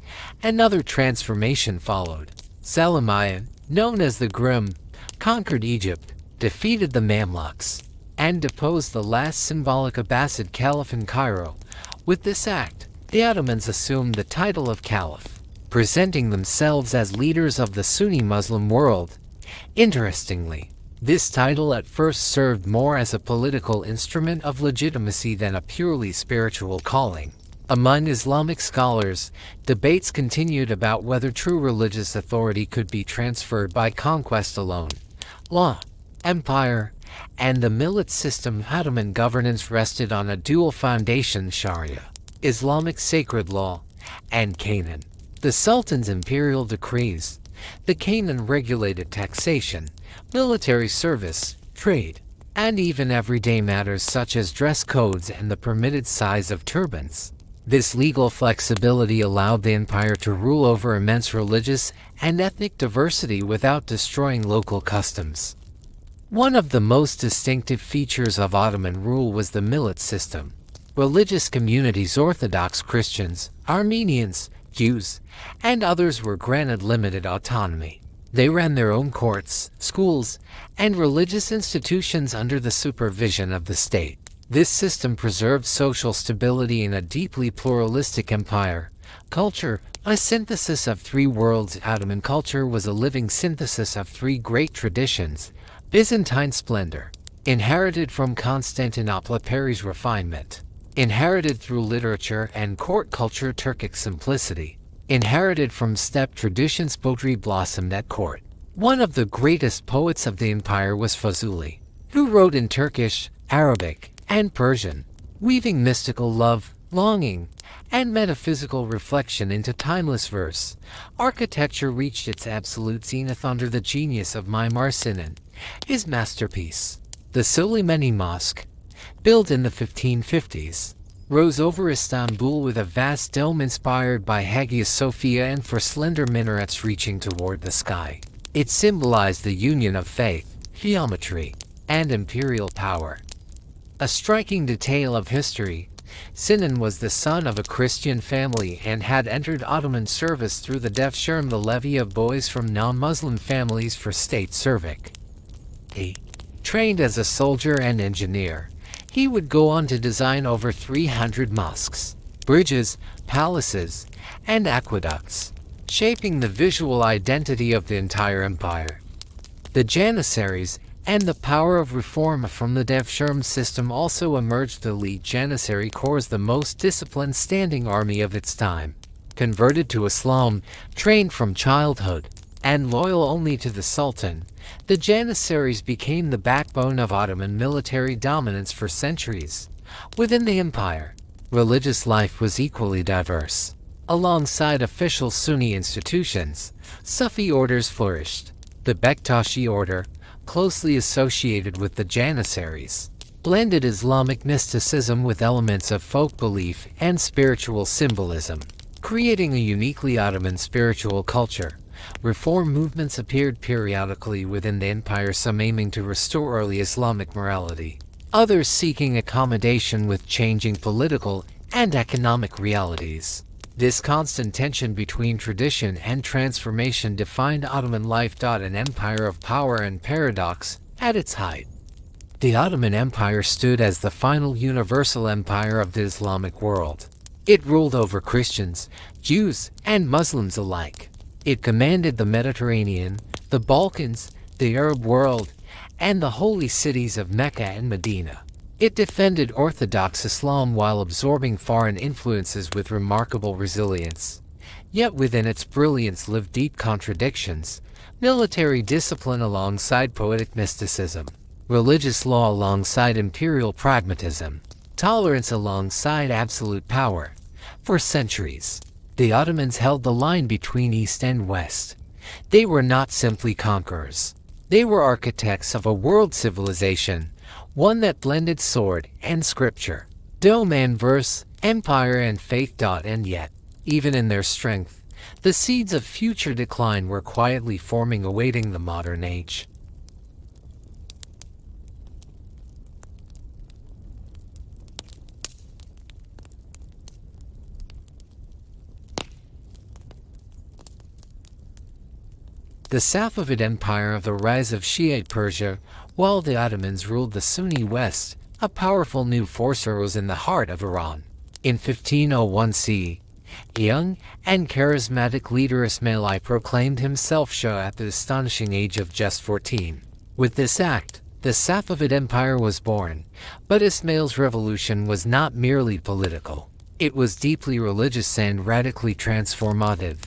[SPEAKER 1] another transformation followed. Saladin, known as the Grim, conquered Egypt, defeated the Mamluks, and deposed the last symbolic Abbasid Caliph in Cairo. With this act, the Ottomans assumed the title of Caliph, presenting themselves as leaders of the Sunni Muslim world. Interestingly, this title at first served more as a political instrument of legitimacy than a purely spiritual calling. Among Islamic scholars, debates continued about whether true religious authority could be transferred by conquest alone. Law, empire, and the millet system. Ottoman governance rested on a dual foundation: Sharia, Islamic sacred law, and Canaan, the Sultan's imperial decrees. The Canaan regulated taxation, military service, trade, and even everyday matters such as dress codes and the permitted size of turbans. This legal flexibility allowed the empire to rule over immense religious and ethnic diversity without destroying local customs. One of the most distinctive features of Ottoman rule was the millet system. Religious communities, Orthodox Christians, Armenians, Jews, and others were granted limited autonomy. They ran their own courts, schools, and religious institutions under the supervision of the state. This system preserved social stability in a deeply pluralistic empire. Culture, a synthesis of 3 worlds. Ottoman culture was a living synthesis of 3 great traditions: Byzantine splendor, inherited from Constantinople; Paris refinement, inherited through literature and court culture; Turkic simplicity, inherited from steppe traditions. Poetry blossomed at court. One of the greatest poets of the empire was Fuzuli, who wrote in Turkish, Arabic, and Persian, weaving mystical love, longing, and metaphysical reflection into timeless verse. Architecture reached its absolute zenith under the genius of Mimar Sinan. His masterpiece, the Soleimani Mosque, built in the 1550s, rose over Istanbul with a vast dome inspired by Hagia Sophia and 4 slender minarets reaching toward the sky. It symbolized the union of faith, geometry, and imperial power. A striking detail of history: Sinan was the son of a Christian family and had entered Ottoman service through the Devshirme, the levy of boys from non-Muslim families for state service. He trained as a soldier and engineer. He would go on to design over 300 mosques, bridges, palaces, and aqueducts, shaping the visual identity of the entire empire. The Janissaries and the power of reform from the Devshirme system also emerged. The elite Janissary Corps, the most disciplined standing army of its time. Converted to Islam, trained from childhood, and loyal only to the Sultan, the Janissaries became the backbone of Ottoman military dominance for centuries. Within the empire, religious life was equally diverse. Alongside official Sunni institutions, Sufi orders flourished. The Bektashi order, closely associated with the Janissaries, blended Islamic mysticism with elements of folk belief and spiritual symbolism, creating a uniquely Ottoman spiritual culture. Reform movements appeared periodically within the empire, some aiming to restore early Islamic morality, others seeking accommodation with changing political and economic realities. This constant tension between tradition and transformation defined Ottoman life. An empire of power and paradox. At its height, the Ottoman Empire stood as the final universal empire of the Islamic world. It ruled over Christians, Jews, and Muslims alike. It commanded the Mediterranean, the Balkans, the Arab world, and the holy cities of Mecca and Medina. It defended Orthodox Islam while absorbing foreign influences with remarkable resilience. Yet within its brilliance lived deep contradictions: military discipline alongside poetic mysticism, religious law alongside imperial pragmatism, tolerance alongside absolute power. For centuries, the Ottomans held the line between East and West. They were not simply conquerors. They were architects of a world civilization, one that blended sword and scripture, dome and verse, empire and faith. And yet, even in their strength, the seeds of future decline were quietly forming, awaiting the modern age. The Safavid Empire of the rise of Shiite Persia. While the Ottomans ruled the Sunni West, a powerful new force arose in the heart of Iran. In 1501 CE, a young and charismatic leader Ismail I proclaimed himself Shah at the astonishing age of just 14. With this act, the Safavid Empire was born, but Ismail's revolution was not merely political. It was deeply religious and radically transformative.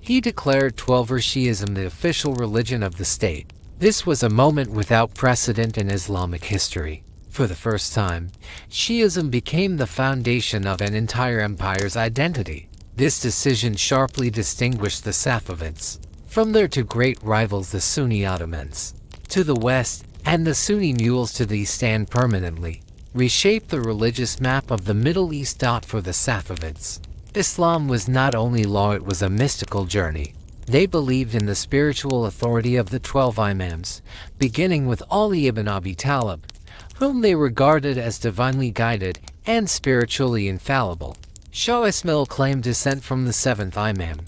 [SPEAKER 1] He declared Twelver Shi'ism the official religion of the state. This was a moment without precedent in Islamic history. For the first time, Shi'ism became the foundation of an entire empire's identity. This decision sharply distinguished the Safavids from their two great rivals, the Sunni Ottomans to the west and the Sunni mules to the east, and permanently reshaped the religious map of the Middle East. For the Safavids, Islam was not only law, it was a mystical journey. They believed in the spiritual authority of the 12 Imams, beginning with Ali ibn Abi Talib, whom they regarded as divinely guided and spiritually infallible. Shah Ismail claimed descent from the 7th Imam,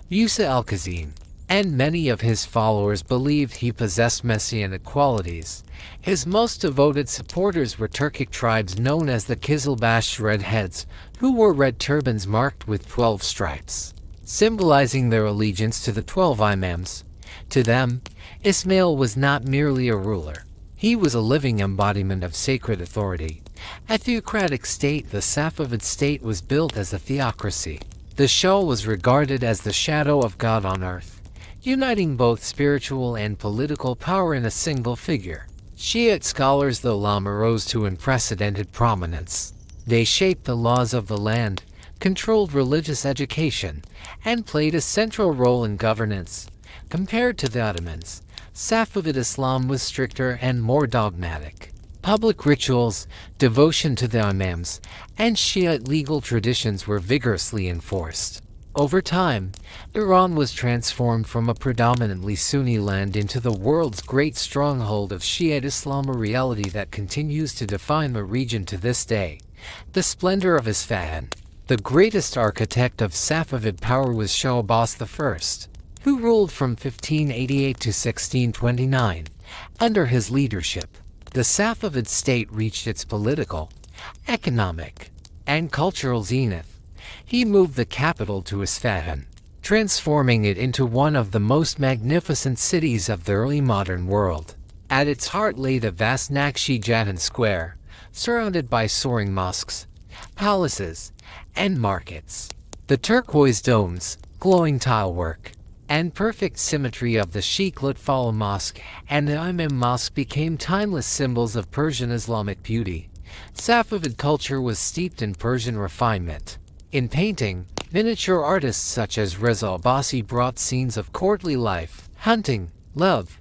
[SPEAKER 1] Musa al-Kazim, and many of his followers believed he possessed messianic qualities. His most devoted supporters were Turkic tribes known as the Kizilbash Redheads, who wore red turbans marked with 12 stripes, symbolizing their allegiance to the 12 Imams. To them, Ismail was not merely a ruler. He was a living embodiment of sacred authority. A theocratic state, the Safavid state was built as a theocracy. The Shah was regarded as the shadow of God on earth, uniting both spiritual and political power in a single figure. Shiite scholars, the ulama, rose to unprecedented prominence. They shaped the laws of the land, controlled religious education, and played a central role in governance. Compared to the Ottomans, Safavid Islam was stricter and more dogmatic. Public rituals, devotion to the imams, and Shiite legal traditions were vigorously enforced. Over time, Iran was transformed from a predominantly Sunni land into the world's great stronghold of Shiite Islam, a reality that continues to define the region to this day. The splendor of Isfahan. The greatest architect of Safavid power was Shah Abbas I, who ruled from 1588 to 1629. Under his leadership, the Safavid state reached its political, economic, and cultural zenith. He moved the capital to Isfahan, transforming it into one of the most magnificent cities of the early modern world. At its heart lay the vast Naqshi-Jatan square, surrounded by soaring mosques, palaces, and markets. The turquoise domes, glowing tilework, and perfect symmetry of the Sheikh Lutfallah Mosque and the Imam Mosque became timeless symbols of Persian Islamic beauty. Safavid culture was steeped in Persian refinement. In painting, miniature artists such as Reza Abbasi brought scenes of courtly life, hunting, love,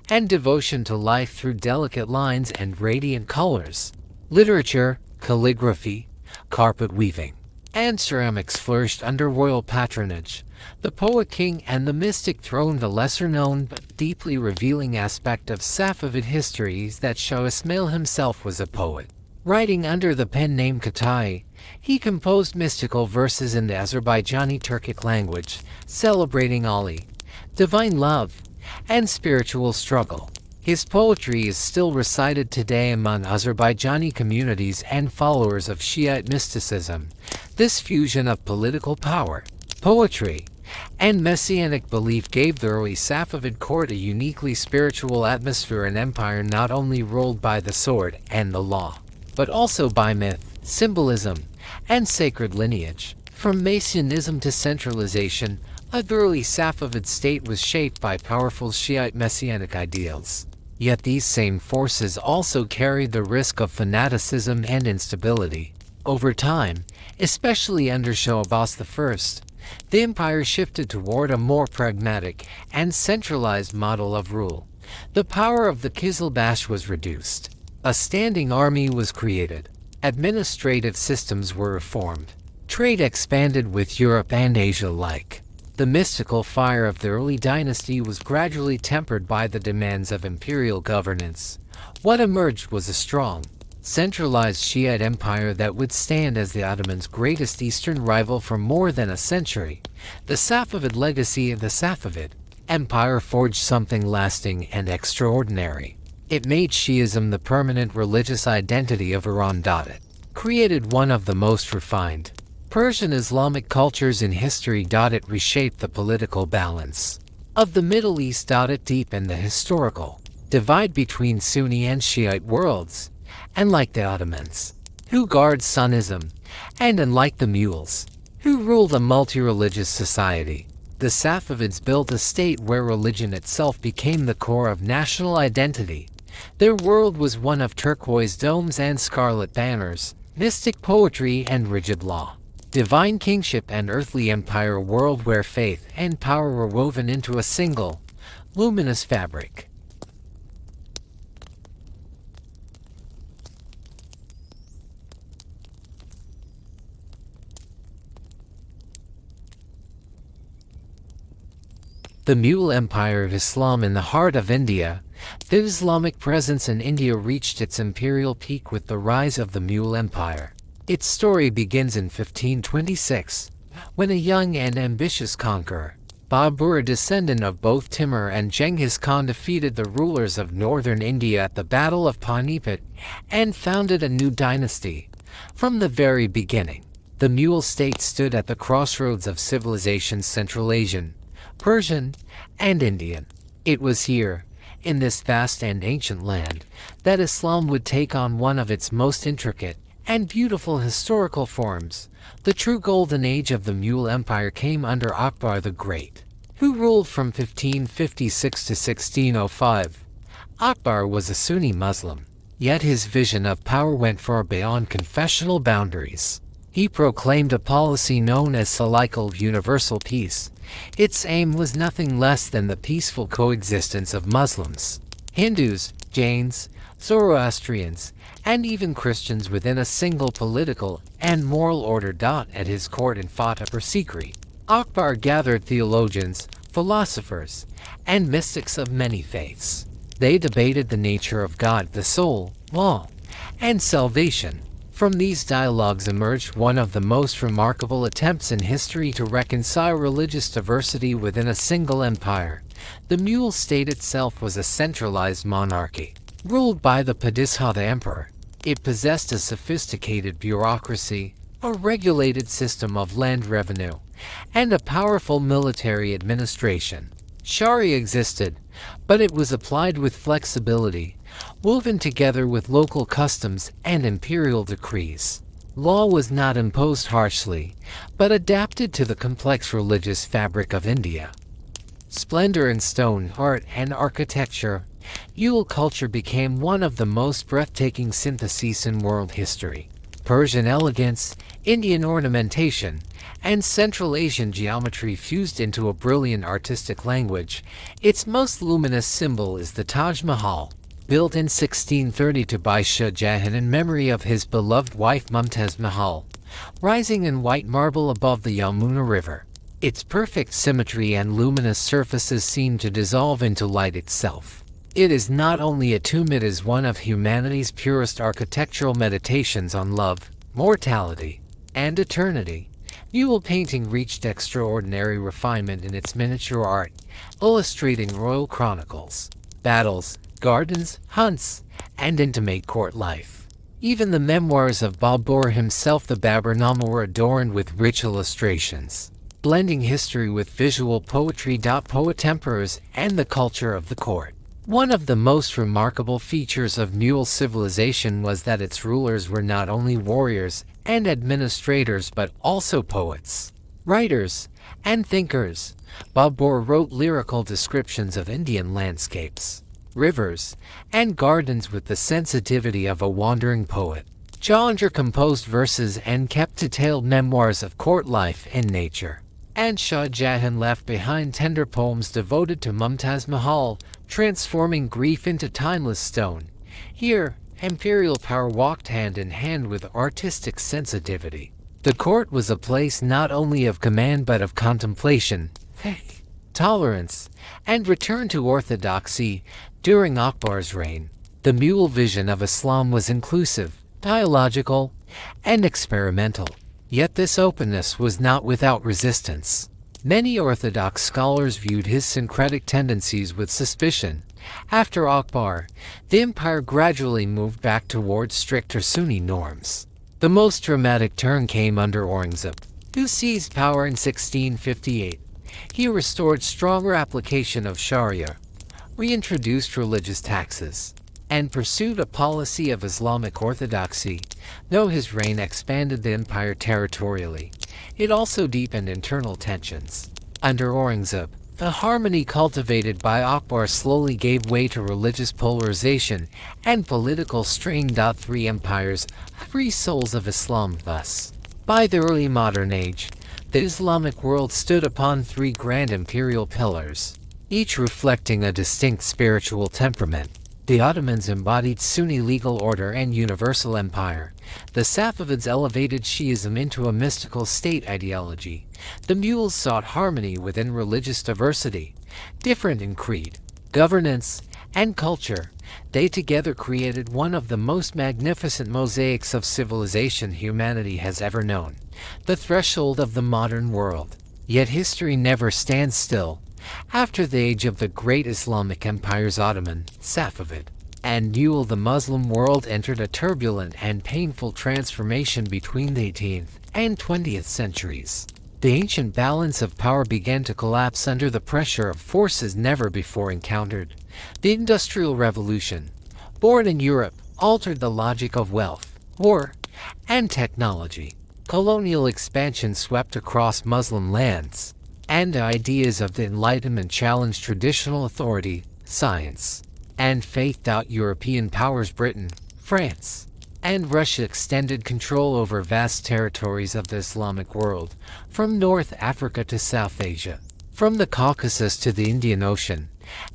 [SPEAKER 1] and devotion to life through delicate lines and radiant colors. Literature, calligraphy, carpet weaving, and ceramics flourished under royal patronage. The poet king and the mystic throne, the lesser-known but deeply revealing aspect of Safavid history is that Shah Ismail himself was a poet. Writing under the pen name Katai, he composed mystical verses in the Azerbaijani Turkic language, celebrating Ali, divine love, and spiritual struggle. His poetry is still recited today among Azerbaijani communities and followers of Shiite mysticism. This fusion of political power, poetry, and messianic belief gave the early Safavid court a uniquely spiritual atmosphere, an empire not only ruled by the sword and the law, but also by myth, symbolism, and sacred lineage. From Messianism to centralization, the early Safavid state was shaped by powerful Shiite messianic ideals. Yet these same forces also carried the risk of fanaticism and instability. Over time, especially under Shah Abbas I, the empire shifted toward a more pragmatic and centralized model of rule. The power of the Qizilbash was reduced. A standing army was created. Administrative systems were reformed. Trade expanded with Europe and Asia alike. The mystical fire of the early dynasty was gradually tempered by the demands of imperial governance. What emerged was a strong, centralized Shiite empire that would stand as the Ottomans' greatest eastern rival for more than a century. The Safavid legacy of the Safavid empire forged something lasting and extraordinary. It made Shiism the permanent religious identity of Iran. It created one of the most refined Persian Islamic cultures in history. It reshaped the political balance of the Middle East. It deepened the historical divide between Sunni and Shiite worlds. And like the Ottomans, who guard Sunnism, and unlike the Mughals, who ruled a multi-religious society, the Safavids built a state where religion itself became the core of national identity. Their world was one of turquoise domes and scarlet banners, mystic poetry and rigid law, divine kingship and earthly empire, a world where faith and power were woven into a single, luminous fabric. The Mughal Empire of Islam in the heart of India. The Islamic presence in India reached its imperial peak with the rise of the Mughal Empire. Its story begins in 1526, when a young and ambitious conqueror, Babur, a descendant of both Timur and Genghis Khan, defeated the rulers of northern India at the Battle of Panipat and founded a new dynasty. From the very beginning, the Mughal state stood at the crossroads of civilizations: Central Asian, Persian, and Indian. It was here, in this vast and ancient land, that Islam would take on one of its most intricate and beautiful historical forms. The true golden age of the Mughal Empire came under Akbar the Great, who ruled from 1556 to 1605. Akbar was a Sunni Muslim, yet his vision of power went far beyond confessional boundaries. He proclaimed a policy known as Salikal universal peace. Its aim was nothing less than the peaceful coexistence of Muslims, Hindus, Jains, Zoroastrians, and even Christians within a single political and moral order. At his court in Fatehpur Sikri, Akbar gathered theologians, philosophers, and mystics of many faiths. They debated the nature of God, the soul, law, and salvation. From these dialogues emerged one of the most remarkable attempts in history to reconcile religious diversity within a single empire. The Mughal state itself was a centralized monarchy, ruled by the Padishah, the emperor. It possessed a sophisticated bureaucracy, a regulated system of land revenue, and a powerful military administration. Sharia existed, but it was applied with flexibility, woven together with local customs and imperial decrees. Law was not imposed harshly, but adapted to the complex religious fabric of India. Splendor in stone, art, and architecture, Mughal culture became one of the most breathtaking syntheses in world history. Persian elegance, Indian ornamentation, and Central Asian geometry fused into a brilliant artistic language. Its most luminous symbol is the Taj Mahal, built in 1632 by Shah Jahan in memory of his beloved wife Mumtaz Mahal, rising in white marble above the Yamuna River. Its perfect symmetry and luminous surfaces seem to dissolve into light itself. It is not only a tomb, it is one of humanity's purest architectural meditations on love, mortality, and eternity. Mughal painting reached extraordinary refinement in its miniature art, illustrating royal chronicles, battles, gardens, hunts, and intimate court life. Even the memoirs of Babur himself, the Baburnama, were adorned with rich illustrations, blending history with visual poetry. Poet emperors and the culture of the court. One of the most remarkable features of Mughal civilization was that its rulers were not only warriors and administrators but also poets, writers, and thinkers. Babur wrote lyrical descriptions of Indian landscapes, rivers, and gardens with the sensitivity of a wandering poet. Jalandhar composed verses and kept detailed memoirs of court life and nature. And Shah Jahan left behind tender poems devoted to Mumtaz Mahal, transforming grief into timeless stone. Here, imperial power walked hand in hand with artistic sensitivity. The court was a place not only of command but of contemplation, tolerance, and return to orthodoxy. During Akbar's reign, the Mughal vision of Islam was inclusive, dialogical, and experimental. Yet this openness was not without resistance. Many Orthodox scholars viewed his syncretic tendencies with suspicion. After Akbar, the empire gradually moved back towards stricter Sunni norms. The most dramatic turn came under Aurangzeb, who seized power in 1658. He restored stronger application of Sharia, reintroduced religious taxes, and pursued a policy of Islamic orthodoxy. Though his reign expanded the empire territorially, it also deepened internal tensions. Under Aurangzeb, the harmony cultivated by Akbar slowly gave way to religious polarization and political strain. Three empires, three souls of Islam. Thus, by the early modern age, the Islamic world stood upon three grand imperial pillars, each reflecting a distinct spiritual temperament. The Ottomans embodied Sunni legal order and universal empire. The Safavids elevated Shiism into a mystical state ideology. The Mughals sought harmony within religious diversity. Different in creed, governance, and culture, they together created one of the most magnificent mosaics of civilization humanity has ever known, the threshold of the modern world. Yet history never stands still. After the age of the great Islamic empires Ottoman, Safavid, and Mughal, the Muslim world entered a turbulent and painful transformation between the 18th and 20th centuries. The ancient balance of power began to collapse under the pressure of forces never before encountered. The Industrial Revolution, born in Europe, altered the logic of wealth, war, and technology. Colonial expansion swept across Muslim lands, and ideas of the Enlightenment challenged traditional authority, science, and faith. European powers Britain, France, and Russia extended control over vast territories of the Islamic world, from North Africa to South Asia, from the Caucasus to the Indian Ocean.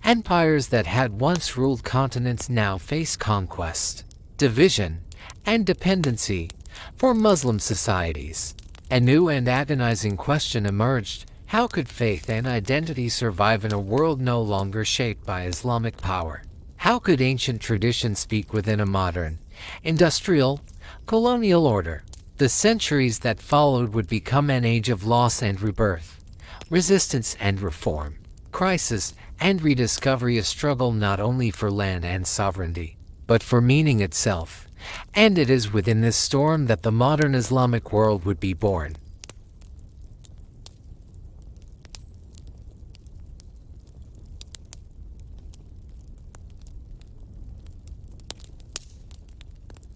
[SPEAKER 1] Empires that had once ruled continents now face conquest, division, and dependency. For Muslim societies, A new and agonizing question emerged: how could faith and identity survive in a world no longer shaped by Islamic power? How could ancient tradition speak within a modern, industrial, colonial order? The centuries that followed would become an age of loss and rebirth, resistance and reform, crisis and rediscovery, a struggle not only for land and sovereignty, but for meaning itself. And it is within this storm that the modern Islamic world would be born.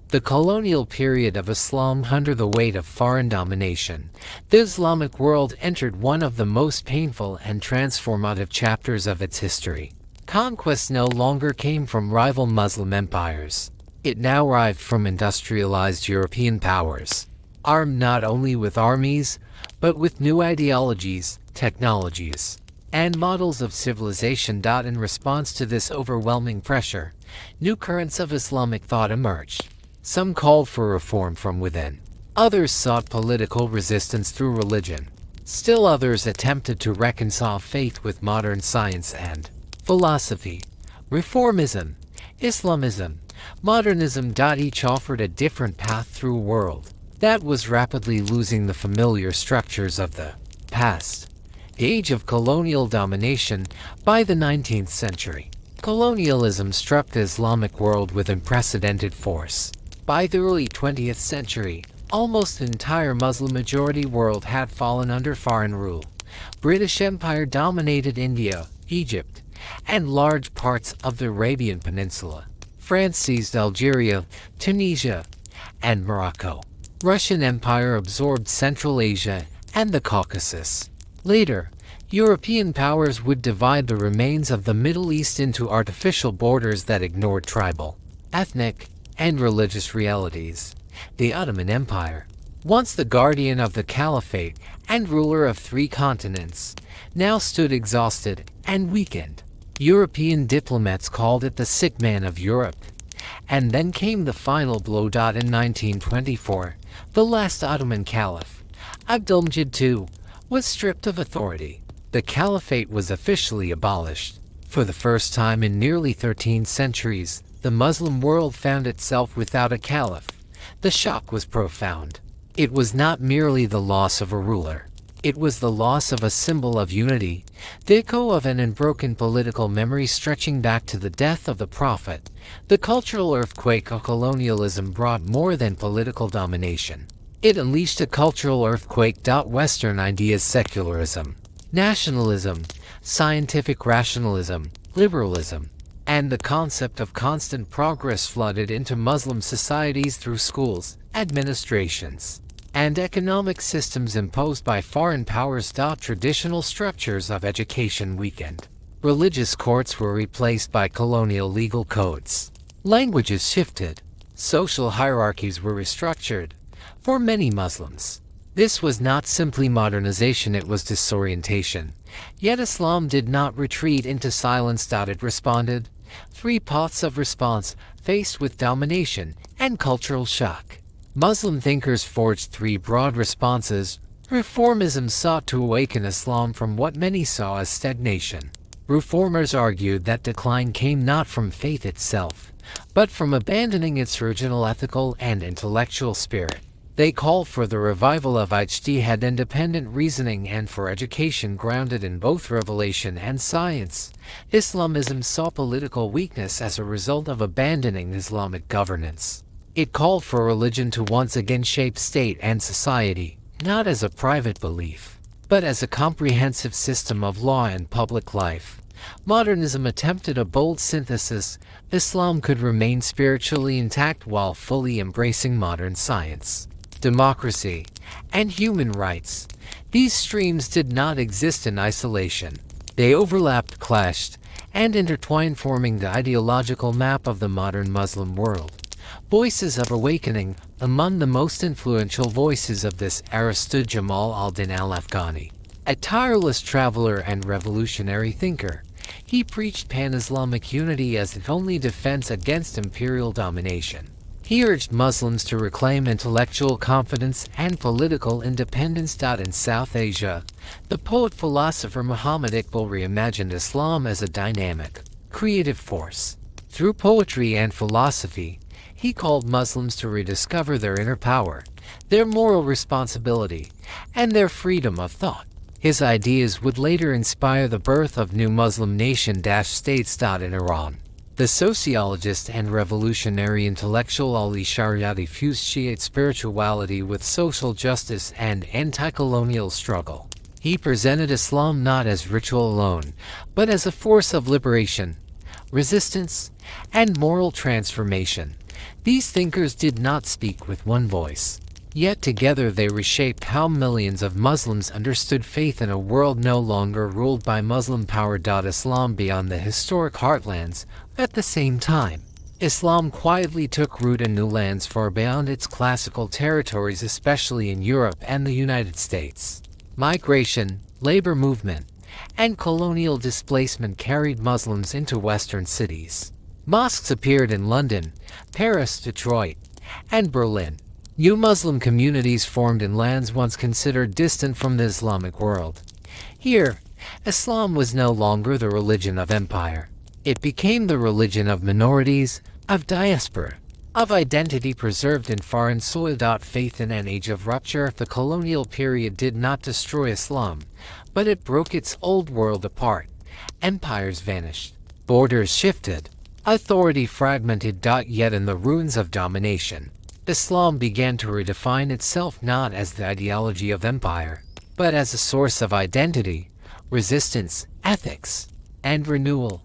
[SPEAKER 1] The colonial period of Islam. Under the weight of foreign domination, the Islamic world entered one of the most painful and transformative chapters of its history. Conquest no longer came from rival Muslim empires. It now arrived from industrialized European powers, armed not only with armies, but with new ideologies, technologies, and models of civilization. In response to this overwhelming pressure, new currents of Islamic thought emerged. Some called for reform from within. Others sought political resistance through religion. Still others attempted to reconcile faith with modern science and philosophy. Reformism, Islamism, modernism. Each offered a different path through a world that was rapidly losing the familiar structures of the past. The age of colonial domination. By the 19th century, colonialism struck the Islamic world with unprecedented force. By the early 20th century, almost the entire Muslim-majority world had fallen under foreign rule. British Empire dominated India, Egypt, and large parts of the Arabian Peninsula. France seized Algeria, Tunisia, and Morocco. Russian Empire absorbed Central Asia and the Caucasus. Later, European powers would divide the remains of the Middle East into artificial borders that ignored tribal, ethnic, and religious realities. The Ottoman Empire, once the guardian of the Caliphate and ruler of 3 continents, now stood exhausted and weakened. European diplomats called it the sick man of Europe. And then came the final blow. In 1924, the last Ottoman Caliph, Abdülmecid II, was stripped of authority. The Caliphate was officially abolished. For the first time in nearly 13 centuries, the Muslim world found itself without a caliph. The shock was profound. It was not merely the loss of a ruler. It was the loss of a symbol of unity, the echo of an unbroken political memory stretching back to the death of the Prophet. The cultural earthquake of colonialism brought more than political domination. It unleashed a cultural earthquake. Western ideas, secularism, nationalism, scientific rationalism, liberalism, and the concept of constant progress flooded into Muslim societies through schools, administrations, and economic systems imposed by foreign powers. Traditional structures of education weakened. Religious courts were replaced by colonial legal codes. Languages shifted. Social hierarchies were restructured. For many Muslims, this was not simply modernization, it was disorientation. Yet Islam did not retreat into silence. It responded. 3 paths of response faced with domination and cultural shock. Muslim thinkers forged 3 broad responses. Reformism sought to awaken Islam from what many saw as stagnation. Reformers argued that decline came not from faith itself, but from abandoning its original ethical and intellectual spirit. They called for the revival of ijtihad, independent reasoning, and for education grounded in both revelation and science. Islamism saw political weakness as a result of abandoning Islamic governance. It called for religion to once again shape state and society, not as a private belief, but as a comprehensive system of law and public life. Modernism attempted a bold synthesis. Islam could remain spiritually intact while fully embracing modern science, democracy, and human rights. These streams did not exist in isolation. They overlapped, clashed, and intertwined, forming the ideological map of the modern Muslim world. Voices of awakening. Among the most influential voices of this era stood Jamal al-Din al-Afghani, a tireless traveler and revolutionary thinker. He preached pan-Islamic unity as the only defense against imperial domination. He urged Muslims to reclaim intellectual confidence and political independence. In South Asia, the poet-philosopher Muhammad Iqbal reimagined Islam as a dynamic, creative force. Through poetry and philosophy, he called Muslims to rediscover their inner power, their moral responsibility, and their freedom of thought. His ideas would later inspire the birth of new Muslim nation-states. In Iran, the sociologist and revolutionary intellectual Ali Shariati fused Shiite spirituality with social justice and anti-colonial struggle. He presented Islam not as ritual alone, but as a force of liberation, resistance, and moral transformation. These thinkers did not speak with one voice. Yet together they reshaped how millions of Muslims understood faith in a world no longer ruled by Muslim power. Islam beyond the historic heartlands. At the same time, Islam quietly took root in new lands far beyond its classical territories, especially in Europe and the United States. Migration, labor movement, and colonial displacement carried Muslims into Western cities. Mosques appeared in London, Paris, Detroit, and Berlin. New Muslim communities formed in lands once considered distant from the Islamic world. Here, Islam was no longer the religion of empire. It became the religion of minorities, of diaspora, of identity preserved in foreign soil. Faith in an age of rupture, the colonial period did not destroy Islam, but it broke its old world apart. Empires vanished, borders shifted, authority fragmented. Yet in the ruins of domination, Islam began to redefine itself not as the ideology of empire, but as a source of identity, resistance, ethics, and renewal.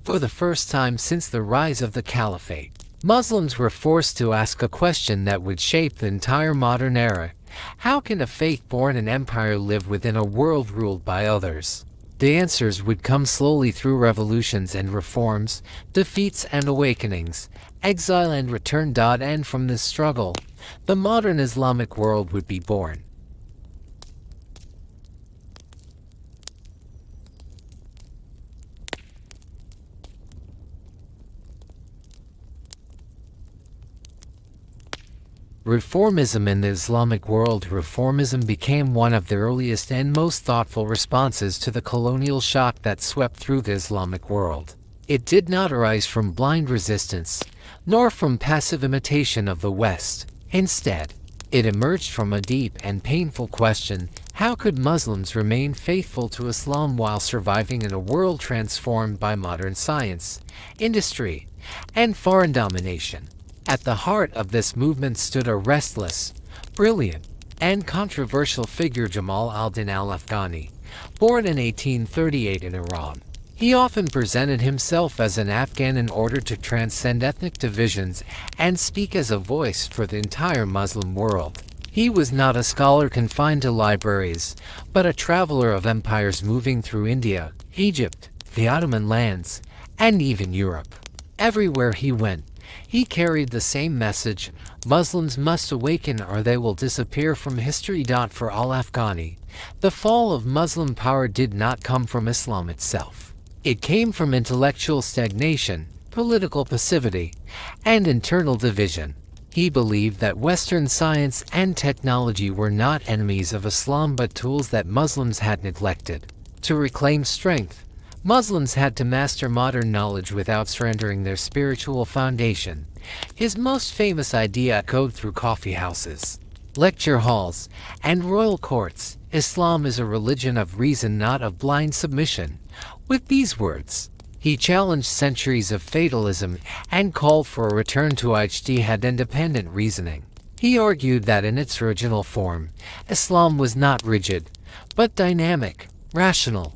[SPEAKER 1] For the first time since the rise of the Caliphate, Muslims were forced to ask a question that would shape the entire modern era. How can a faith born in empire live within a world ruled by others? The answers would come slowly through revolutions and reforms, defeats and awakenings, exile and return. And from this struggle, the modern Islamic world would be born. Reformism in the Islamic world. Reformism became one of the earliest and most thoughtful responses to the colonial shock that swept through the Islamic world. It did not arise from blind resistance, nor from passive imitation of the West. Instead, it emerged from a deep and painful question: how could Muslims remain faithful to Islam while surviving in a world transformed by modern science, industry, and foreign domination? At the heart of this movement stood a restless, brilliant, and controversial figure, Jamal al-Din al-Afghani, born in 1838 in Iran. He often presented himself as an Afghan in order to transcend ethnic divisions and speak as a voice for the entire Muslim world. He was not a scholar confined to libraries, but a traveler of empires moving through India, Egypt, the Ottoman lands, and even Europe. Everywhere he went, he carried the same message: Muslims must awaken or they will disappear from history. For al-Afghani, the fall of Muslim power did not come from Islam itself. It came from intellectual stagnation, political passivity, and internal division. He believed that Western science and technology were not enemies of Islam but tools that Muslims had neglected. To reclaim strength, Muslims had to master modern knowledge without surrendering their spiritual foundation. His most famous idea echoed through coffee houses, lecture halls, and royal courts: Islam is a religion of reason, not of blind submission. With these words, he challenged centuries of fatalism and called for a return to ijtihad, independent reasoning. He argued that in its original form, Islam was not rigid, but dynamic, rational,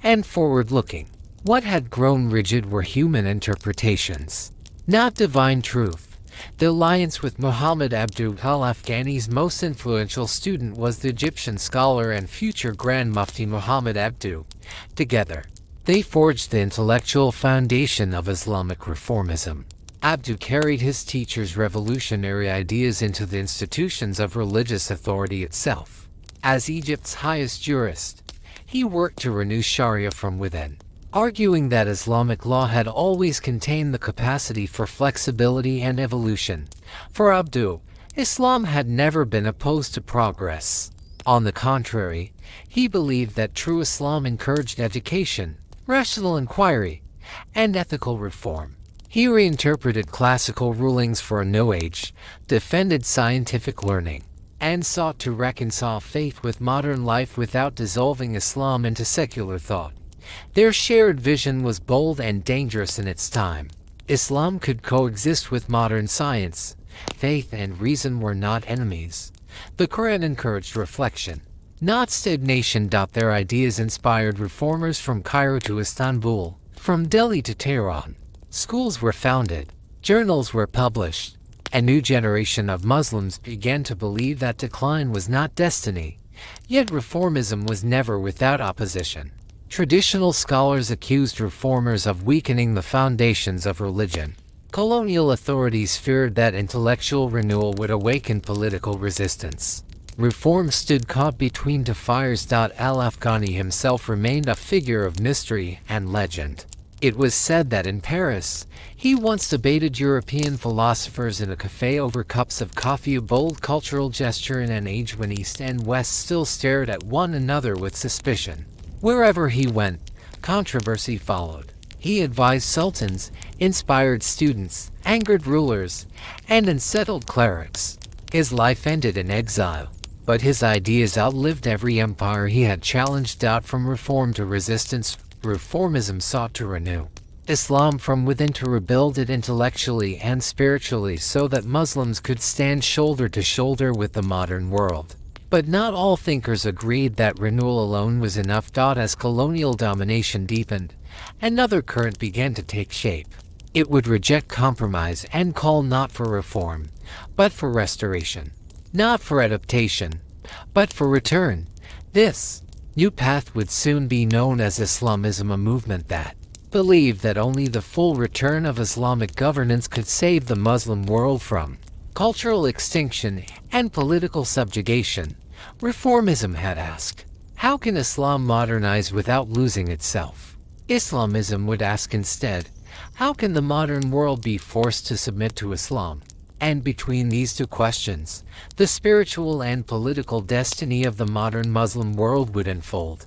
[SPEAKER 1] and forward-looking. What had grown rigid were human interpretations, not divine truth. The alliance with Muhammad Abdu al-Afghani's most influential student was the Egyptian scholar and future Grand Mufti Muhammad Abdu. Together, they forged the intellectual foundation of Islamic reformism. Abdu carried his teacher's revolutionary ideas into the institutions of religious authority itself. As Egypt's highest jurist, he worked to renew Sharia from within. arguing that Islamic law had always contained the capacity for flexibility and evolution. For Abdu, Islam had never been opposed to progress. On the contrary, he believed that true Islam encouraged education, rational inquiry, and ethical reform. He reinterpreted classical rulings for a new age, defended scientific learning, and sought to reconcile faith with modern life without dissolving Islam into secular thought. Their shared vision was bold and dangerous in its time. Islam could coexist with modern science. Faith and reason were not enemies. The Quran encouraged reflection, not stagnation. Their ideas inspired reformers from Cairo to Istanbul, from Delhi to Tehran. Schools were founded, journals were published. A new generation of Muslims began to believe that decline was not destiny, yet reformism was never without opposition. Traditional scholars accused reformers of weakening the foundations of religion. Colonial authorities feared that intellectual renewal would awaken political resistance. Reform stood caught between two fires. Al-Afghani himself remained a figure of mystery and legend. It was said that in Paris, he once debated European philosophers in a cafe over cups of coffee, a bold cultural gesture in an age when East and West still stared at one another with suspicion. Wherever he went, controversy followed. He advised sultans, inspired students, angered rulers, and unsettled clerics. His life ended in exile, but his ideas outlived every empire he had challenged. From reform to resistance, reformism sought to renew Islam from within, to rebuild it intellectually and spiritually so that Muslims could stand shoulder to shoulder with the modern world. But not all thinkers agreed that renewal alone was enough. As colonial domination deepened, another current began to take shape. It would reject compromise and call not for reform, but for restoration. Not for adaptation, but for return. This new path would soon be known as Islamism, a movement that believed that only the full return of Islamic governance could save the Muslim world from cultural extinction and political subjugation. Reformism had asked, how can Islam modernize without losing itself? Islamism would ask instead, how can the modern world be forced to submit to Islam? And between these two questions, the spiritual and political destiny of the modern Muslim world would unfold.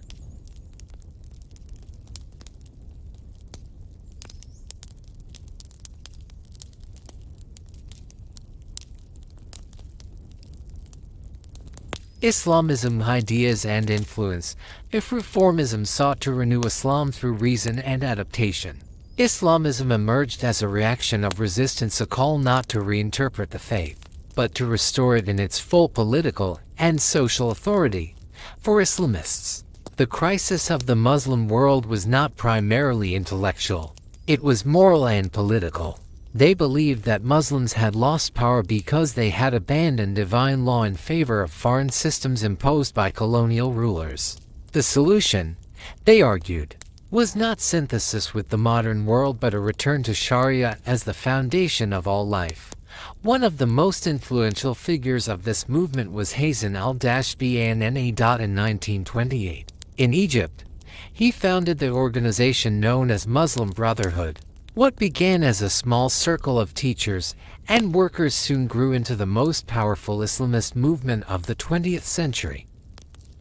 [SPEAKER 1] Islamism ideas and influence. If reformism sought to renew Islam through reason and adaptation, Islamism emerged as a reaction of resistance, a call not to reinterpret the faith, but to restore it in its full political and social authority. For Islamists, the crisis of the Muslim world was not primarily intellectual. It was moral and political. They believed that Muslims had lost power because they had abandoned divine law in favor of foreign systems imposed by colonial rulers. The solution, they argued, was not synthesis with the modern world but a return to Sharia as the foundation of all life. One of the most influential figures of this movement was Hasan al-Banna. In 1928, in Egypt, he founded the organization known as Muslim Brotherhood. What began as a small circle of teachers and workers soon grew into the most powerful Islamist movement of the 20th century.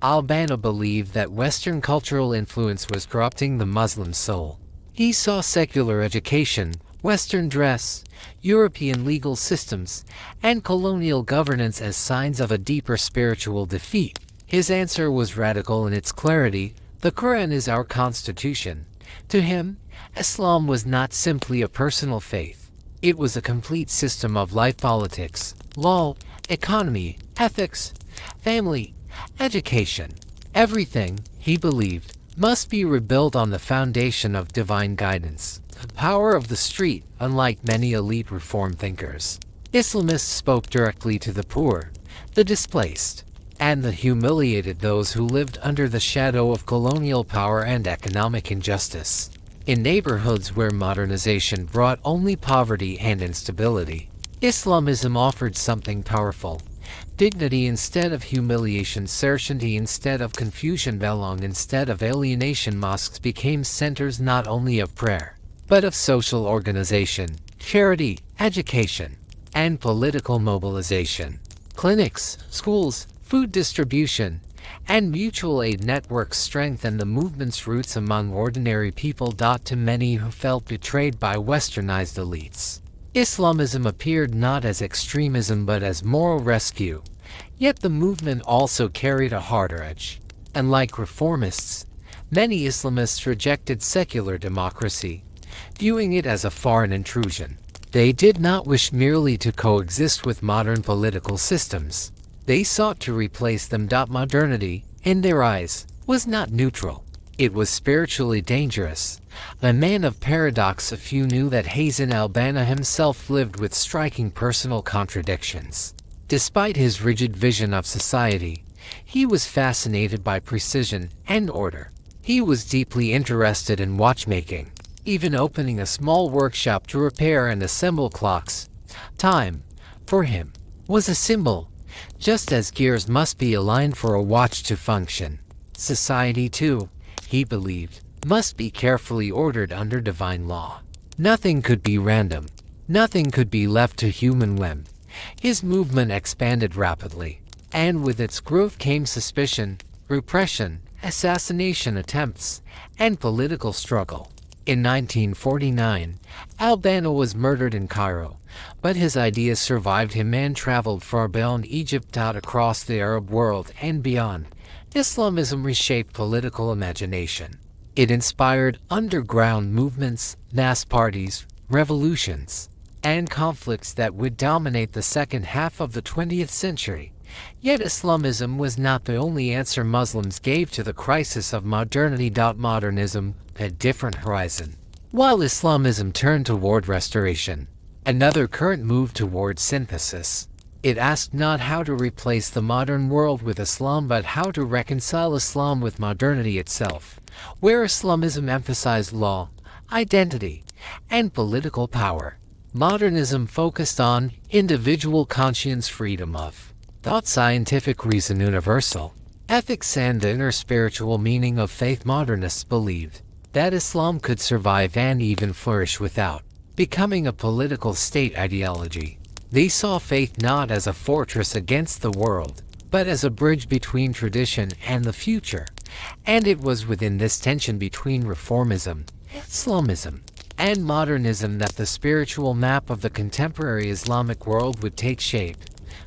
[SPEAKER 1] Al-Banna believed that Western cultural influence was corrupting the Muslim soul. He saw secular education, Western dress, European legal systems, and colonial governance as signs of a deeper spiritual defeat. His answer was radical in its clarity: the Quran is our constitution. To him, Islam was not simply a personal faith. It was a complete system of life: politics, law, economy, ethics, family, education. Everything, he believed, must be rebuilt on the foundation of divine guidance. The power of the street. Unlike many elite reform thinkers, Islamists spoke directly to the poor, the displaced, and the humiliated, those who lived under the shadow of colonial power and economic injustice. In neighborhoods where modernization brought only poverty and instability, Islamism offered something powerful. Dignity instead of humiliation, certainty instead of confusion, belong instead of alienation. Mosques became centers not only of prayer, but of social organization, charity, education, and political mobilization. Clinics, schools, food distribution, and mutual aid networks strengthened the movement's roots among ordinary people. To many who felt betrayed by westernized elites, Islamism appeared not as extremism but as moral rescue. Yet the movement also carried a harder edge. And like reformists, many Islamists rejected secular democracy, viewing it as a foreign intrusion. They did not wish merely to coexist with modern political systems. They sought to replace them. Modernity, in their eyes, was not neutral. It was spiritually dangerous. A man of paradox, a few knew that Hasan al-Banna himself lived with striking personal contradictions. Despite his rigid vision of society, he was fascinated by precision and order. He was deeply interested in watchmaking, even opening a small workshop to repair and assemble clocks. Time, for him, was a symbol, just as gears must be aligned for a watch to function. Society, too, he believed, must be carefully ordered under divine law. Nothing could be random. Nothing could be left to human whim. His movement expanded rapidly, and with its growth came suspicion, repression, assassination attempts, and political struggle. In 1949, al-Banna was murdered in Cairo, but his ideas survived him and traveled far beyond Egypt out across the Arab world and beyond. Islamism reshaped political imagination. It inspired underground movements, mass parties, revolutions, and conflicts that would dominate the second half of the 20th century. Yet Islamism was not the only answer Muslims gave to the crisis of modernity. Modernism had a different horizon. While Islamism turned toward restoration, another current moved toward synthesis. It asked not how to replace the modern world with Islam but how to reconcile Islam with modernity itself, where Islamism emphasized law, identity, and political power. Modernism focused on individual conscience, freedom of thought, scientific reason, universal ethics, and the inner spiritual meaning of faith. Modernists believed that Islam could survive and even flourish without becoming a political state ideology. They saw faith not as a fortress against the world, but as a bridge between tradition and the future. And it was within this tension between reformism, Islamism, and modernism that the spiritual map of the contemporary Islamic world would take shape.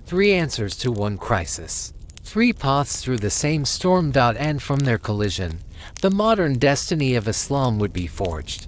[SPEAKER 1] 3 answers to one crisis. 3 paths through the same storm. And from their collision, the modern destiny of Islam would be forged.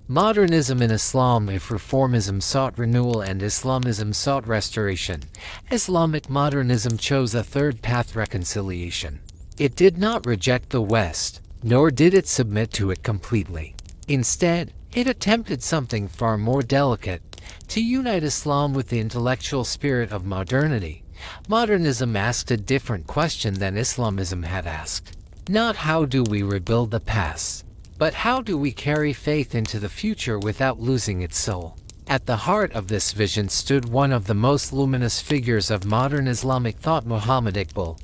[SPEAKER 1] Modernism in Islam. If reformism sought renewal and Islamism sought restoration, Islamic modernism chose a third path: reconciliation. It did not reject the West, nor did it submit to it completely. Instead, it attempted something far more delicate: to unite Islam with the intellectual spirit of modernity. Modernism asked a different question than Islamism had asked. Not how do we rebuild the past, but how do we carry faith into the future without losing its soul? At the heart of this vision stood one of the most luminous figures of modern Islamic thought, Muhammad Iqbal.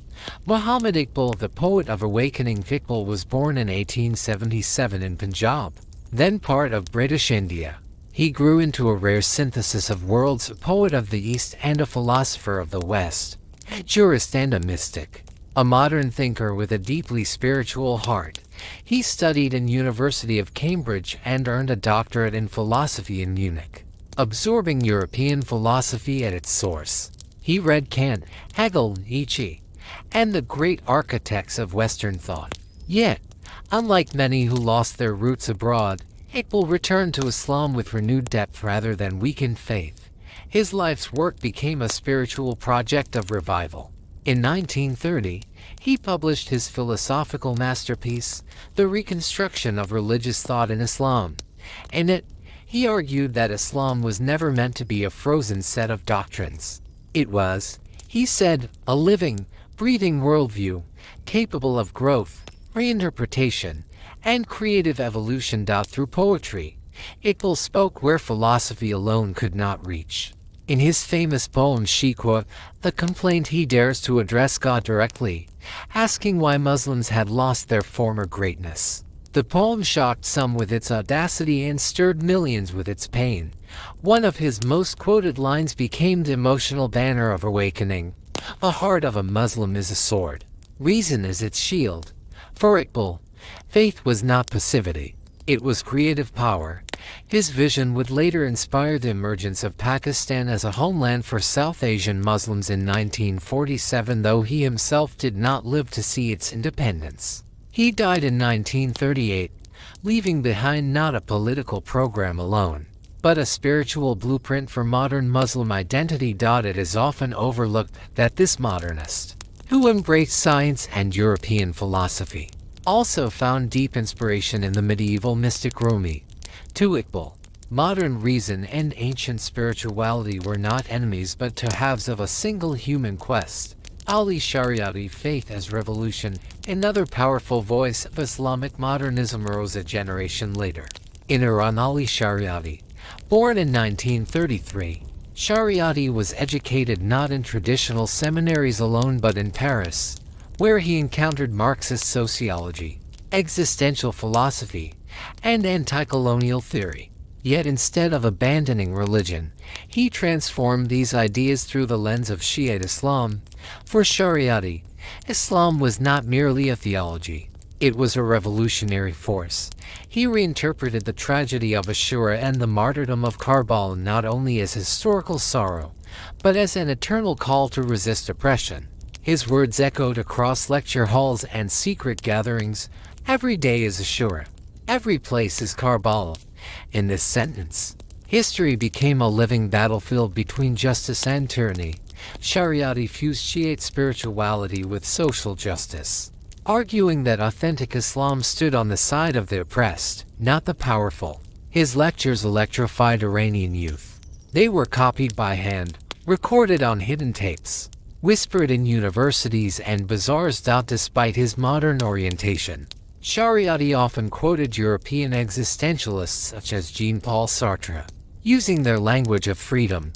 [SPEAKER 1] Muhammad Iqbal, the poet of awakening. Iqbal was born in 1877 in Punjab, then part of British India. He grew into a rare synthesis of worlds: a poet of the East and a philosopher of the West, a jurist and a mystic, a modern thinker with a deeply spiritual heart. He studied in University of Cambridge and earned a doctorate in philosophy in Munich, absorbing European philosophy at its source. He read Kant, Hegel, Nietzsche, and the great architects of Western thought. Yet, unlike many who lost their roots abroad, Iqbal returned to Islam with renewed depth rather than weakened faith. His life's work became a spiritual project of revival. In 1930, he published his philosophical masterpiece, The Reconstruction of Religious Thought in Islam. In it, he argued that Islam was never meant to be a frozen set of doctrines. It was, he said, a living, breathing worldview, capable of growth, reinterpretation, and creative evolution. Through poetry, Iqbal spoke where philosophy alone could not reach. In his famous poem Shikwa, the complaint, he dares to address God directly, asking why Muslims had lost their former greatness. The poem shocked some with its audacity and stirred millions with its pain. One of his most quoted lines became the emotional banner of awakening. The heart of a Muslim is a sword. Reason is its shield. For Iqbal, faith was not passivity. It was creative power. His vision would later inspire the emergence of Pakistan as a homeland for South Asian Muslims in 1947, though he himself did not live to see its independence. He died in 1938, leaving behind not a political program alone, but a spiritual blueprint for modern Muslim identity. It is often overlooked that this modernist, who embraced science and European philosophy, also found deep inspiration in the medieval mystic Rumi. To Iqbal, modern reason and ancient spirituality were not enemies but two halves of a single human quest. Ali Shariati, faith as revolution, another powerful voice of Islamic modernism, rose a generation later. In Iran, Ali Shariati, born in 1933, Shariati was educated not in traditional seminaries alone but in Paris, where he encountered Marxist sociology, existential philosophy, and anti-colonial theory. Yet instead of abandoning religion, he transformed these ideas through the lens of Shiite Islam. For Shariati, Islam was not merely a theology, it was a revolutionary force. He reinterpreted the tragedy of Ashura and the martyrdom of Karbala not only as historical sorrow, but as an eternal call to resist oppression. His words echoed across lecture halls and secret gatherings. Every day is Ashura. Every place is Karbala. In this sentence, history became a living battlefield between justice and tyranny. Shariati fused Shiite spirituality with social justice, arguing that authentic Islam stood on the side of the oppressed, not the powerful. His lectures electrified Iranian youth. They were copied by hand, recorded on hidden tapes, whispered in universities and bazaars. Despite his modern orientation, Shariati often quoted European existentialists such as Jean-Paul Sartre, using their language of freedom,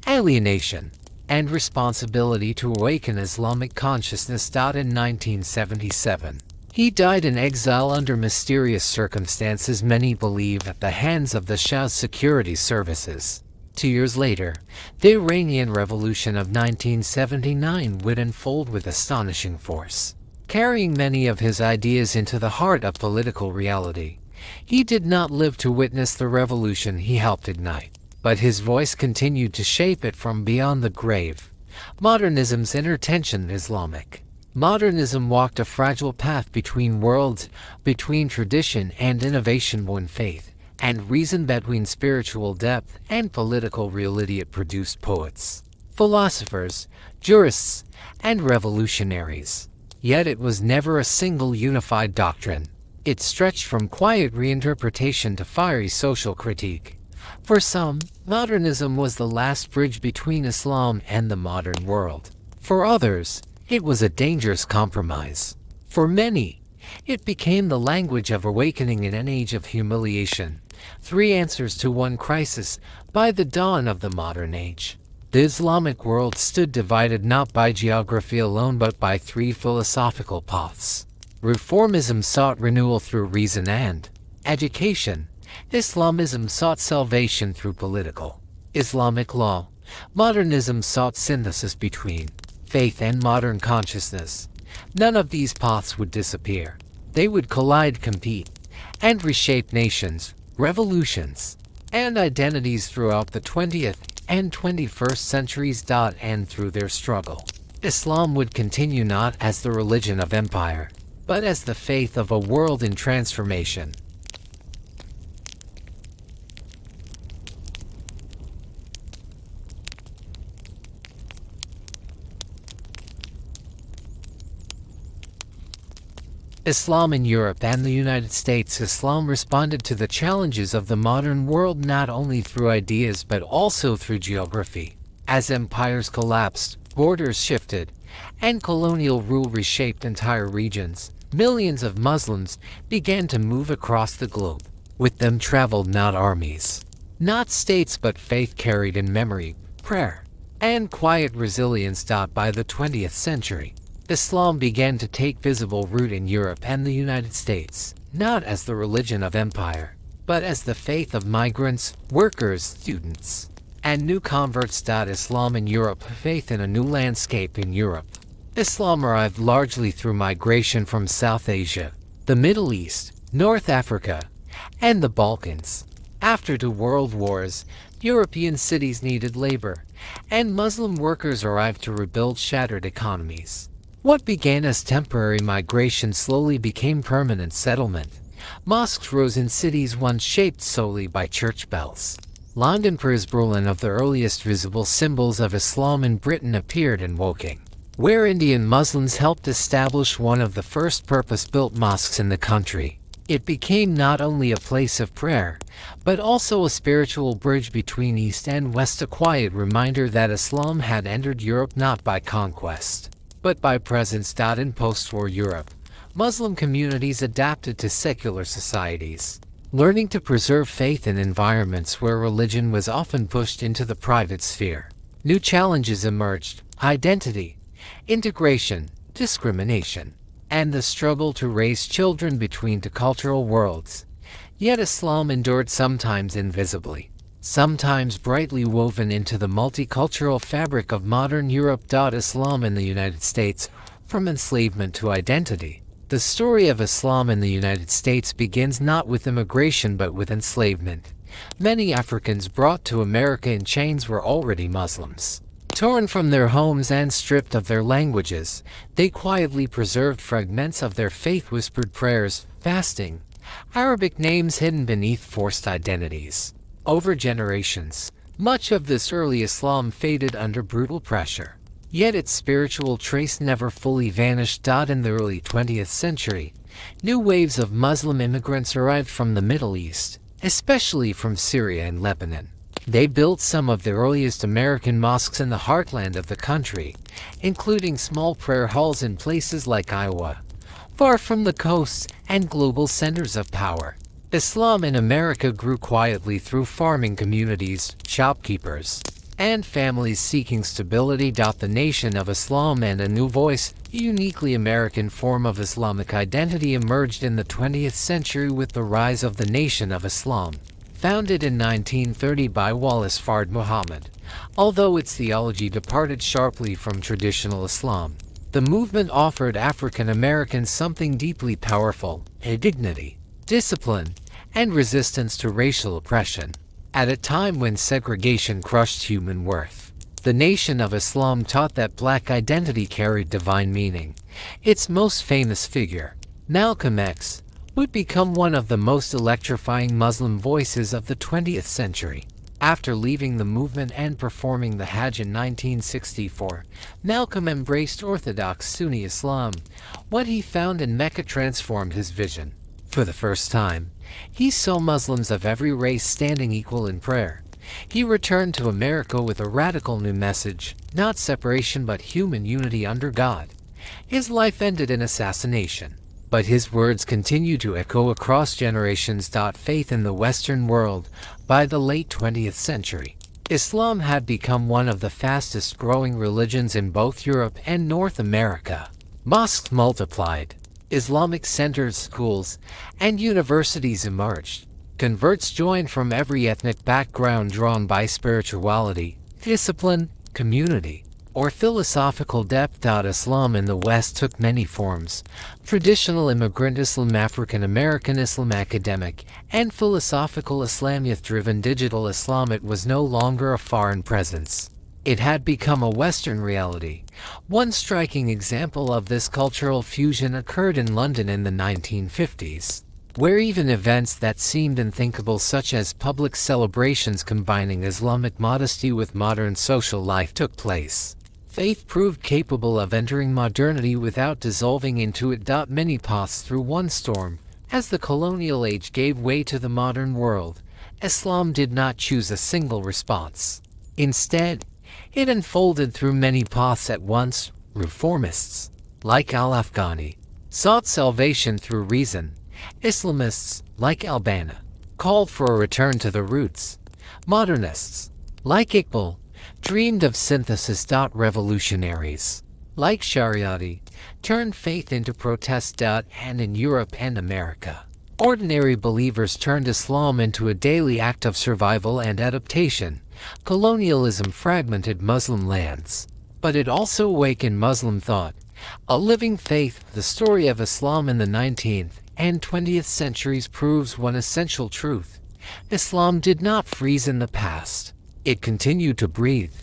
[SPEAKER 1] alienation, and responsibility to awaken Islamic consciousness. In 1977, he died in exile under mysterious circumstances, many believe at the hands of the Shah's security services. 2 years later, the Iranian Revolution of 1979 would unfold with astonishing force, carrying many of his ideas into the heart of political reality. He did not live to witness the revolution he helped ignite, but his voice continued to shape it from beyond the grave. Modernism's inner tension. Islamic modernism walked a fragile path between worlds, between tradition and innovation, between faith and reason, between spiritual depth and political reality. It produced poets, philosophers, jurists, and revolutionaries. Yet it was never a single unified doctrine. It stretched from quiet reinterpretation to fiery social critique. For some, modernism was the last bridge between Islam and the modern world. For others, it was a dangerous compromise. For many, it became the language of awakening in an age of humiliation. 3 answers to 1 crisis. By the dawn of the modern age, the Islamic world stood divided not by geography alone but by 3 philosophical paths. Reformism sought renewal through reason and education. Islamism sought salvation through political, Islamic law. Modernism sought synthesis between faith and modern consciousness. None of these paths would disappear. They would collide, compete, and reshape nations, revolutions, and identities throughout the 20th and 21st centuries. And through their struggle, Islam would continue not as the religion of empire, but as the faith of a world in transformation. Islam in Europe and the United States. Islam responded to the challenges of the modern world not only through ideas but also through geography. As empires collapsed, borders shifted, and colonial rule reshaped entire regions, millions of Muslims began to move across the globe. With them traveled not armies, not states, but faith carried in memory, prayer, and quiet resilience. By the 20th century, Islam began to take visible root in Europe and the United States, not as the religion of empire, but as the faith of migrants, workers, students, and new converts. Islam in Europe, faith in a new landscape in Europe. Islam arrived largely through migration from South Asia, the Middle East, North Africa, and the Balkans. After 2 world wars, European cities needed labor, and Muslim workers arrived to rebuild shattered economies. What began as temporary migration slowly became permanent settlement. Mosques rose in cities once shaped solely by church bells. London, Berlin, of the earliest visible symbols of Islam in Britain appeared in Woking, where Indian Muslims helped establish one of the first purpose-built mosques in the country. It became not only a place of prayer, but also a spiritual bridge between East and West, a quiet reminder that Islam had entered Europe not by conquest, but by presence. In post-war Europe, Muslim communities adapted to secular societies, learning to preserve faith in environments where religion was often pushed into the private sphere. New challenges emerged: identity, integration, discrimination, and the struggle to raise children between 2 cultural worlds. Yet Islam endured, sometimes invisibly, sometimes brightly woven into the multicultural fabric of modern Europe. Islam in the United States, from enslavement to identity. The story of Islam in the United States begins not with immigration but with enslavement. Many Africans brought to America in chains were already Muslims. Torn from their homes and stripped of their languages, they quietly preserved fragments of their faith, whispered prayers, fasting, Arabic names hidden beneath forced identities. Over generations, much of this early Islam faded under brutal pressure. Yet its spiritual trace never fully vanished. In the early 20th century, new waves of Muslim immigrants arrived from the Middle East, especially from Syria and Lebanon. They built some of the earliest American mosques in the heartland of the country, including small prayer halls in places like Iowa, far from the coasts and global centers of power. Islam in America grew quietly through farming communities, shopkeepers, and families seeking stability. The Nation of Islam and a new voice, a uniquely American form of Islamic identity, emerged in the 20th century with the rise of the Nation of Islam. Founded in 1930 by Wallace Fard Muhammad, although its theology departed sharply from traditional Islam, the movement offered African Americans something deeply powerful: a dignity, discipline, and resistance to racial oppression. At a time when segregation crushed human worth, the Nation of Islam taught that black identity carried divine meaning. Its most famous figure, Malcolm X, would become one of the most electrifying Muslim voices of the 20th century. After leaving the movement and performing the Hajj in 1964, Malcolm embraced Orthodox Sunni Islam. What he found in Mecca transformed his vision. For the first time, he saw Muslims of every race standing equal in prayer. He returned to America with a radical new message: not separation but human unity under God. His life ended in assassination, but his words continue to echo across generations. Faith in the Western world. By the late 20th century, Islam had become one of the fastest growing religions in both Europe and North America. Mosques multiplied, Islamic centers, schools, and universities emerged. Converts joined from every ethnic background, drawn by spirituality, discipline, community, or philosophical depth. Islam in the West took many forms: traditional immigrant Islam, African American Islam, academic and philosophical Islam, youth-driven digital Islam. It was no longer a foreign presence. It had become a Western reality. One striking example of this cultural fusion occurred in London in the 1950s, where even events that seemed unthinkable, such as public celebrations combining Islamic modesty with modern social life, took place. Faith proved capable of entering modernity without dissolving into it. Many passed through one storm. As the colonial age gave way to the modern world, Islam did not choose a single response. Instead, it unfolded through many paths at once. Reformists, like Al-Afghani, sought salvation through reason. Islamists, like Albana, called for a return to the roots. Modernists, like Iqbal, dreamed of synthesis. Revolutionaries, like Shariati, turned faith into protest. And in Europe and America, ordinary believers turned Islam into a daily act of survival and adaptation. Colonialism fragmented Muslim lands, but it also awakened Muslim thought, a living faith. The story of Islam in the 19th and 20th centuries proves one essential truth. Islam did not freeze in the past. It continued to breathe,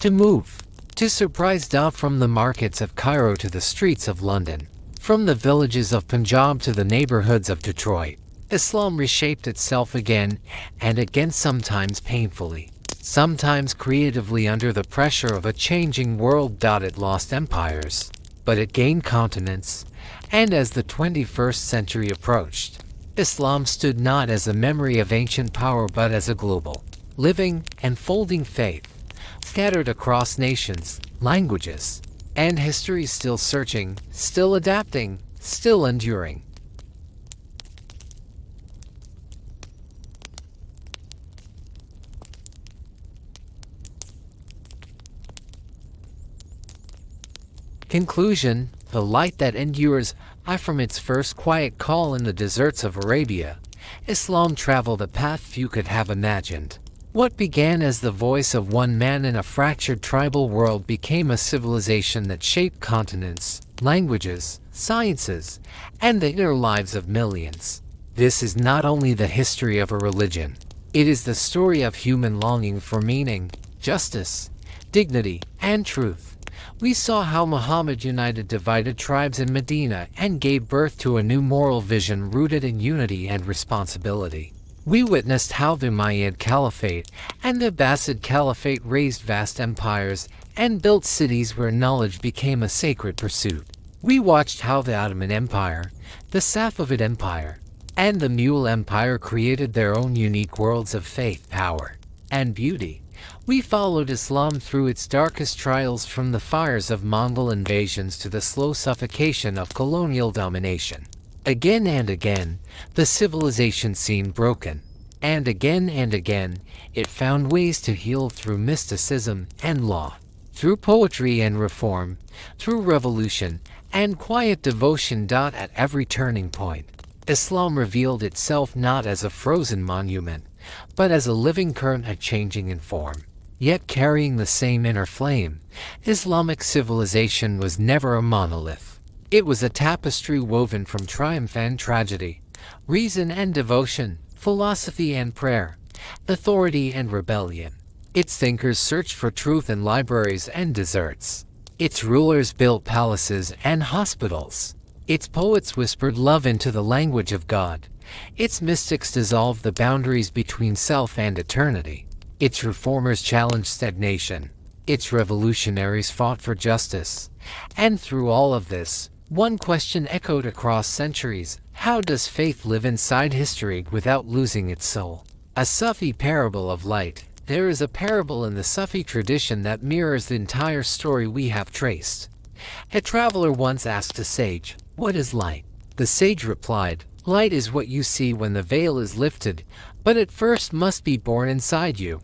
[SPEAKER 1] to move, to surprise. From the markets of Cairo to the streets of London, from the villages of Punjab to the neighborhoods of Detroit, Islam reshaped itself again and again, sometimes painfully, sometimes creatively, under the pressure of a changing world. It lost empires, but it gained continents, and as the 21st century approached, Islam stood not as a memory of ancient power but as a global, living, and folding faith, scattered across nations, languages, and histories, still searching, still adapting, still enduring. Conclusion: the light that endures. From its first quiet call in the deserts of Arabia, Islam traveled a path few could have imagined. What began as the voice of one man in a fractured tribal world became a civilization that shaped continents, languages, sciences, and the inner lives of millions. This is not only the history of a religion, it is the story of human longing for meaning, justice, dignity, and truth. We saw how Muhammad united divided tribes in Medina and gave birth to a new moral vision rooted in unity and responsibility. We witnessed how the Umayyad Caliphate and the Abbasid Caliphate raised vast empires and built cities where knowledge became a sacred pursuit. We watched how the Ottoman Empire, the Safavid Empire, and the Mughal Empire created their own unique worlds of faith, power, and beauty. We followed Islam through its darkest trials, from the fires of Mongol invasions to the slow suffocation of colonial domination. Again and again, the civilization seemed broken, and again, it found ways to heal through mysticism and law, through poetry and reform, through revolution and quiet devotion. At every turning point, Islam revealed itself not as a frozen monument, but as a living current, changing in form, yet carrying the same inner flame. Islamic civilization was never a monolith. It was a tapestry woven from triumph and tragedy, reason and devotion, philosophy and prayer, authority and rebellion. Its thinkers searched for truth in libraries and deserts. Its rulers built palaces and hospitals. Its poets whispered love into the language of God. Its mystics dissolved the boundaries between self and eternity. Its reformers challenged stagnation. Its revolutionaries fought for justice. And through all of this, one question echoed across centuries: how does faith live inside history without losing its soul? A Sufi parable of light. There is a parable in the Sufi tradition that mirrors the entire story we have traced. A traveler once asked a sage, "What is light?" The sage replied, "Light is what you see when the veil is lifted, but it first must be born inside you."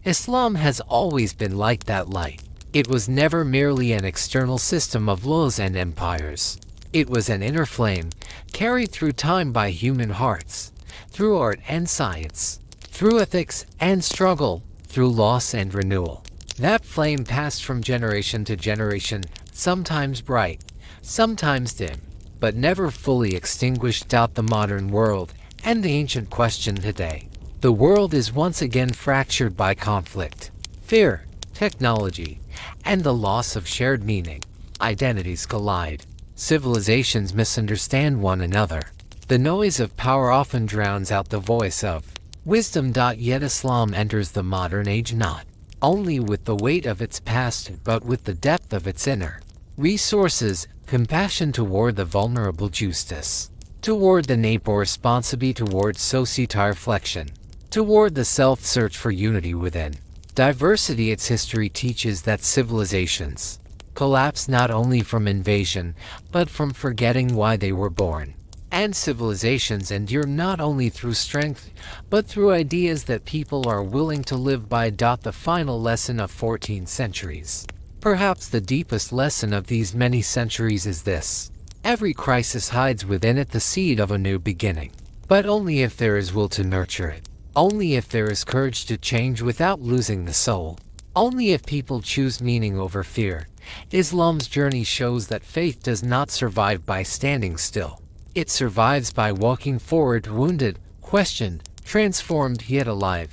[SPEAKER 1] Islam has always been like that light. It was never merely an external system of laws and empires. It was an inner flame, carried through time by human hearts, through art and science, through ethics and struggle, through loss and renewal. That flame passed from generation to generation, sometimes bright, sometimes dim, but never fully extinguished. The modern world, and the ancient question today. The world is once again fractured by conflict, fear, technology, and the loss of shared meaning. Identities collide. Civilizations misunderstand one another. The noise of power often drowns out the voice of wisdom. Yet Islam enters the modern age not only with the weight of its past, but with the depth of its inner resources, compassion toward the vulnerable, justice toward the neighbor, responsibility toward societal reflection, toward the self-search for unity within diversity. Its history teaches that civilizations collapse not only from invasion, but from forgetting why they were born. And civilizations endure not only through strength, but through ideas that people are willing to live by. The final lesson of 14 centuries. Perhaps the deepest lesson of these many centuries is this: every crisis hides within it the seed of a new beginning. But only if there is will to nurture it. Only if there is courage to change without losing the soul. Only if people choose meaning over fear. Islam's journey shows that faith does not survive by standing still. It survives by walking forward, wounded, questioned, transformed yet alive.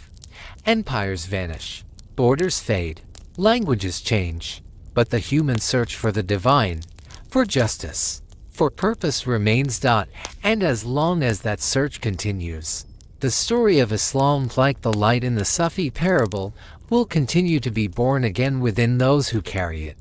[SPEAKER 1] Empires vanish. Borders fade. Languages change. But the human search for the divine, for justice, for purpose remains. And as long as that search continues, the story of Islam, like the light in the Sufi parable, will continue to be born again within those who carry it.